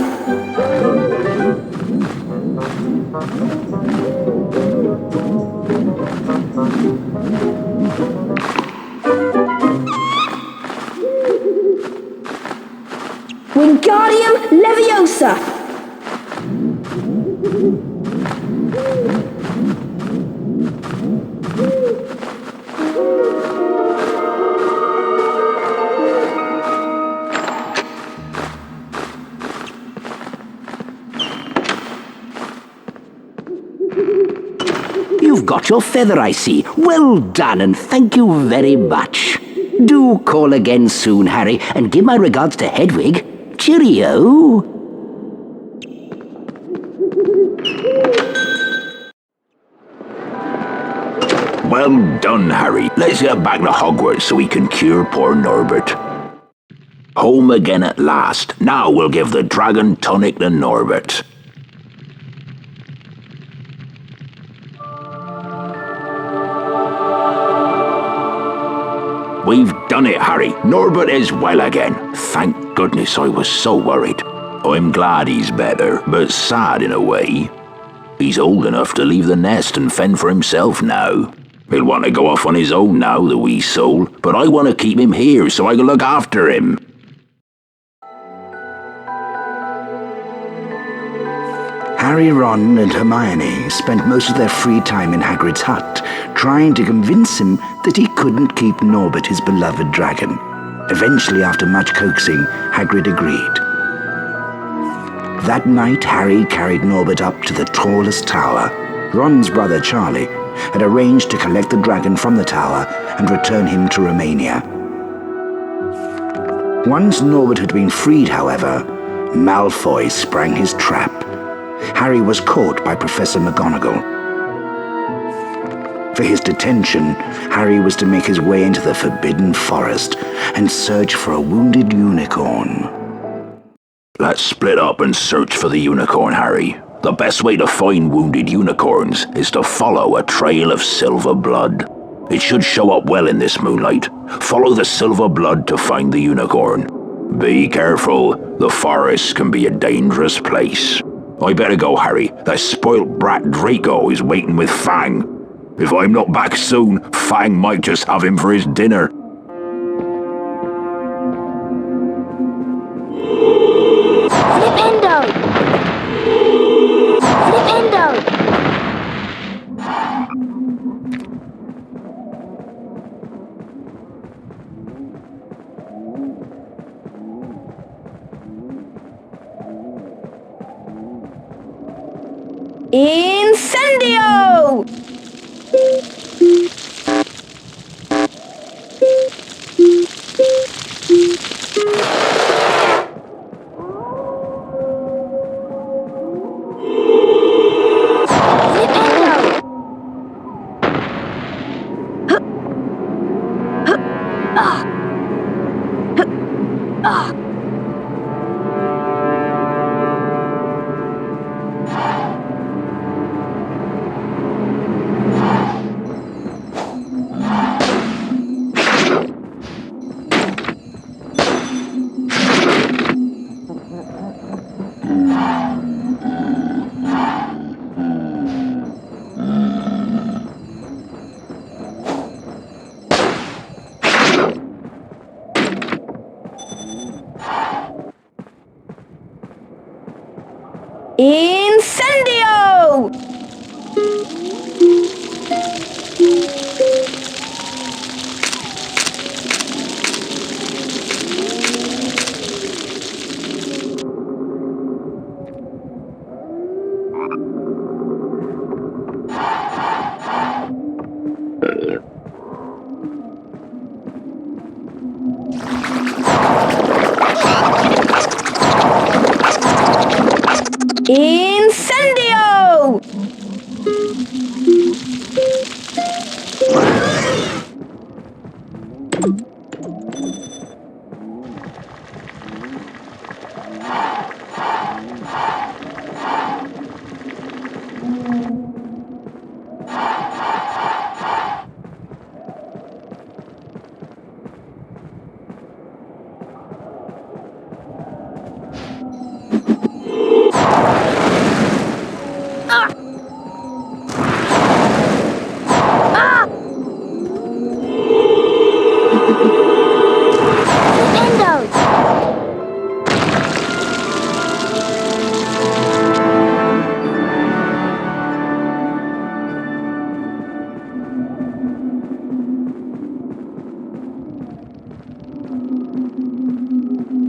Speaker 5: Wingardium Leviosa!
Speaker 19: You've got your feather, I see. Well done, and thank you very much. Do call again soon, Harry, and give my regards to Hedwig. Cheerio.
Speaker 7: Well done, Harry. Let's get back to Hogwarts so we can cure poor Norbert. Home again at last. Now we'll give the dragon tonic to Norbert. We've done it, Harry. Norbert is well again. Thank goodness, I was so worried. I'm glad he's better, but sad in a way. He's old enough to leave the nest and fend for himself now. He'll want to go off on his own now, the wee soul, but I want to keep him here so I can look after him.
Speaker 1: Harry, Ron, and Hermione spent most of their free time in Hagrid's hut, trying to convince him that he couldn't keep Norbert, his beloved dragon. Eventually, after much coaxing, Hagrid agreed. That night, Harry carried Norbert up to the tallest tower. Ron's brother, Charlie, had arranged to collect the dragon from the tower and return him to Romania. Once Norbert had been freed, however, Malfoy sprang his trap. Harry was caught by Professor McGonagall. For his detention, Harry was to make his way into the Forbidden Forest and search for a wounded unicorn.
Speaker 7: Let's split up and search for the unicorn, Harry. The best way to find wounded unicorns is to follow a trail of silver blood. It should show up well in this moonlight. Follow the silver blood to find the unicorn. Be careful, the forest can be a dangerous place. I better go, Harry. That spoilt brat Draco is waiting with Fang. If I'm not back soon, Fang might just have him for his dinner.
Speaker 5: Flipendo! Flipendo! Incendio! Incendio! Incendio!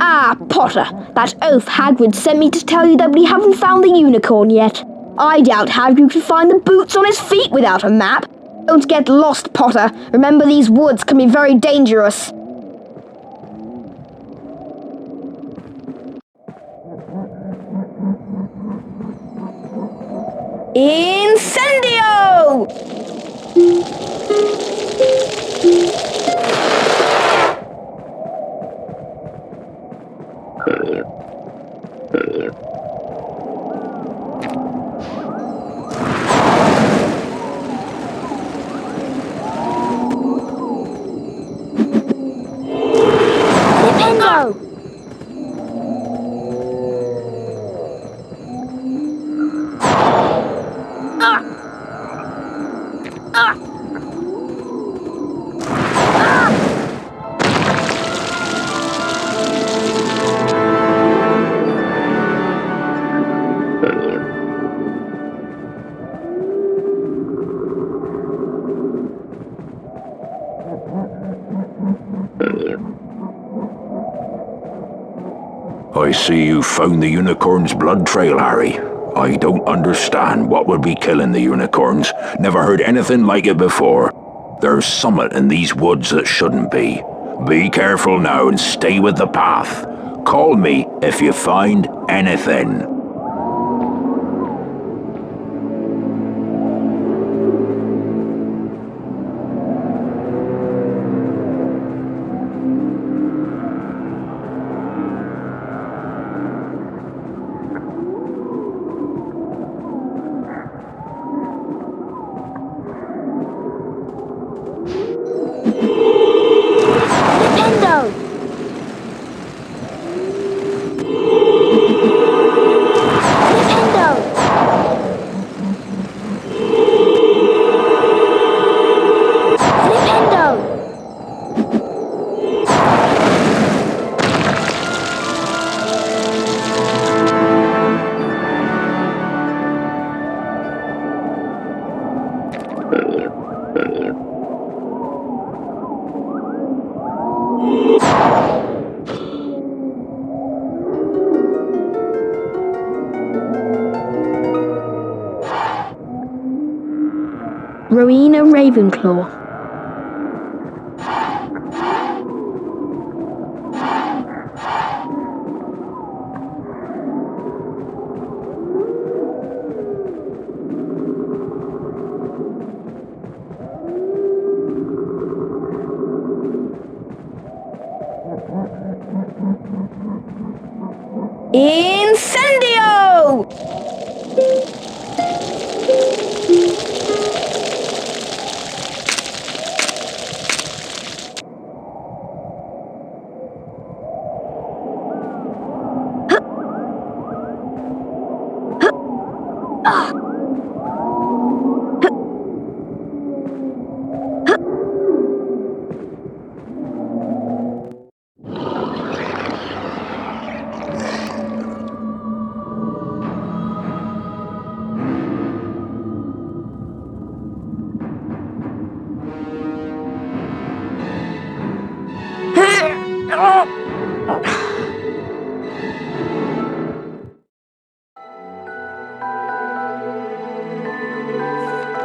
Speaker 5: Ah, Potter, that oaf Hagrid sent me to tell you that we haven't found the unicorn yet. I doubt Hagrid could find the boots on his feet without a map. Don't get lost, Potter. Remember, these woods can be very dangerous. Incendio!
Speaker 7: I see you found the unicorn's blood trail, Harry. I don't understand what would be killing the unicorns. Never heard anything like it before. There's summit in these woods that shouldn't be. Be careful now and stay with the path. Call me if you find anything.
Speaker 3: Rowena Ravenclaw.
Speaker 5: Incendio!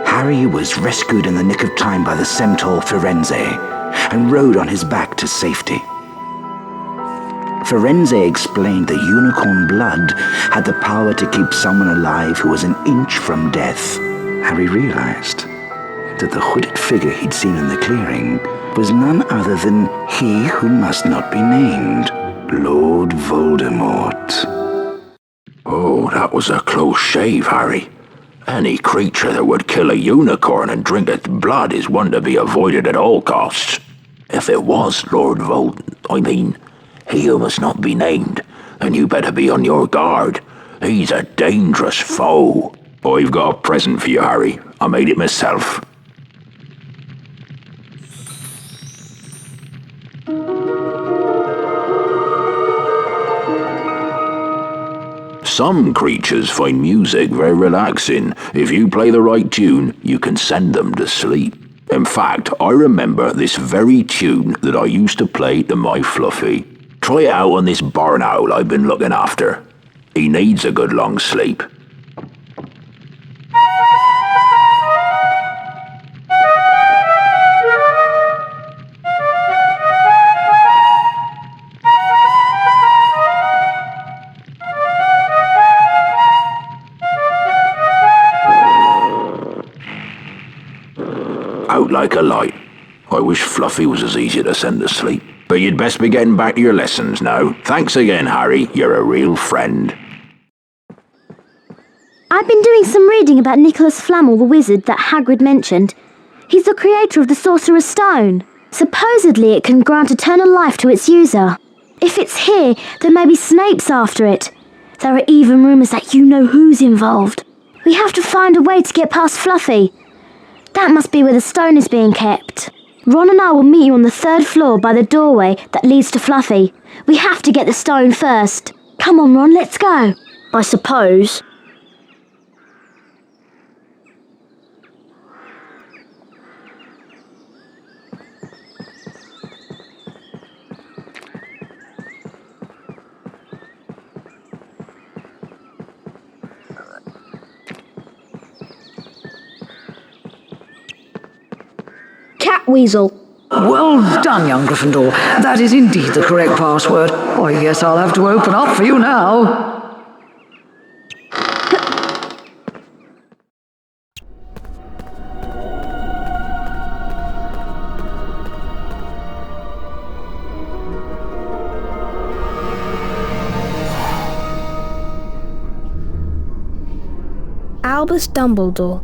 Speaker 1: Harry was rescued in the nick of time by the centaur Firenze and rode on his back to safety. Firenze explained the unicorn blood had the power to keep someone alive who was an inch from death. Harry realized that the hooded figure he'd seen in the clearing was none other than he who must not be named, Lord Voldemort.
Speaker 7: Oh, that was a close shave, Harry. Any creature that would kill a unicorn and drink its blood is one to be avoided at all costs. If it was Lord he who must not be named, then you better be on your guard. He's a dangerous foe. I've got a present for you, Harry. I made it myself. Some creatures find music very relaxing. If you play the right tune, you can send them to sleep. In fact, I remember this very tune that I used to play to my Fluffy. Try it out on this barn owl I've been looking after. He needs a good long sleep. Out like a light. I wish Fluffy was as easy to send to sleep. But you'd best be getting back to your lessons now. Thanks again, Harry. You're a real friend.
Speaker 12: I've been doing some reading about Nicholas Flamel the wizard that Hagrid mentioned. He's the creator of the Sorcerer's Stone. Supposedly it can grant eternal life to its user. If it's here, then maybe Snape's after it. There are even rumours that you know who's involved. We have to find a way to get past Fluffy. That must be where the stone is being kept. Ron and I will meet you on the 3rd floor by the doorway that leads to Fluffy. We have to get the stone first. Come on, Ron, let's go.
Speaker 3: I suppose.
Speaker 5: Catweasel.
Speaker 6: Well done, young Gryffindor. That is indeed the correct password. I guess I'll have to open up for you now.
Speaker 5: Albus Dumbledore.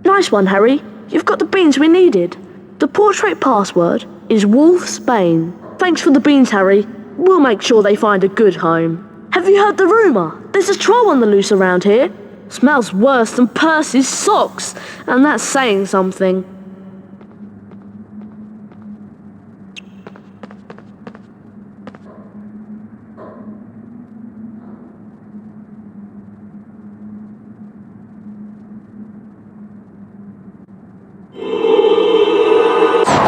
Speaker 3: Nice one, Harry. You've got the beans we needed. The portrait password is Wolfsbane. Thanks for the beans, Harry. We'll make sure they find a good home. Have you heard the rumour? There's a troll on the loose around here. Smells worse than Percy's socks, and that's saying something.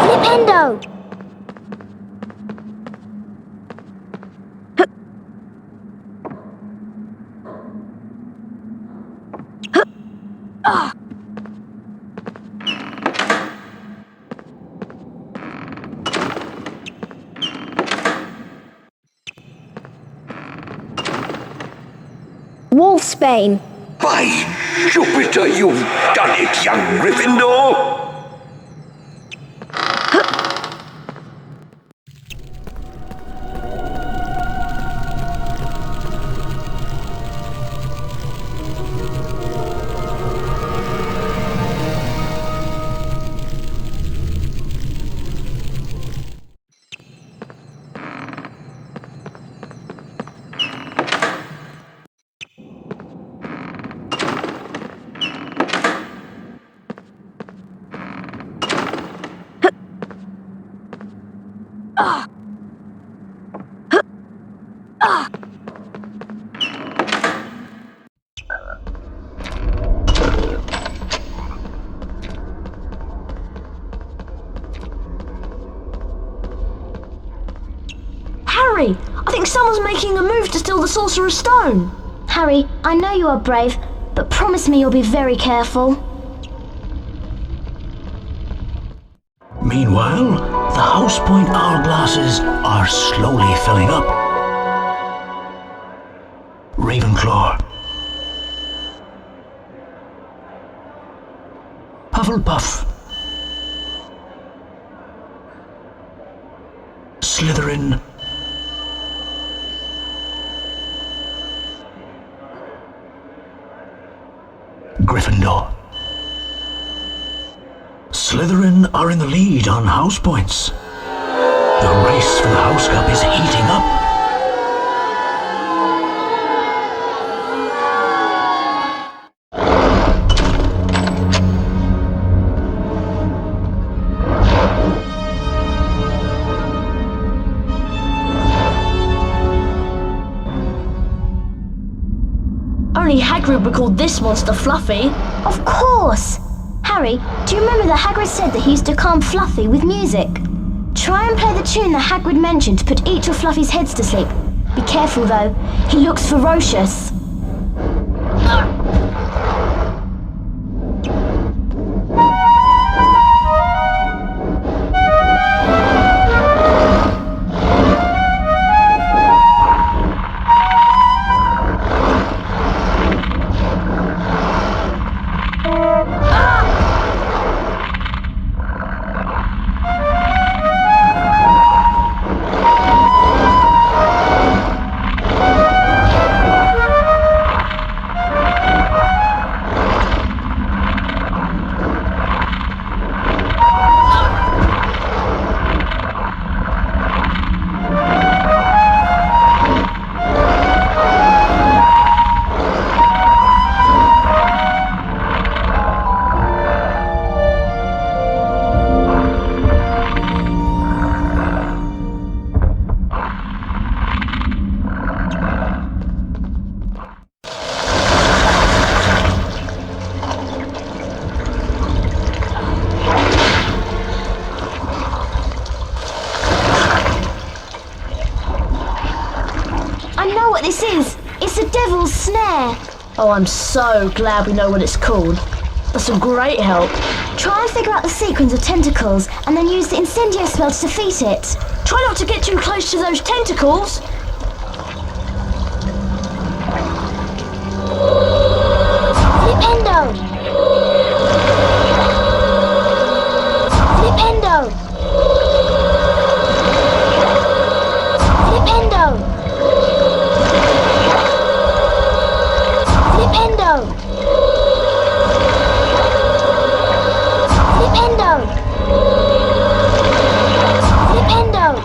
Speaker 12: Flipendo!
Speaker 5: Wolfsbane.
Speaker 7: By Jupiter, you've done it, young Gryffindor!
Speaker 3: Harry, I think someone's making a move to steal the Sorcerer's Stone.
Speaker 12: Harry, I know you are brave, but promise me you'll be very careful.
Speaker 2: Meanwhile, the house point hourglasses are slowly filling up. Ravenclaw. Hufflepuff. Slytherin. Gryffindor. Slytherin are in the lead on house points. The race for the House Cup is heating up.
Speaker 3: Only Hagrid would call this monster Fluffy.
Speaker 12: Of course! Harry, do you remember that Hagrid said that he used to calm Fluffy with music? Try and play the tune that Hagrid mentioned to put each of Fluffy's heads to sleep. Be careful though, he looks ferocious. This is. It's a devil's snare.
Speaker 3: Oh, I'm so glad we know what it's called. That's a great help.
Speaker 12: Try and figure out the sequence of tentacles and then use the incendio spell to defeat it.
Speaker 3: Try not to get too close to those tentacles.
Speaker 5: Flipendo! Flipendo! Flipendo! Flipendo! Flipendo! Flipendo!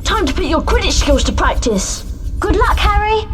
Speaker 3: Time to put your Quidditch skills to practice.
Speaker 12: Good luck, Harry.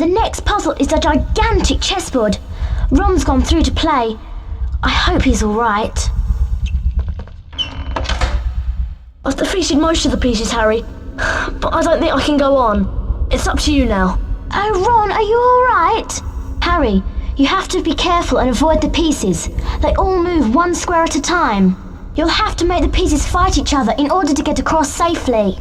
Speaker 12: The next puzzle is a gigantic chessboard. Ron's gone through to play. I hope he's all right.
Speaker 3: I've defeated most of the pieces, Harry, but I don't think I can go on. It's up to you now.
Speaker 12: Oh, Ron, are you all right? Harry, you have to be careful and avoid the pieces. They all move one square at a time. You'll have to make the pieces fight each other in order to get across safely.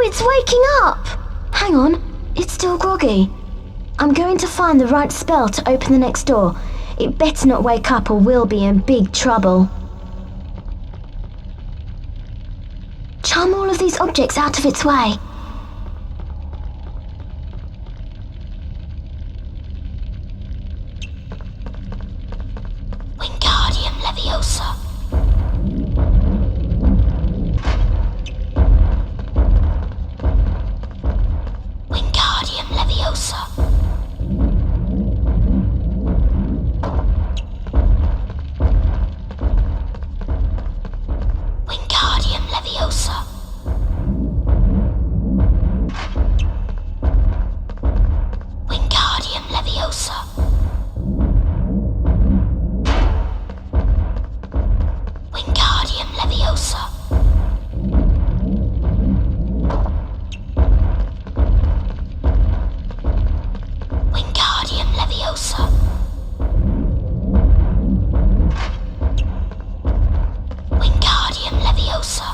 Speaker 12: It's waking up! Hang on, it's still groggy. I'm going to find the right spell to open the next door. It better not wake up or we'll be in big trouble. Charm all of these objects out of its way. Wingardium Leviosa. Wingardium Leviosa. Wingardium Leviosa. Wingardium Leviosa. Wingardium Leviosa. Wingardium Leviosa. Wingardium Leviosa.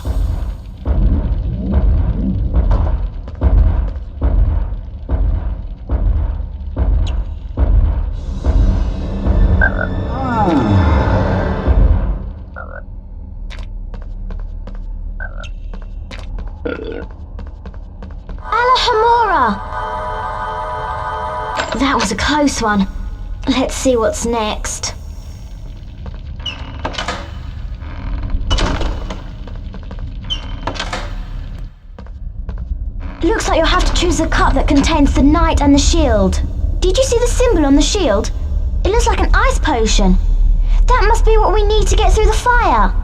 Speaker 12: Alahomora! That was a close one. Let's see what's next. Looks like you'll have to choose a cup that contains the knight and the shield. Did you see the symbol on the shield? It looks like an ice potion. That must be what we need to get through the fire.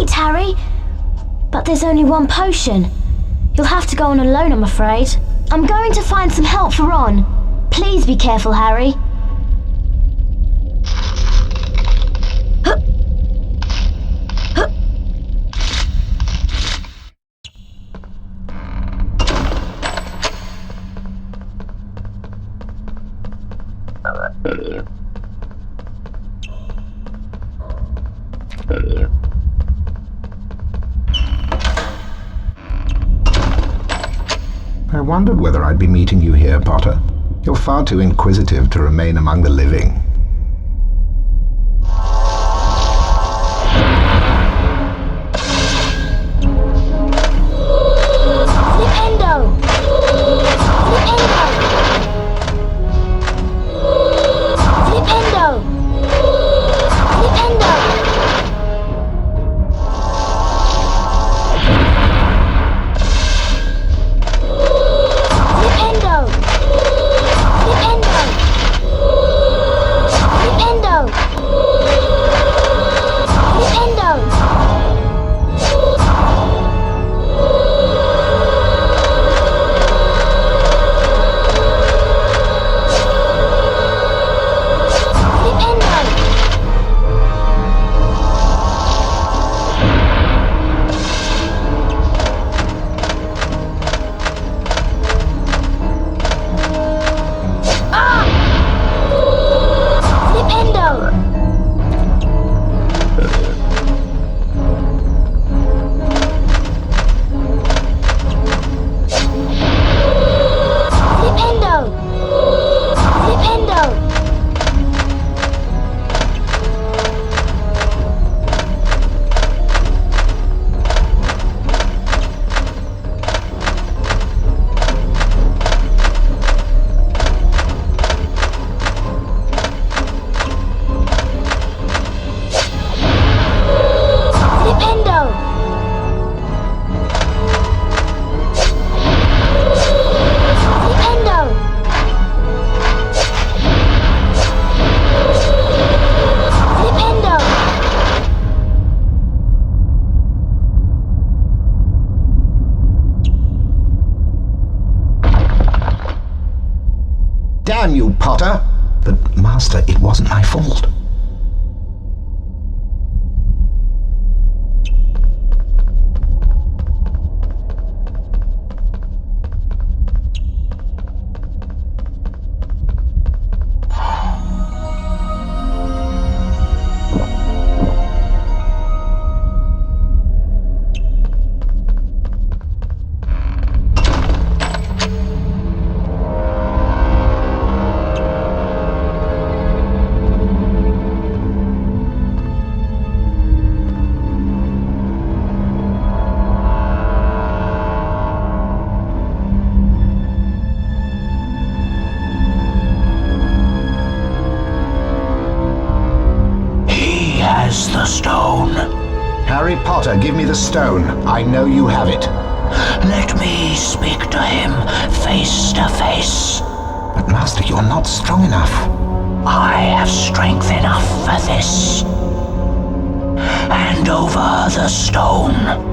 Speaker 12: Harry, but there's only one potion. You'll have to go on alone, I'm afraid. I'm going to find some help for Ron. Please be careful, Harry.
Speaker 8: I wondered whether I'd be meeting you here, Potter. You're far too inquisitive to remain among the living. Damn you, Potter! But, Master, it wasn't my fault.
Speaker 2: The stone.
Speaker 8: Harry Potter, give me the stone. I know you have it.
Speaker 2: Let me speak to him face to face.
Speaker 8: But Master, you're not strong enough.
Speaker 2: I have strength enough for this.
Speaker 19: Hand over the stone.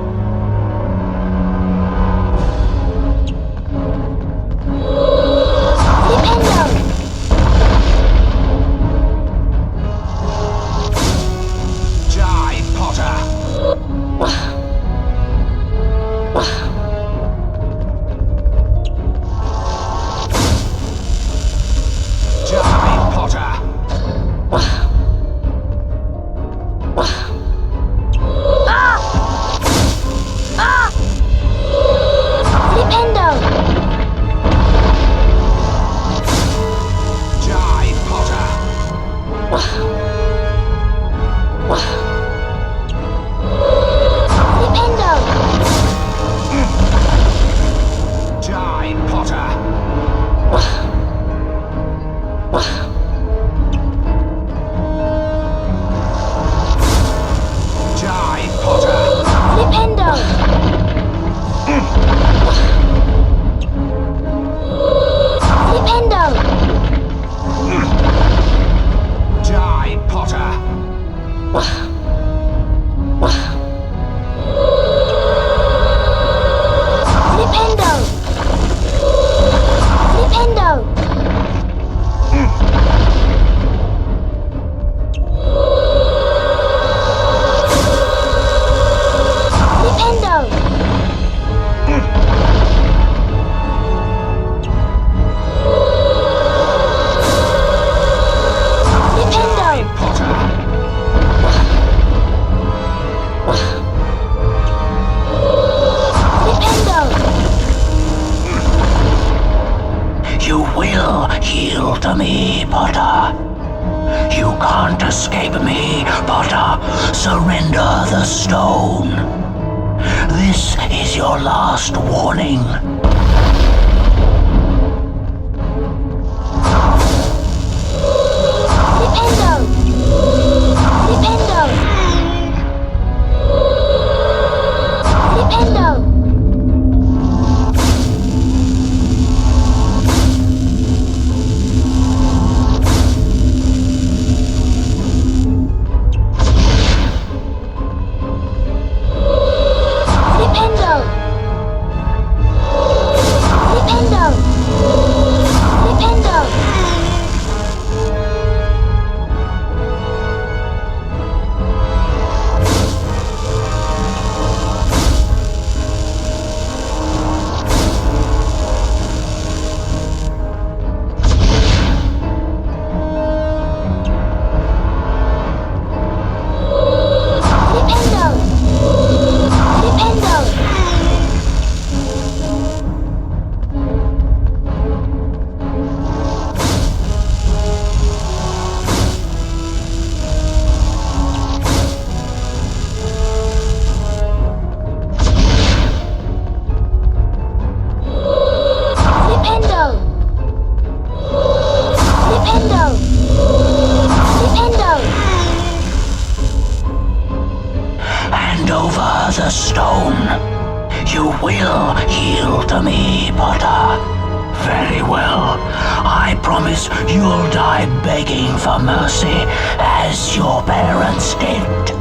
Speaker 19: To me, Potter. You can't escape me, Potter. Surrender the stone. This is your last warning. The stone. You will yield to me, Potter. Very well. I promise you'll die begging for mercy, as your parents did.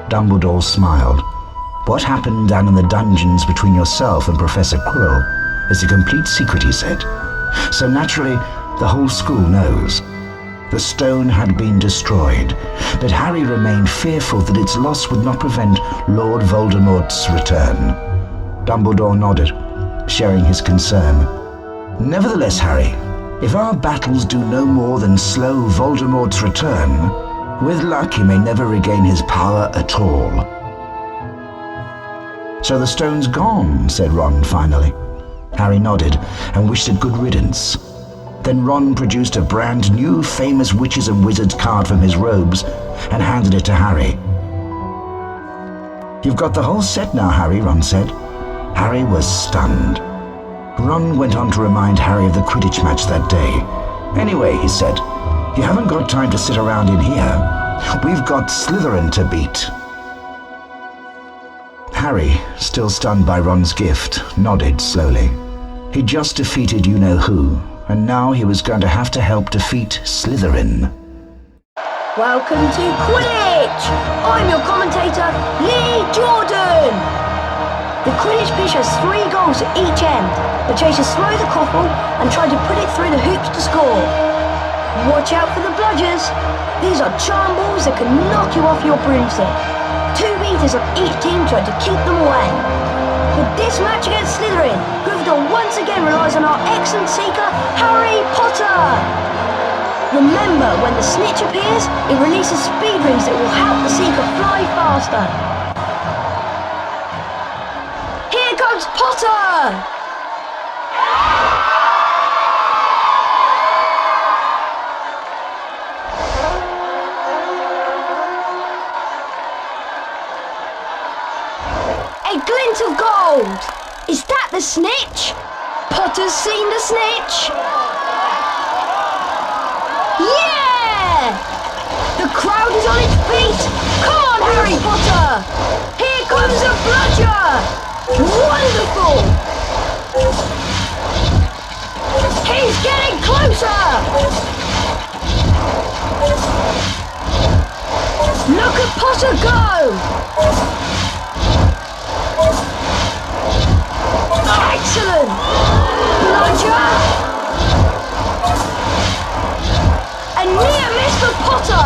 Speaker 1: Dumbledore smiled. What happened down in the dungeons between yourself and Professor Quirrell is a complete secret, he said. So naturally, The whole school knows. The stone had been destroyed, but Harry remained fearful that its loss would not prevent Lord Voldemort's return. Dumbledore nodded, sharing his concern. Nevertheless, Harry, if our battles do no more than slow Voldemort's return, with luck he may never regain his power at all. So the stone's gone, said Ron finally. Harry nodded and wished it good riddance. Then Ron produced a brand new famous witches and wizards card from his robes and handed it to Harry. You've got the whole set now, Harry, Ron said. Harry was stunned. Ron went on to remind Harry of the Quidditch match that day. Anyway, he said, you haven't got time to sit around in here. We've got Slytherin to beat. Harry, still stunned by Ron's gift, nodded slowly. He'd just defeated you-know-who, and now he was going to have to help defeat Slytherin.
Speaker 11: Welcome to Quidditch! I'm your commentator, Lee Jordan! The Quidditch pitch has 3 goals at each end. The chasers throw the quaffle and try to put it through the hoops to score. Watch out for the bludgers. These are charm balls that can knock you off your broomstick. 2 beaters of each team try to keep them away. For this match against Slytherin, Gryffindor once again relies on our excellent seeker, Harry Potter! Remember, when the snitch appears, it releases speed rings that will help the seeker fly faster. Here comes Potter! A glint of gold! Is that the snitch? Potter's seen the snitch! Yeah! The crowd is on its feet! Come on, Harry Potter! Here comes a bludger! Wonderful! He's getting closer! Look at Potter go! Excellent! Bludger! A near miss for Potter!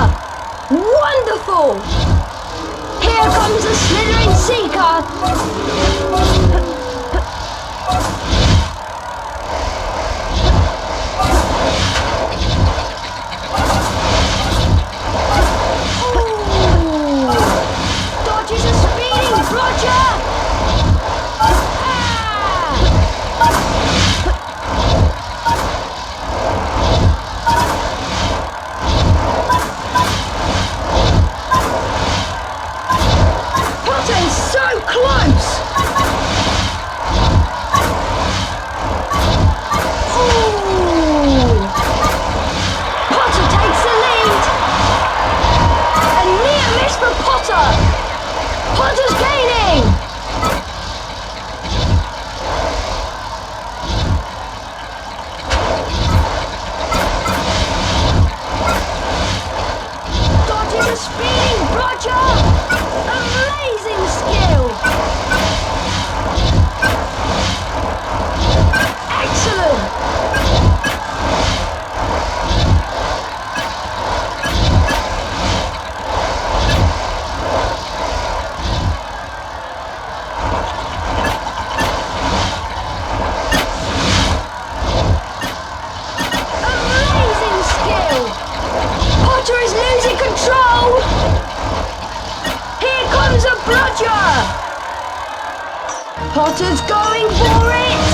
Speaker 11: Wonderful! Here comes the Slytherin Seeker! Ooh. Dodges a speeding bludger! Close! Ooh. Potter takes the lead! A near miss for Potter! Potter's gaining! Dodges a speeding bludger! Amazing skill! Excellent! Amazing skill! Potter is losing control! Here comes a bludger! Potter's going for it!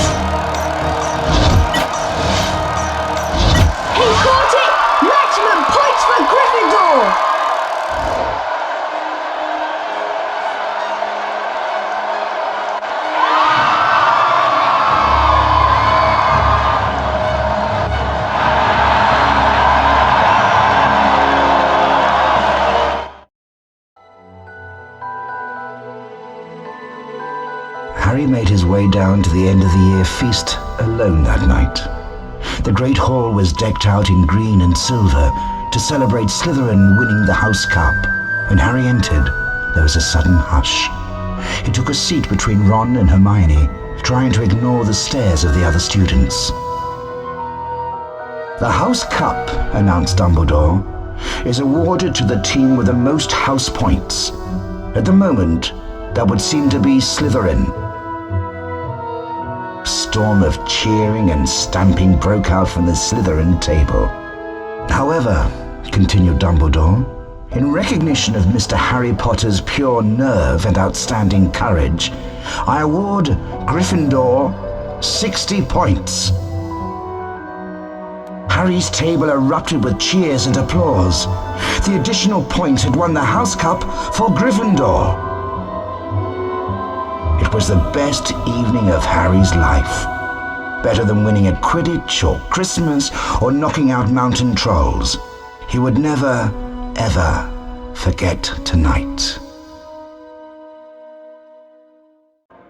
Speaker 11: He caught it! Maximum points for Gryffindor!
Speaker 1: Harry made his way down to the end of the year feast alone that night. The Great Hall was decked out in green and silver to celebrate Slytherin winning the House Cup. When Harry entered, there was a sudden hush. He took a seat between Ron and Hermione, trying to ignore the stares of the other students. The House Cup, announced Dumbledore, is awarded to the team with the most house points. At the moment, that would seem to be Slytherin. A storm of cheering and stamping broke out from the Slytherin table. However, continued Dumbledore, in recognition of Mr. Harry Potter's pure nerve and outstanding courage, I award Gryffindor 60 points. Harry's table erupted with cheers and applause. The additional point had won the House Cup for Gryffindor. It was the best evening of Harry's life. Better than winning at Quidditch or Christmas or knocking out mountain trolls. He would never, ever forget tonight.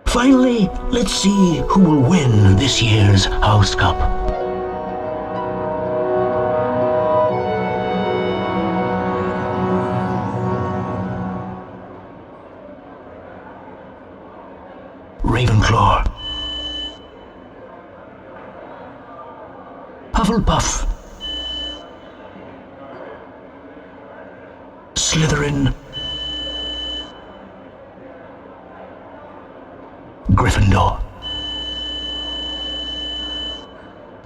Speaker 2: Finally, let's see who will win this year's House Cup. Ravenclaw. Hufflepuff. Slytherin. Gryffindor.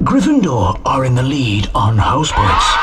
Speaker 2: Gryffindor are in the lead on house points.